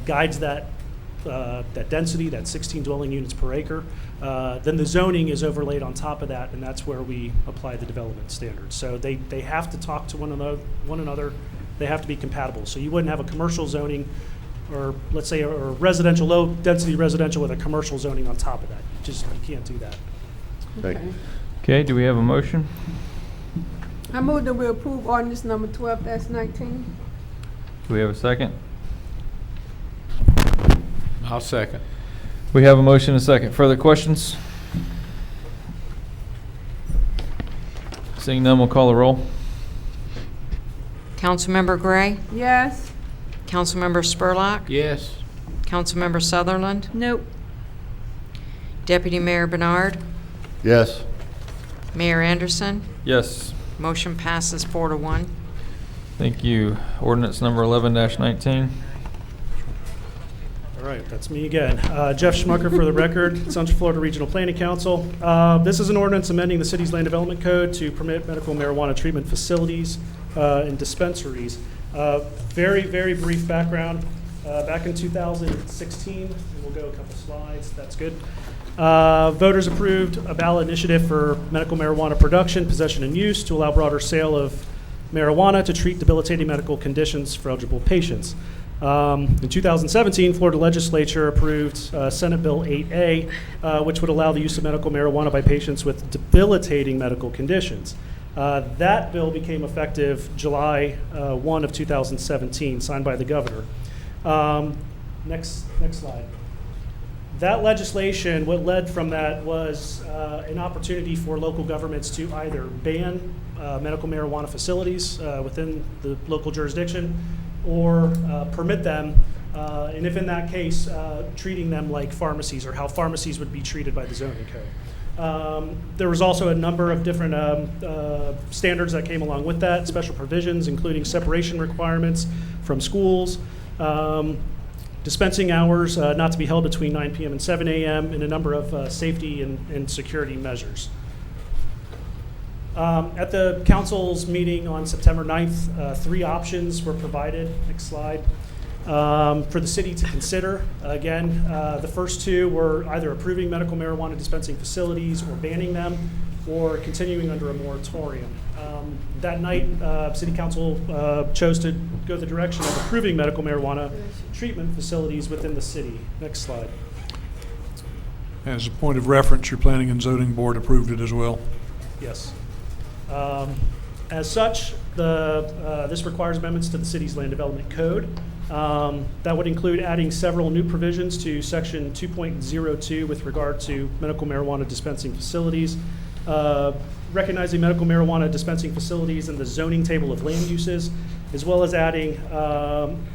guides that density, that 16 dwelling units per acre. Then the zoning is overlaid on top of that, and that's where we apply the development standards. So they have to talk to one another. They have to be compatible. So you wouldn't have a commercial zoning, or let's say a residential, low density residential with a commercial zoning on top of that. You can't do that. Thank you. Okay, do we have a motion? I move that we approve ordinance number 12-19. Do we have a second? I'll second. We have a motion and a second. Further questions? Seeing none, we'll call the roll. Councilmember Gray, Yes. Councilmember Spurlock, Yes. Councilmember Sutherland, Nope. Deputy Mayor Bernard, Yes. Mayor Anderson. Yes. Motion passes 4-1. Thank you. Ordinance number 11-19. All right, that's me again. Jeff Schmucker for the record, Central Florida Regional Planning Council. This is an ordinance amending the city's land development code to permit medical marijuana treatment facilities and dispensaries. Very, very brief background. Back in 2016, and we'll go a couple slides, that's good. Voters approved a ballot initiative for medical marijuana production, possession, and use to allow broader sale of marijuana to treat debilitating medical conditions for eligible patients. In 2017, Florida legislature approved Senate Bill 8A, which would allow the use of medical marijuana by patients with debilitating medical conditions. That bill became effective July 1 of 2017, signed by the governor. Next slide. That legislation, what led from that was an opportunity for local governments to either ban medical marijuana facilities within the local jurisdiction or permit them, and if in that case, treating them like pharmacies or how pharmacies would be treated by the zoning code. There was also a number of different standards that came along with that, special provisions, including separation requirements from schools, dispensing hours not to be held between 9 p.m. and 7 a.m., and a number of safety and security measures. At the council's meeting on September 9th, 3 options were provided. Next slide. For the city to consider. Again, the first 2 were either approving medical marijuana dispensing facilities or banning them. or continuing under a moratorium. That night, City Council chose to go the direction of approving medical marijuana treatment facilities within the city. Next slide. As a point of reference, your Planning and Zoning Board approved it as well. Yes. As such, this requires amendments to the city's land development code. That would include adding several new provisions to section 2.02 with regard to medical marijuana dispensing facilities, recognizing medical marijuana dispensing facilities in the zoning table of land uses, as well as adding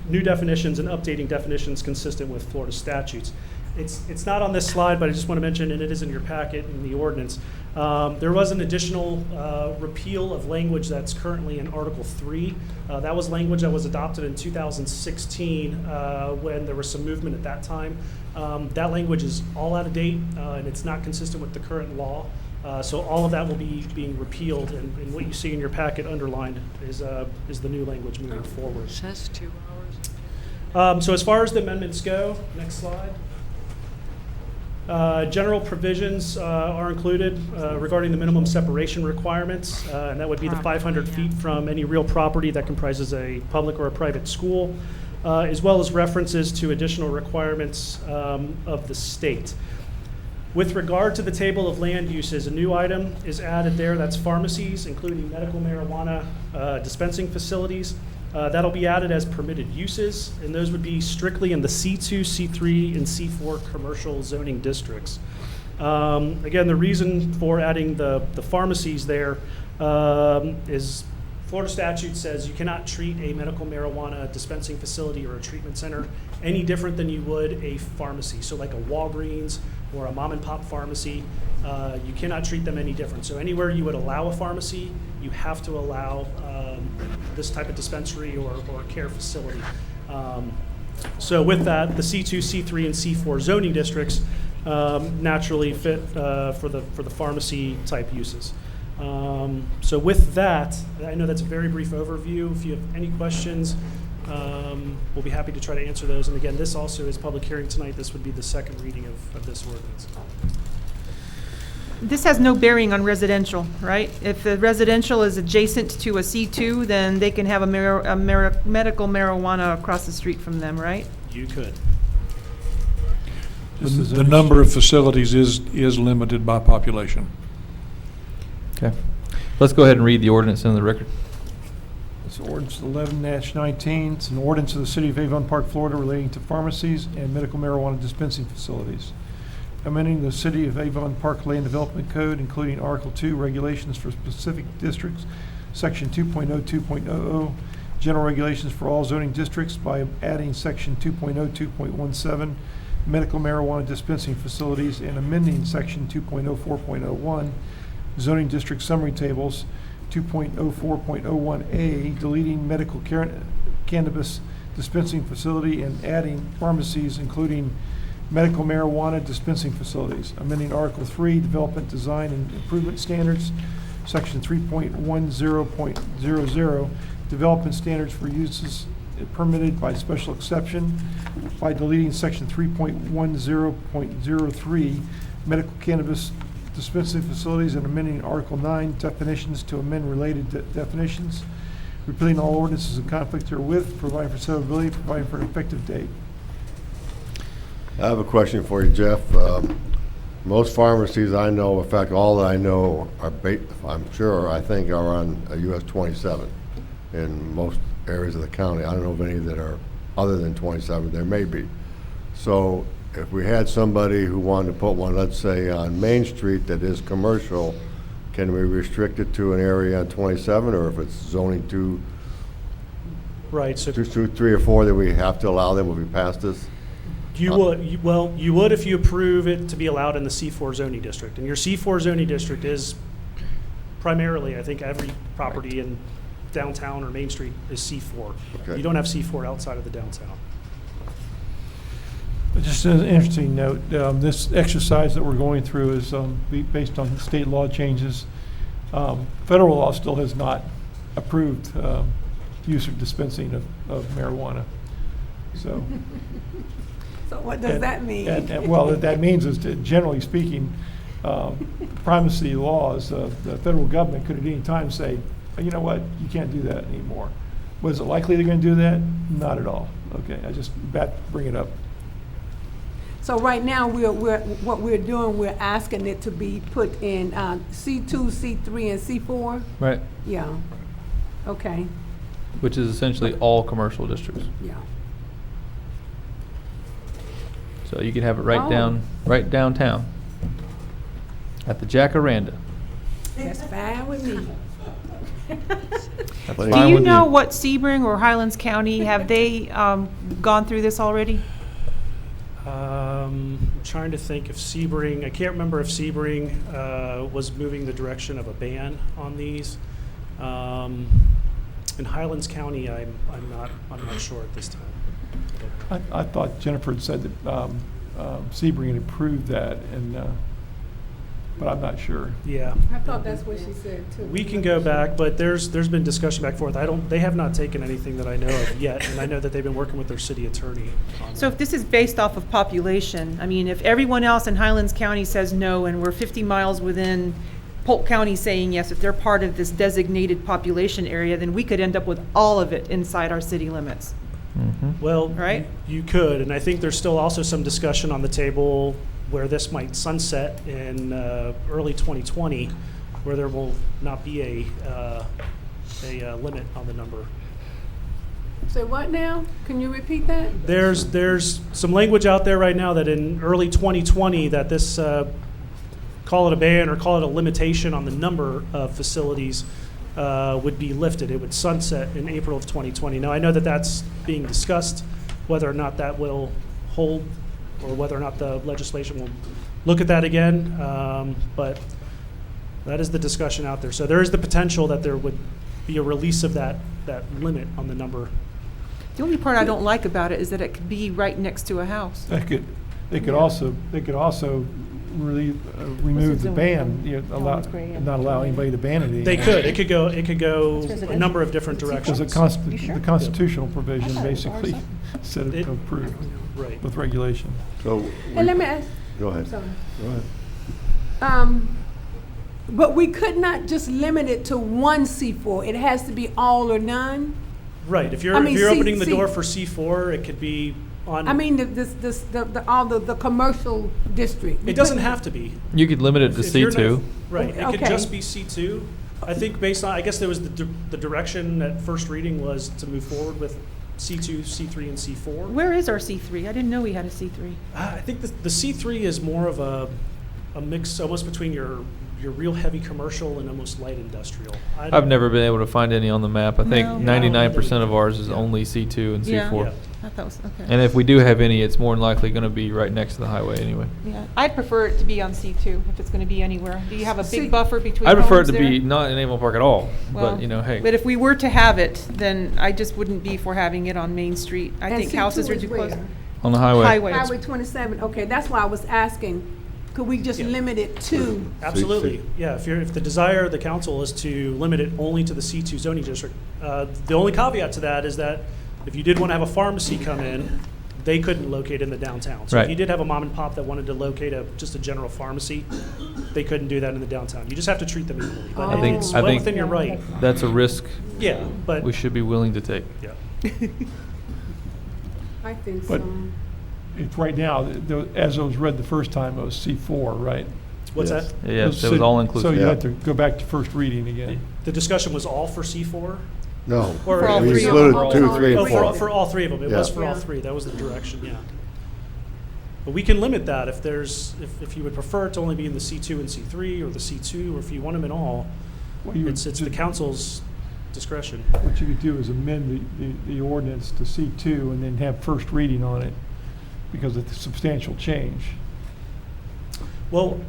new definitions and updating definitions consistent with Florida statutes. It's not on this slide, but I just want to mention, and it is in your packet in the ordinance, there was an additional repeal of language that's currently in Article 3. That was language that was adopted in 2016 when there was some movement at that time. That language is all out of date, and it's not consistent with the current law. So all of that will be being repealed, and what you see in your packet underlined is the new language moving forward. It says 2 hours. So as far as the amendments go, next slide. General provisions are included regarding the minimum separation requirements, and that would be the 500 feet from any real property that comprises a public or a private school, as well as references to additional requirements of the state. With regard to the table of land uses, a new item is added there. That's pharmacies, including medical marijuana dispensing facilities. That'll be added as permitted uses, and those would be strictly in the C2, C3, and C4 commercial zoning districts. Again, the reason for adding the pharmacies there is Florida statute says you cannot treat a medical marijuana dispensing facility or a treatment center any different than you would a pharmacy. So like a Walgreens or a mom and pop pharmacy, you cannot treat them any different. So anywhere you would allow a pharmacy, you have to allow this type of dispensary or care facility. So with that, the C2, C3, and C4 zoning districts naturally fit for the pharmacy type uses. So with that, I know that's a very brief overview. If you have any questions, we'll be happy to try to answer those. And again, this also is public hearing tonight. This would be the second reading of this ordinance. This has no bearing on residential, right? If the residential is adjacent to a C2, then they can have a medical marijuana across the street from them, right? You could. The number of facilities is limited by population. Okay. Let's go ahead and read the ordinance into the record. It's ordinance 11-19. It's an ordinance of the City of Avon Park, Florida relating to pharmacies and medical marijuana dispensing facilities. Amending the City of Avon Park Land Development Code, including Article 2, regulations for specific districts, Section 2.02.00, general regulations for all zoning districts by adding Section 2.02.17, medical marijuana dispensing facilities, and amending Section 2.04.01, zoning district summary tables, 2.04.01A, deleting medical cannabis dispensing facility and adding pharmacies, including medical marijuana dispensing facilities. Amending Article 3, development, design, and improvement standards, Section 3.10.00, development standards for uses permitted by special exception, by deleting Section 3.10.03, medical cannabis dispensing facilities, and amending Article 9, definitions to amend related definitions, repealing all ordinances in conflict therewith, providing for severability, providing for an effective date. I have a question for you, Jeff. Most pharmacies I know, in fact, all that I know are, I think, are on US 27 in most areas of the county. I don't know of any that are other than 27. There may be. So if we had somebody who wanted to put one, let's say, on Main Street that is commercial, can we restrict it to an area on 27, or if it's zoning to Right. So 2, 3, or 4 that we have to allow them, will we pass this? you would, you would if you approve it to be allowed in the C4 zoning district. And your C4 zoning district is primarily, I think, every property in downtown or Main Street is C4. Okay. You don't have C4 outside of the downtown. Just an interesting note, this exercise that we're going through is based on state law changes. Federal law still has not approved use or dispensing of marijuana. So, So what does that mean? Well, what that means is that generally speaking, primacy laws, the federal government could at any time say, you know what, you can't do that anymore. Was it likely they're going to do that? Not at all. Okay, I just bring it up. So right now, what we're doing, we're asking it to be put in C2, C3, and C4? Right. Yeah. Okay, Which is essentially all commercial districts. yeah. So you could have it Oh. right downtown at the Jacaranda. That's fine with me. That's Do Do fine you with know what Sebring or Highlands County, have they gone through this already? I'm trying to think if Sebring, I can't remember if Sebring was moving the direction of a ban on these. In Highlands County, I'm not sure at this time. I thought Jennifer had said that Sebring had approved that, and but I'm not sure. Yeah. I thought that's what she said too. We can go back, but there's been discussion back and forth. They have not taken anything that I know of yet, and I know that they've been working with their city attorney on So if this is based off of population, I mean, if everyone else in Highlands County says no, and we're 50 miles within Polk County saying yes, if they're part of this designated population area, then we could end up with all of it inside our city limits. Well, Right? you could, and I think there's still also some discussion on the table where this might sunset in early 2020, where there will not be a limit on the number. Say what now? Can you repeat that? There's some language out there right now that in early 2020 that this, call it a ban or call it a limitation on the number of facilities would be lifted. It would sunset in April of 2020. Now, I know that that's being discussed, whether or not that will hold or whether or not the legislation will look at that again. But that is the discussion out there. So there is the potential that there would be a release of that limit on the number. The only part I don't like about it is that it could be right next to a house. They could also remove the ban, not allow anybody to ban it. They could. It could go a number of different Because directions. the constitutional provision basically said it approved Right. with regulation. So, And let me ask. go ahead. Sorry. Go ahead. But we could not just limit it to one C4. It has to be all or none? Right. If you're I mean, opening the C- door for C4, it could be on. I mean, all the commercial district. It doesn't have to be. You could limit it to If you're not- C2. Right. It could Okay. just be C2. I think based on, I guess there was the direction at first reading was to move forward with C2, C3, and C4. Where is our C3? I didn't know we had a C3. I think the C3 is more of a mix almost between your real heavy commercial and almost light industrial. I've never been able to find any on the map. I think No. 99% of ours is only C2 and Yeah. C4. Yeah. I thought it was, okay. And if we do have any, it's more than likely going to be right next to the highway anyway. Yeah, I'd prefer it to be on C2 if it's going to be anywhere. Do you have a See- big buffer between I'd prefer it homes to there? be not in Avon Park at all, Well, but hey. But if we were to have it, then I just wouldn't be for having it on Main Street. I And think C2 houses are is too close. where? On the highway. Highway. Highway 27, okay, that's why I was asking, could we just Yeah. limit it to? Absolutely, yeah. If the desire of the council is to limit it only to the C2 zoning district, the only caveat to that is that if you did want to have a pharmacy come in, they couldn't locate in the downtown. So if Right. you did have a mom and pop that wanted to locate just a general pharmacy, they couldn't do that in the downtown. You just have to treat them equally. But I think- it's I well think- within your right. That's a risk Yeah, but we should be willing to take. yeah. I think But- so. It's right now, as it was read the first time, it was C4, right? What's that? Yes, it was all inclusive. So you Yeah. have to go back to first reading again. The discussion was all for C4? No, For all we three of included them. 2, 3, Oh, and 4. for all three of them. It was Yeah. for all Yeah. three. That was the direction, yeah. But we can limit that if you would prefer it to only be in the C2 and C3 or the C2, or if you want them in all. Well, you would It's the ju- council's discretion. What you could do is amend the ordinance to C2 and then have first reading on it because it's a substantial change. Well,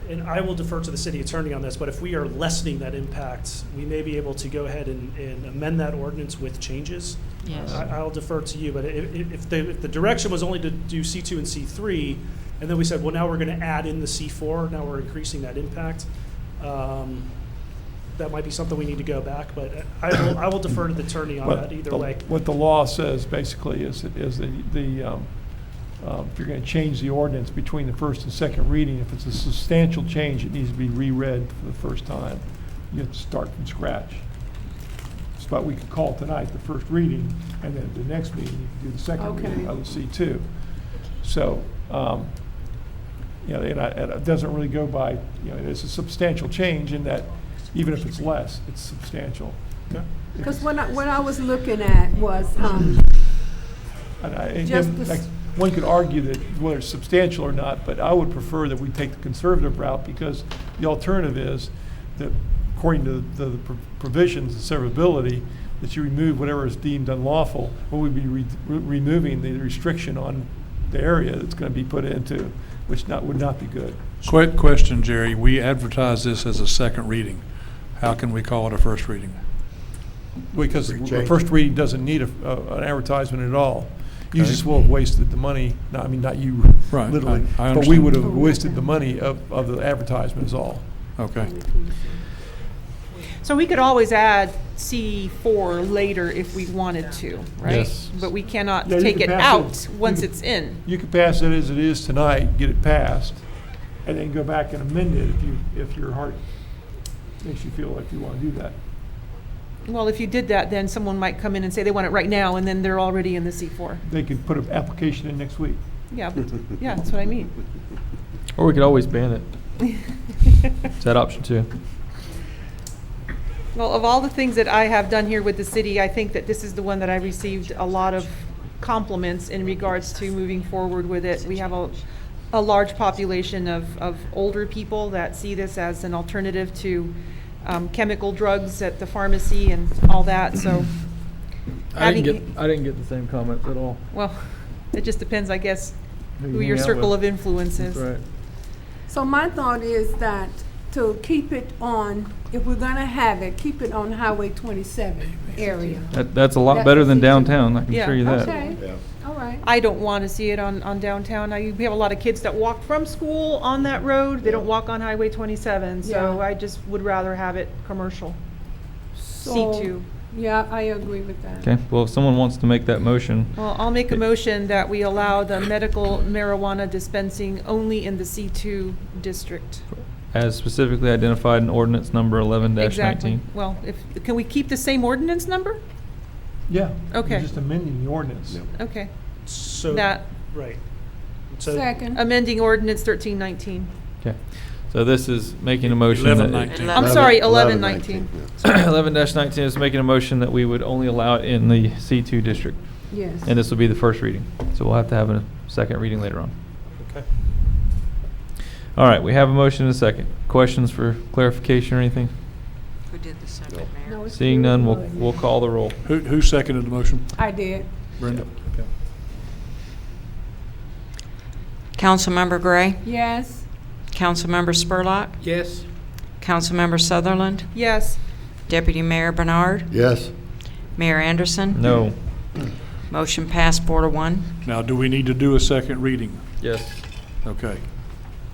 and I will defer to the city attorney on this, but if we are lessening that impact, we may be able to go ahead and amend that ordinance with changes. Yes. I'll defer to you, but if the direction was only to do C2 and C3, and then we said, well, now we're going to add in the C4, now we're increasing that impact, that might be something we need to go back, but I will defer to the attorney on that either way. What the law says basically is if you're going to change the ordinance between the first and second reading, if it's a substantial change, it needs to be reread for the first time. You have to start from scratch. But we could call tonight the first reading, and then at the next meeting, you can do the second Okay. reading of the C2. So, and it doesn't really go by, it's a substantial change in that even if it's less, it's substantial. Because what I was looking at was, And Just again, the s- one could argue that whether it's substantial or not, but I would prefer that we take the conservative route, because the alternative is that, according to the provisions of severability, that you remove whatever is deemed unlawful, or we'd be removing the restriction on the area that's going to be put into, which would not be good. Quick question, Jerry. We advertise this as a second reading. How can we call it a first reading? Because the Change. first reading doesn't need an advertisement at all. You Okay. just will have wasted the money, not you Right, literally, I but we understand. would have wasted the money of the advertisement is all. Okay. So we could always add C4 later if we wanted to, right? Yes. But we cannot Yeah, you take can it pass out it. once You it's in. You could pass it as it is tonight, get it passed, and then go back and amend it if your heart makes you feel like you want to do that. Well, if you did that, then someone might come in and say they want it right now, and then they're already in the C4. They could put an application in next week. Yeah, yeah, that's what I mean. Or we could always ban it. Is that option too? Well, of all the things that I have done here with the city, I think that this is the one that I received a lot of compliments in regards to moving forward with it. We have a large population of older people that see this as an alternative to chemical drugs at the pharmacy and all that, so. I didn't having- get the same comments at all. Well, it just depends, I guess, Who you who hang your out circle with. of influence is. That's right. so my thought is that to keep it on, if we're gonna have it, keep it on Highway 27 area. That's a lot That's better the than C2. downtown, I can Yeah, assure you that. Okay, Yeah. all right. I don't want to see it on downtown. We have a lot of kids that walk from school on that road. They don't walk on Highway 27, so Yeah. I just would rather have it commercial. So- C2. Yeah, I agree with that. Okay, well, if someone wants to make that motion, Well, I'll make a motion that we allow the medical marijuana dispensing only in the C2 district. as specifically identified in ordinance number 11-19. Exactly. Well, can we keep the same ordinance number? Yeah. Okay. You're just amending the ordinance. Okay. So, That, right. So, Second. amending ordinance 1319. Okay, so this is making a motion that. 11-19. I'm sorry, 11-19, 1119. 11-19 is making a motion that we would only allow it in the C2 district. Yes. And this will be the first reading. So we'll have to have a second reading later on. okay. All right, we have a motion and a second. Questions for clarification or anything? Who did the second, Mayor? No, it's Seeing none, good. we'll call the roll. Who seconded the motion? I did. Brenda? Okay. Councilmember Gray? Yes. Councilmember Spurlock? Yes. Councilmember Sutherland? Yes. Deputy Mayor Bernard? Yes. Mayor Anderson? No. Motion passed 4-1. Now, do we need to do a second reading? Yes. Okay.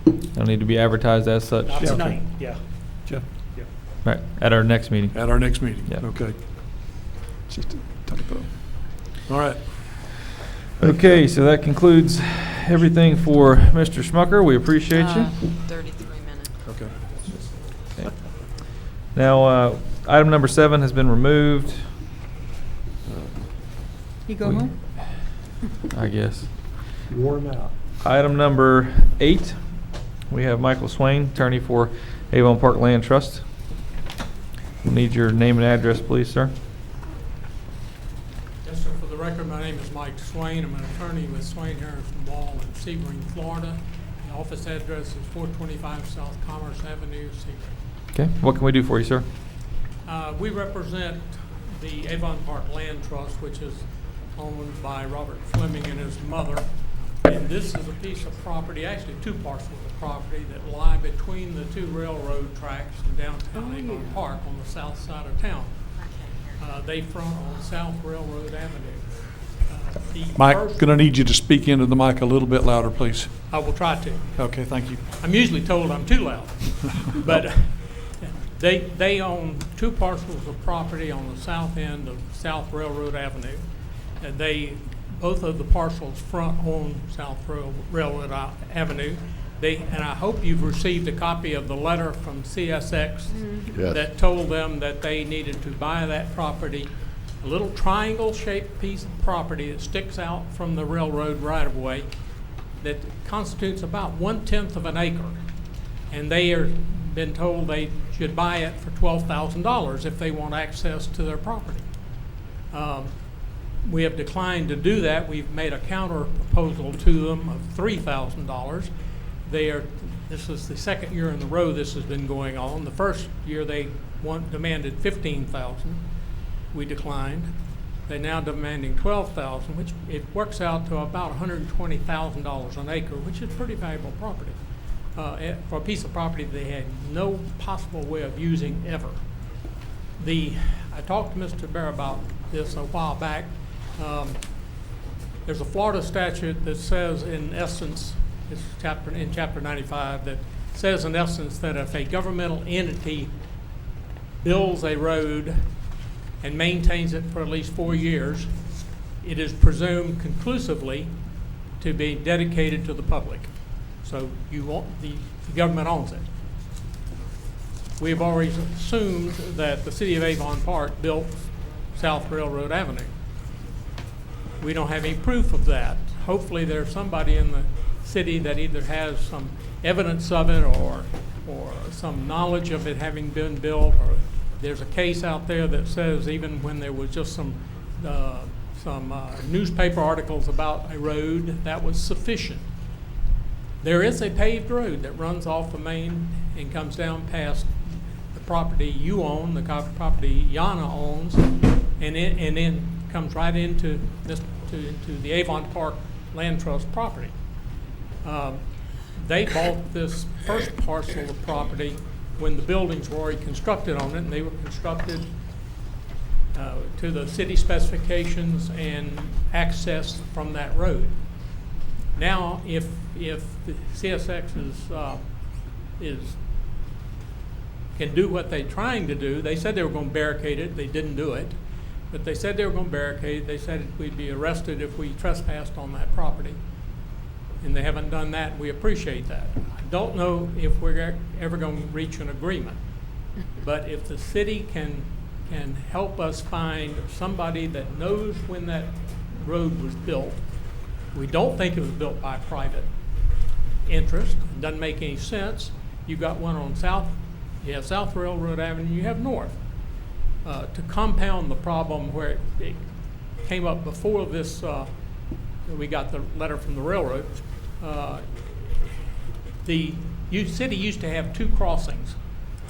It'll need to be advertised as such. Not Yeah, okay. tonight, yeah. Jeff? Right, at our next meeting. At our next meeting? Yeah. Okay. It's just a typo. All right. Okay, so that concludes everything for Mr. Schmucker. We appreciate you. 33 minutes. Okay. Okay. Now, item number 7 has been removed, You go home? I guess. Wore him out. Item number 8, we have Michael Swain, attorney for Avon Park Land Trust. We'll need your name and address, please, sir. Yes, sir. For the record, my name is Mike Swain. I'm an attorney with Swain, Harrison Wall in Sebring, Florida. The office address is 425 South Commerce Avenue, Sebring. Okay, what can we do for you, sir? We represent the Avon Park Land Trust, which is owned by Robert Fleming and his mother. And this is a piece of property, actually 2 parcels of property that lie between the 2 railroad tracks in downtown Avon Park on the south side of town. They front on South Railroad Avenue. The Mike, first- going to need you to speak into the mic a little bit louder, please. I will try to. Okay, thank you. I'm usually told I'm too loud. But they own 2 parcels of property on the south end of South Railroad Avenue. And they both of the parcels front on South Railroad Avenue. And I hope you've received a copy of the letter from CSX Yes. that told them that they needed to buy that property, a little triangle-shaped piece of property that sticks out from the railroad right-of-way that constitutes about 1/10 of an acre. And they are been told they should buy it for $12,000 if they want access to their property. We have declined to do that. We've made a counter proposal to them of $3,000. This is the second year in a row this has been going on. The first year they demanded $15,000. We declined. They're now demanding $12,000, which it works out to about $120,000 an acre, which is pretty valuable property for a piece of property they had no possible way of using ever. I talked to Mr. Bear about this a while back. There's a Florida statute that says, in essence, it's in Chapter 95, that says, in essence, that if a governmental entity builds a road and maintains it for at least 4 years, it is presumed conclusively to be dedicated to the public. So the government owns it. We have always assumed that the city of Avon Park built South Railroad Avenue. We don't have any proof of that. Hopefully there's somebody in the city that either has some evidence of it or some knowledge of it having been built, or there's a case out there that says even when there was just some newspaper articles about a road, that was sufficient. There is a paved road that runs off the main and comes down past the property you own, the property Yana owns, and then comes right into the Avon Park Land Trust property. They bought this first parcel of property when the buildings were already constructed on it, and they were constructed to the city specifications and access from that road. Now, if the CSX can do what they're trying to do, they said they were going to barricade it. They didn't do it, but they said they were going to barricade. They said we'd be arrested if we trespassed on that property, and they haven't done that. We appreciate that. I don't know if we're ever going to reach an agreement, but if the city can help us find somebody that knows when that road was built. We don't think it was built by private interest. It doesn't make any sense. You've got one on South Railroad Avenue, you have North. To compound the problem where it came up before this, we got the letter from the railroad. The city used to have two crossings.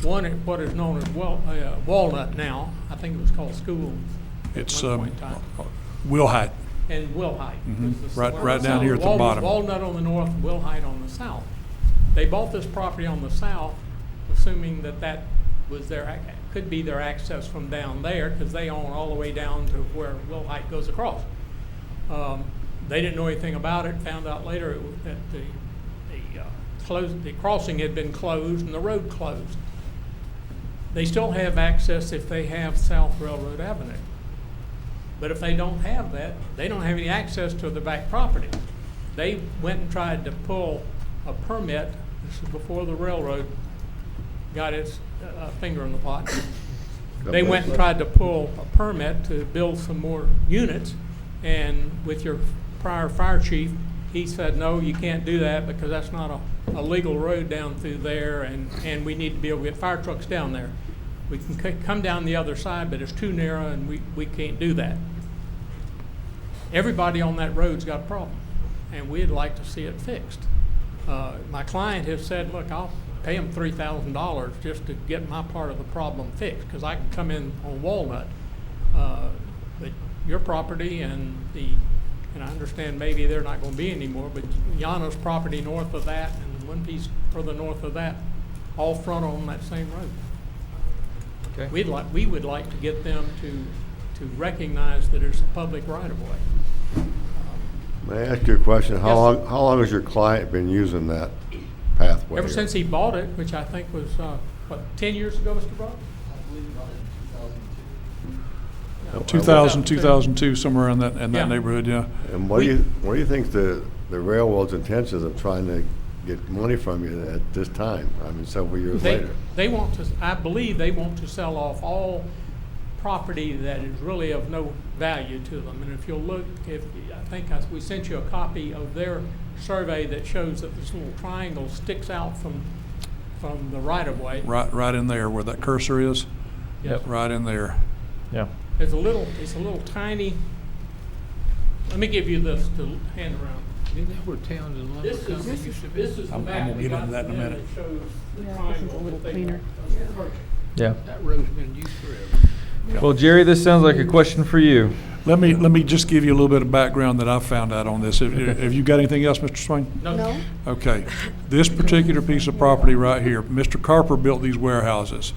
One at what is known as Walnut now. I think it was called School. It's at one point in time. Wilhite. And Wilhite. Right down here at the bottom. Walnut on the north, Wilhite on the south. They bought this property on the south, assuming that was could be their access from down there, because they own all the way down to where Wilhite goes across. They didn't know anything about it. Found out later that the crossing had been closed and the road closed. They still have access if they have South Railroad Avenue. But if they don't have that, they don't have any access to the back property. They went and tried to pull a permit. This is before the railroad got its finger in the pot. They went and tried to pull a permit to build some more units, and with your prior fire chief, he said, no, you can't do that because that's not a legal road down through there, and we need to be able to get fire trucks down there. We can come down the other side, but it's too narrow and we can't do that. Everybody on that road's got a problem, and we'd like to see it fixed. My client has said, look, I'll pay them $3,000 just to get my part of the problem fixed, because I can come in on Walnut. But your property and I understand maybe they're not going to be anymore, but Yana's property north of that and one piece further north of that, all front on that same road. Okay. We would like to get them to recognize that it's a public right-of-way. May I ask you a question? How long has your client been using that pathway? Ever since he bought it, which I think was, 10 years ago, Mr. Brock? I believe about in 2002. 2000, 2002, somewhere in that Yeah. neighborhood, yeah. And what do you think the railroad's intentions of trying to get money from you at this time? I mean, several years later. They want to, I believe they want to sell off all property that is really of no value to them. And if you'll look, we sent you a copy of their survey that shows that this little triangle sticks out from the right-of-way. Right in there where that cursor is. Yes. Right in there. Yeah. It's a little tiny, let me give you this to hand around. Isn't that where Towns and Lumber This Company is, used to be? this is the I'm map gonna we get got into that in a from them minute. that shows the Yeah, this is a triangle little that they cleaner. purchased. Yeah. That road's been used forever. Well, Jerry, this sounds like a question for you. Let me just give you a little bit of background that I've found out on this. Have you got anything else, Mr. Swain? No. Okay. This particular piece of property right here, Mr. Carper built these warehouses.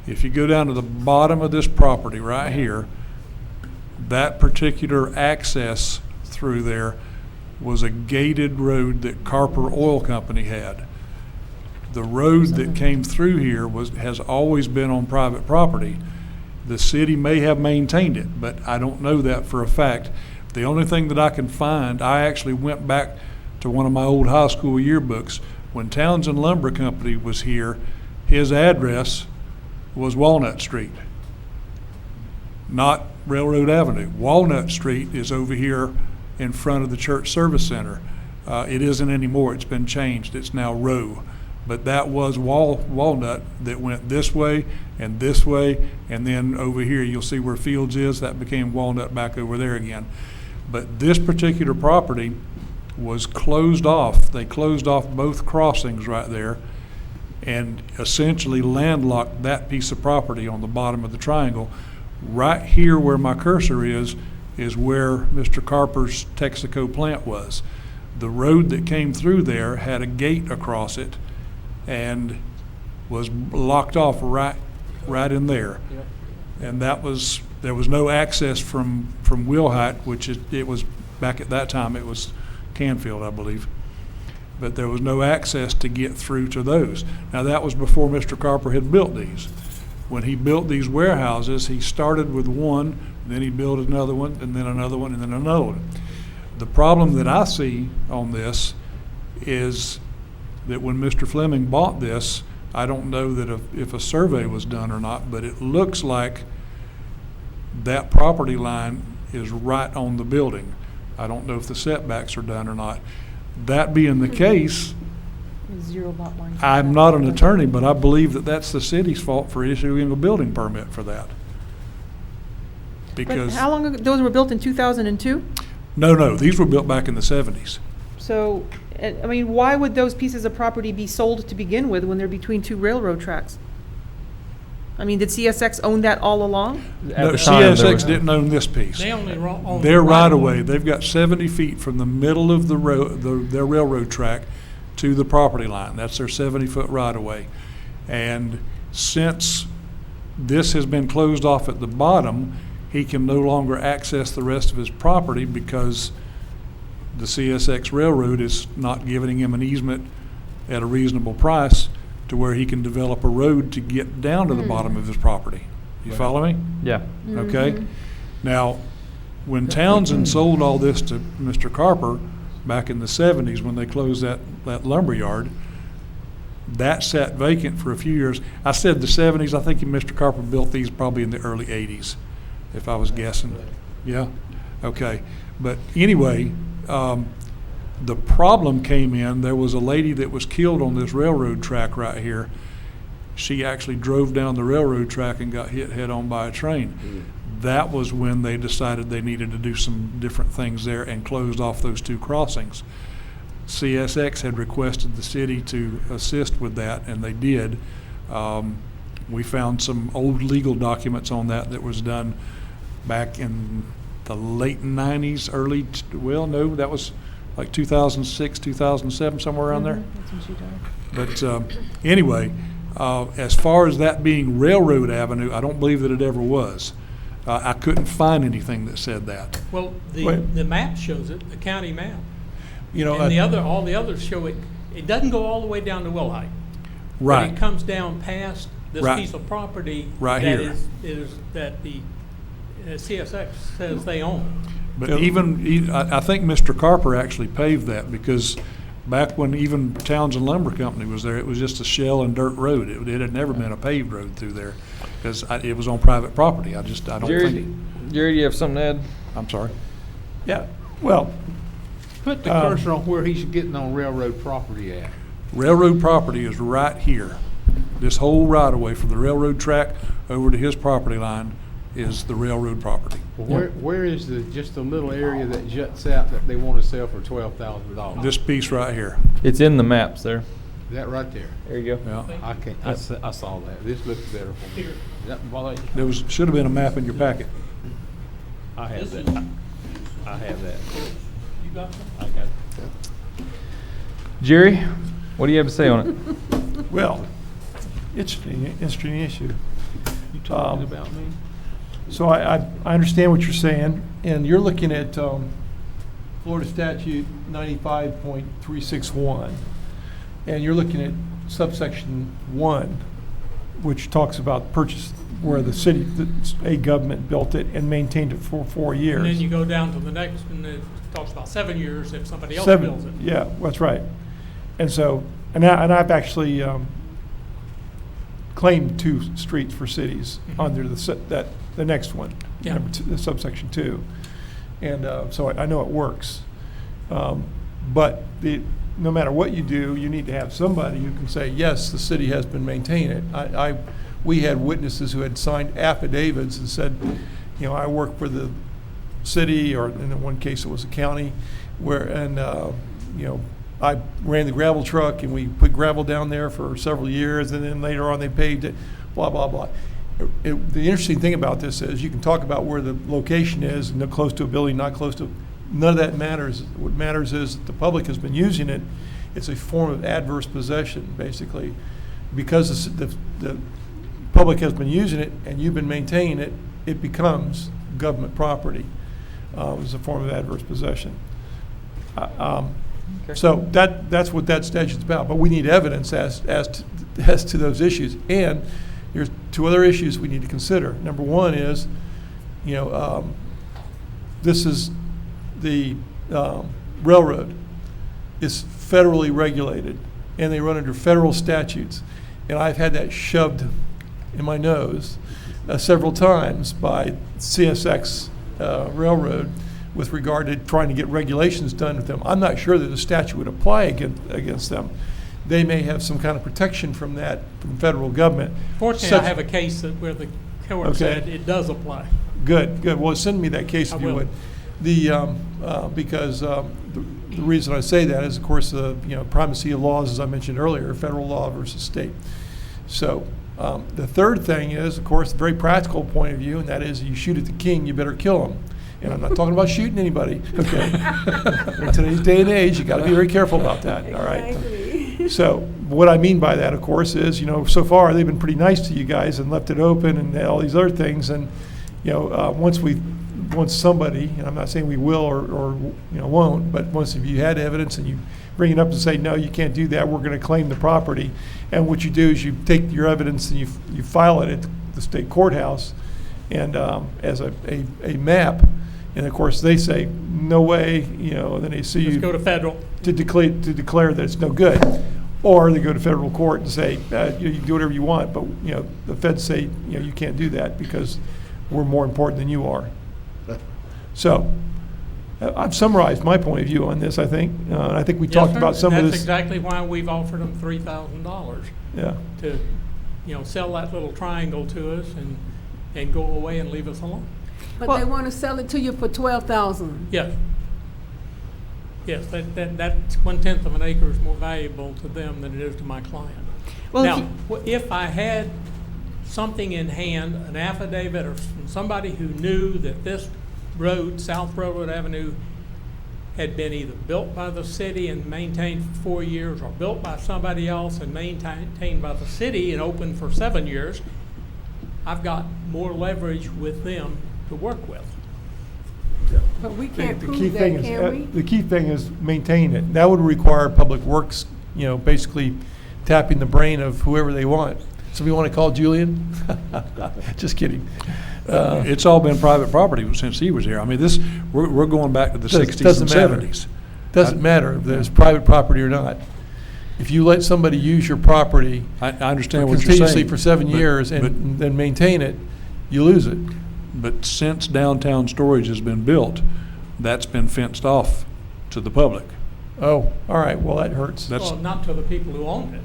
If you go down to the bottom of this property right here, that particular access through there was a gated road that Carper Oil Company had. The road that came through here has always been on private property. The city may have maintained it, but I don't know that for a fact. The only thing that I can find, I actually went back to one of my old high school yearbooks. When Townsend Lumber Company was here, his address was Walnut Street, not Railroad Avenue. Walnut Street is over here in front of the Church Service Center. It isn't anymore. It's been changed. It's now Row. But that was Walnut that went this way, and then over here, you'll see where Fields is. That became Walnut back over there again. But this particular property was closed off. They closed off both crossings right there and essentially landlocked that piece of property on the bottom of the triangle. Right here where my cursor is where Mr. Carper's Texaco plant was. The road that came through there had a gate across it and was locked off right in there. Yep. And there was no access from Wilhite, which it was back at that time, it was Canfield, I believe. But there was no access to get through to those. Now, that was before Mr. Carper had built these. When he built these warehouses, he started with one, then he built another one, and then another one, and then another one. The problem that I see on this is that when Mr. Fleming bought this, I don't know that if a survey was done or not, but it looks like that property line is right on the building. I don't know if the setbacks are done or not. That being the case, Zero lot line. I'm not an attorney, but I believe that that's the city's fault for issuing a building permit for that. But Because, how long ago, those were built in 2002? no, these were built back in the 70s. So, I mean, why would those pieces of property be sold to begin with when they're between two railroad tracks? I mean, did CSX own that all along? No, the time, there CSX was- didn't own this piece. They only own. Their the right of way, they've got 70 feet from the middle of the road, their railroad track to the property line. That's their 70-foot right of way. And since this has been closed off at the bottom, he can no longer access the rest of his property because the CSX Railroad is not giving him an easement at a reasonable price to where he can develop a road to get down to the bottom of his property. You follow me? Yeah. Okay? Now, when Townsend sold all this to Mr. Carper back in the 70s, when they closed that lumber yard, that sat vacant for a few years. I said the 70s, I think Mr. Carper built these probably in the early 80s, if I was guessing. Yeah? Okay. But anyway, the problem came in, there was a lady that was killed on this railroad track right here. She actually drove down the railroad track and got hit head-on by a train. That was when they decided they needed to do some different things there and closed off those two crossings. CSX had requested the city to assist with that, and they did. We found some old legal documents on that was done back in the late 90s, that was like 2006, 2007, somewhere around there. That's when she died. But anyway, as far as that being Railroad Avenue, I don't believe that it ever was. I couldn't find anything that said that. Well, Wait. the map shows it, the county map. You know, And all the others show it, it doesn't go all the way down to Wilhite. Right. But it comes down past this Right. piece of property. Right that here. is that the CSX says they own. But even, I think Mr. Carper actually paved that, because back when even Townsend Lumber Company was there, it was just a shell and dirt road. It had never been a paved road through there, because it was on private property. I don't think. Jerry, do you have something to add? I'm sorry. Yeah, well, Put the cursor on where he's getting on railroad property at. Railroad property is right here. This whole right-of-way from the railroad track over to his property line is the railroad property. Well, where is just the little area that juts out that they want to sell for $12,000? This piece right here. It's in the maps there. That right there. There you go. Yeah. I saw that. This looks better for me. Does that bother you? Should have been a map in your packet. I have that. I have that. You got them? I got it. Jerry, what do you have to say on it? well, interesting issue. You talking about me? So I understand what you're saying, and you're looking at Florida Statute 95.361, and you're looking at subsection 1, which talks about purchase where the city, a government built it and maintained it for 4 years. And then you go down to the next, and it talks about 7 years if somebody else builds it. Yeah, that's right. And so, and I've actually claimed 2 streets for cities under the next one, Yeah. the subsection 2. And so I know it works. But no matter what you do, you need to have somebody who can say, yes, the city has been maintaining it. We had witnesses who had signed affidavits and said, I work for the city, or in one case it was a county, I ran the gravel truck and we put gravel down there for several years, and then later on they paved it, blah, blah, blah. The interesting thing about this is you can talk about where the location is, and close to a building, not close to, none of that matters. What matters is that the public has been using it. It's a form of adverse possession, basically. Because the public has been using it and you've been maintaining it, it becomes government property. It's a form of adverse possession. So that's what that statute's about. But we need evidence as to those issues. And there's 2 other issues we need to consider. Number one is, this is the railroad is federally regulated, and they run under federal statutes. And I've had that shoved in my nose several times by CSX Railroad with regard to trying to get regulations done with them. I'm not sure that the statute would apply against them. They may have some kind of protection from that, from federal government. Fortunately, I have a case where the court said it does apply. Good. Well, send me that case if you would. Because the reason I say that is, of course, the primacy of laws, as I mentioned earlier, federal law versus state. So the third thing is, of course, a very practical point of view, and that is, you shoot at the king, you better kill him. And I'm not talking about shooting anybody. Okay. In today's day and age, you got to be very careful about that. All right. So what I mean by that, of course, is so far they've been pretty nice to you guys and left it open and all these other things. And once somebody, and I'm not saying we will or won't, but once if you had evidence and you bring it up and say, no, you can't do that, we're going to claim the property. And what you do is you take your evidence and you file it at the state courthouse and as a map. And of course they say, no way, and then they sue you. Let's go to federal. To declare that it's no good. Or they go to federal court and say, you can do whatever you want, but the feds say, you can't do that because we're more important than you are. So I've summarized my point of view on this, I think. And I think we talked about some of this. That's exactly why we've offered them $3,000. Yeah. To sell that little triangle to us and go away and leave us alone. But they want to sell it to you for $12,000. Yes. Yes, that's 1/10 of an acre is more valuable to them than it is to my client. Well, now, if I had something in hand, an affidavit or from somebody who knew that this road, South Railroad Avenue, had been either built by the city and maintained for 4 years, or built by somebody else and maintained by the city and open for 7 years, I've got more leverage with them to work with. But we can't The prove key that, thing can is, we? the key thing is maintain it. That would require Public Works, basically tapping the brain of whoever they want. Somebody want to call Julian? Just kidding. It's all been private property since he was here. I mean, we're going back to the 60s and 70s. Doesn't matter if there's private property or not. If you let somebody use your property I understand what you're continuously saying. for 7 but- years and then maintain it, you lose it. But since downtown storage has been built, that's been fenced off to the public. Oh, all right, well, that hurts. That's Well, not to the people who owned it.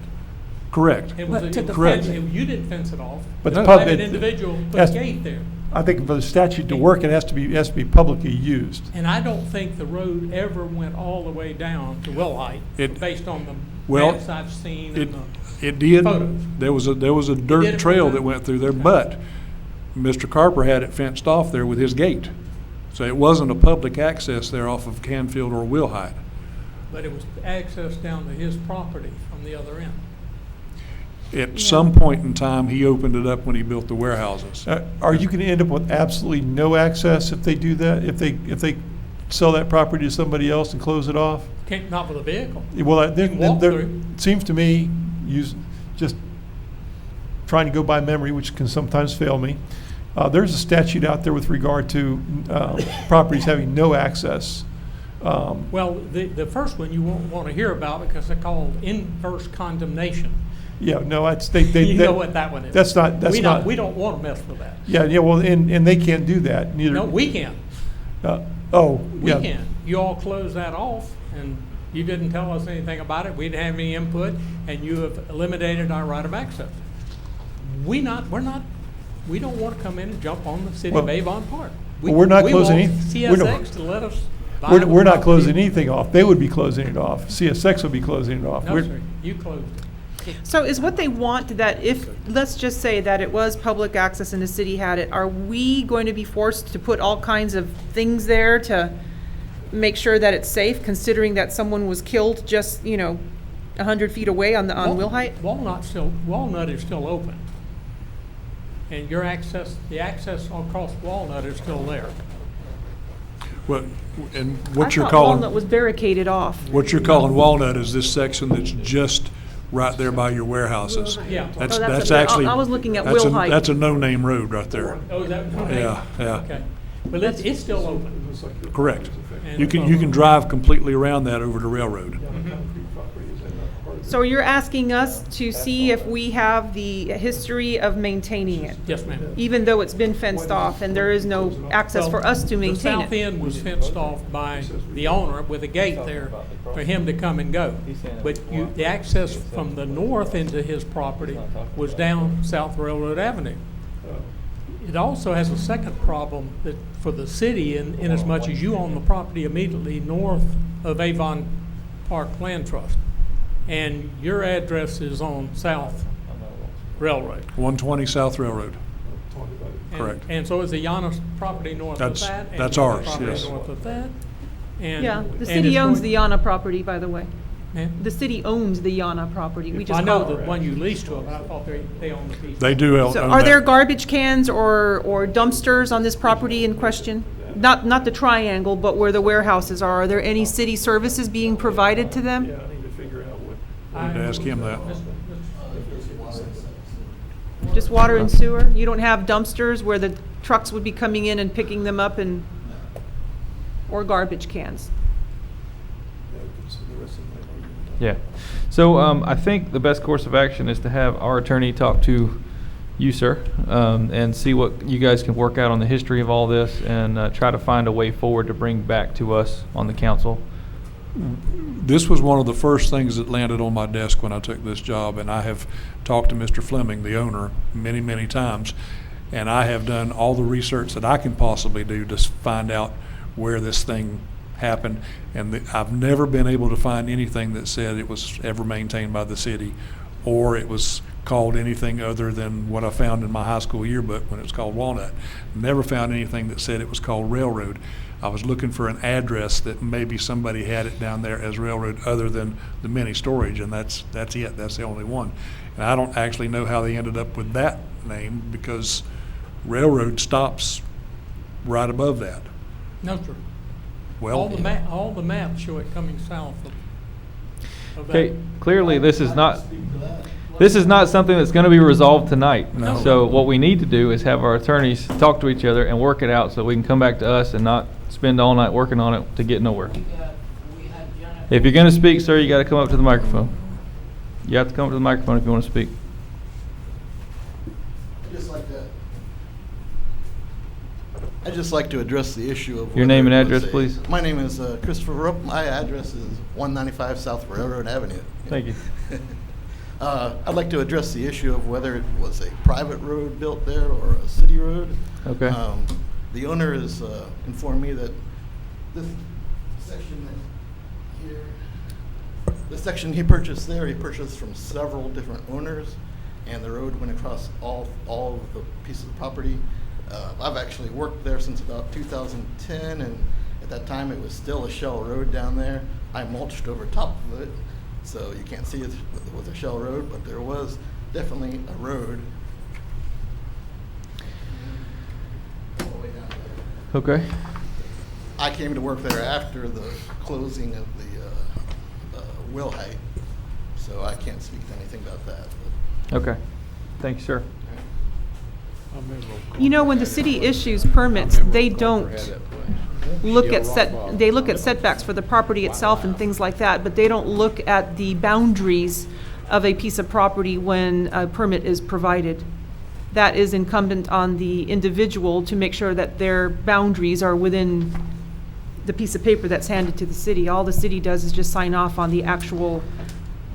correct. It was, But to the Correct. you didn't fence it off. But The the pub- private it- individual put has- a gate there. I think for the statute to work, it has to be publicly used. And I don't think the road ever went all the way down to Willhite, It- based on the well, maps I've seen It, and the it did. photos. There was a did dirt it trail from that the- went through there, but Mr. Carper had it fenced off there with his gate. So it wasn't a public access there off of Canfield or Willhite. But it was access down to his property from the other end. At some point in time, he opened it up when he built the warehouses. Are you going to end up with absolutely no access if they do that? If they sell that property to somebody else and close it off? Can't, not with a vehicle. Well, You can walk there, through. it seems to me, just trying to go by memory, which can sometimes fail me, there's a statute out there with regard to properties having no access. Well, the first one you won't want to hear about because they're called inverse condemnation. Yeah, no, You know what that one is. That's not. We don't want to mess with that. Yeah, well, and they can't do that, neither. No, we can. We Yeah. can. You all closed that off, and you didn't tell us anything about it. We didn't have any input, and you have eliminated our right of access. We don't want to come in and jump on the city of Well, Avon Park. well, we're not we closing want any- we're not- CSX to let us buy We're the not property. closing anything off. They would be closing it off. CSX would be closing it off. No, We're- sir, you closed it. So is what they want that if, let's just say that it was public access and the city had it, are we going to be forced to put all kinds of things there to make sure that it's safe, considering that someone was killed just, 100 feet away on Willhite? Walnut is still open. And the access across Walnut is still there. Well, and what you're I thought calling, Walnut was barricaded off. what you're calling Walnut is this section that's just right there by your warehouses. Yeah. That's, Oh, that's that's a- actually. I was looking at that's a- Willhite. That's a no-name road right there. Oh, is that? Yeah, yeah. Okay. But it's still open. Correct. And- You can drive completely around that over the railroad. So you're asking us to see if we have the history of maintaining it? Yes, ma'am. Even though it's been fenced off and there is no access for us to maintain The south it? end was fenced off by the owner with a gate there for him to come and go. But the access from the north into his property was down South Railroad Avenue. It also has a second problem that for the city, in as much as you own the property immediately north of Avon Park Land Trust. And your address is on South Railroad. 120 South Railroad. And- Correct. And so is the Yanis property north of That's- that? and that's the ours, property yes. North of that? And- Yeah, and the city it's owns going- the Yana property, by the way. Ma'am? The city owns the Yana property. We I just know call the it. one you leased to them, I thought they own the piece. They do own So that. are there garbage cans or dumpsters on this property in question? Not the triangle, but where the warehouses are. Are there any city services being provided to them? Yeah, I need to figure out what. I need to ask him that. Just water and sewer? You don't have dumpsters where the trucks would be coming in and picking them up or garbage cans? Yeah. So I think the best course of action is to have our attorney talk to you, sir, and see what you guys can work out on the history of all this and try to find a way forward to bring back to us on the council. This was one of the first things that landed on my desk when I took this job, and I have talked to Mr. Fleming, the owner, many, many times, and I have done all the research that I can possibly do to find out where this thing happened, and I've never been able to find anything that said it was ever maintained by the city, or it was called anything other than what I found in my high school yearbook when it was called Walnut. Never found anything that said it was called Railroad. I was looking for an address that maybe somebody had it down there as Railroad other than the mini storage, and that's it. That's the only one. And I don't actually know how they ended up with that name because Railroad stops right above that. No, sir. Well, All the maps show it coming south of that. Okay, clearly this is not, This is not something that's going to be resolved tonight. No. So what we need to do is have our attorneys talk to each other and work it out so we can come back to us and not spend all night working on it to get nowhere. If you're going to speak, sir, you got to come up to the microphone. You have to come up to the microphone if you want to speak. I'd just like to address the issue of Your name and whether it address, was please. My name is Christopher Rupp. My address is 195 South Railroad Avenue. Thank you. I'd like to address the issue of whether it was a private road built there or a city road. Okay. The owner has informed me that this section that here, the section he purchased there, he purchased from several different owners, and the road went across all of the pieces of property. I've actually worked there since about 2010, and at that time it was still a shell road down there. I mulched over top of it, so you can't see it with a shell road, but there was definitely a road all the way down there. Okay. I came to work there after the closing of the Wilhite, so I can't speak to anything about that. Okay. Thank you, sir. You know, when the city issues permits, they don't look at they look at setbacks for the property itself and things like that, but they don't look at the boundaries of a piece of property when a permit is provided. That is incumbent on the individual to make sure that their boundaries are within the piece of paper that's handed to the city. All the city does is just sign off on the actual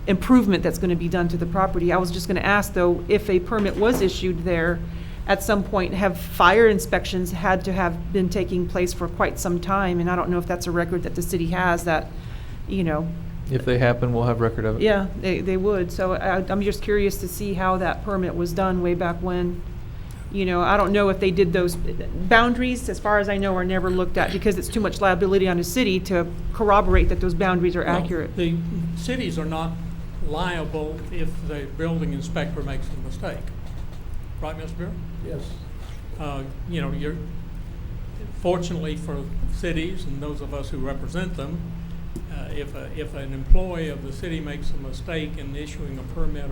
improvement that's going to be done to the property. I was just going to ask, though, if a permit was issued there, at some point, have fire inspections had to have been taking place for quite some time? And I don't know if that's a record that the city has that, you know. If they happen, we'll have record of it. Yeah, they would. So I'm just curious to see how that permit was done way back when. You know, I don't know if they did those boundaries, as far as I know, are never looked at because it's too much liability on the city to corroborate that those boundaries are accurate. The cities are not liable if the building inspector makes a mistake. Right, Mr. Bureau? Yes. You know, fortunately for cities and those of us who represent them, if an employee of the city makes a mistake in issuing a permit,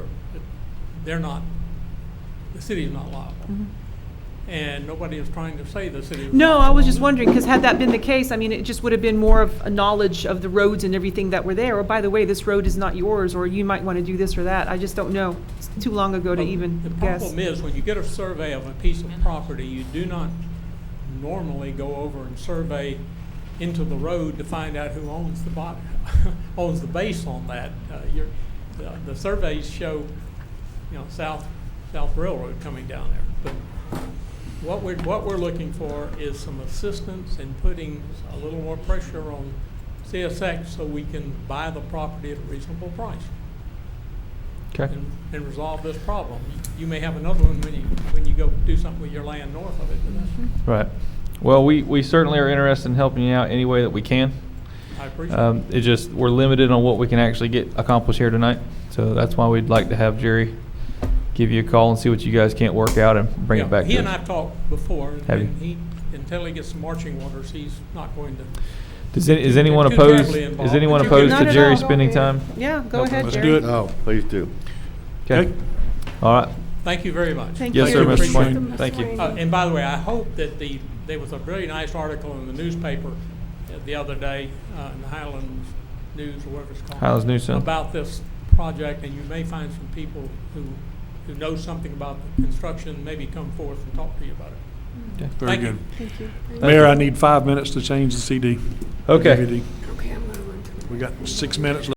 the city's not liable. Mhm. And nobody is trying to say the city is No, I liable. was just wondering, because had that been the case, I mean, it just would have been more of a knowledge of the roads and everything that were there. Or, by the way, this road is not yours, or you might want to do this or that. I just don't know. It's too long ago to even The guess. problem is, when you get a survey of a piece of property, you do not normally go over and survey into the road to find out who owns the owns the base on that. The surveys show, you know, South Railroad coming down there. But what we're looking for is some assistance in putting a little more pressure on CSX so we can buy the property at a reasonable price. Okay. And resolve this problem. You may have another one when you go do something with your land north of it. Right. Well, we certainly are interested in helping you out any way that we can. I appreciate it. It just, we're limited on what we can actually get accomplished here tonight. So that's why we'd like to have Jerry give you a call and see what you guys can't work out and bring Yeah, it back He to and us. I've talked before, Have you? and until he gets some marching orders, he's not going to. Is anyone too opposed, terribly involved. is anyone But you opposed Not to at Jerry all. spending time? Yeah, go Nope, ahead, let's Jerry. do it. No, please do. Okay. All right. Thank you very much. Thank Yes, you. sir, Mr. Appreciate it. Swain. Thank you. And by the way, I hope that there was a very nice article in the newspaper the other day, in the Highlands News, or whatever it's called. Highlands News Center. About this project, and you may find some people who know something about the construction, maybe come forth and talk to you about it. Okay. Very Thank you. good. Thank you. Mayor, I need 5 minutes to change the CD. Okay. DVD. Okay, I'm gonna run to We got 6 minutes left.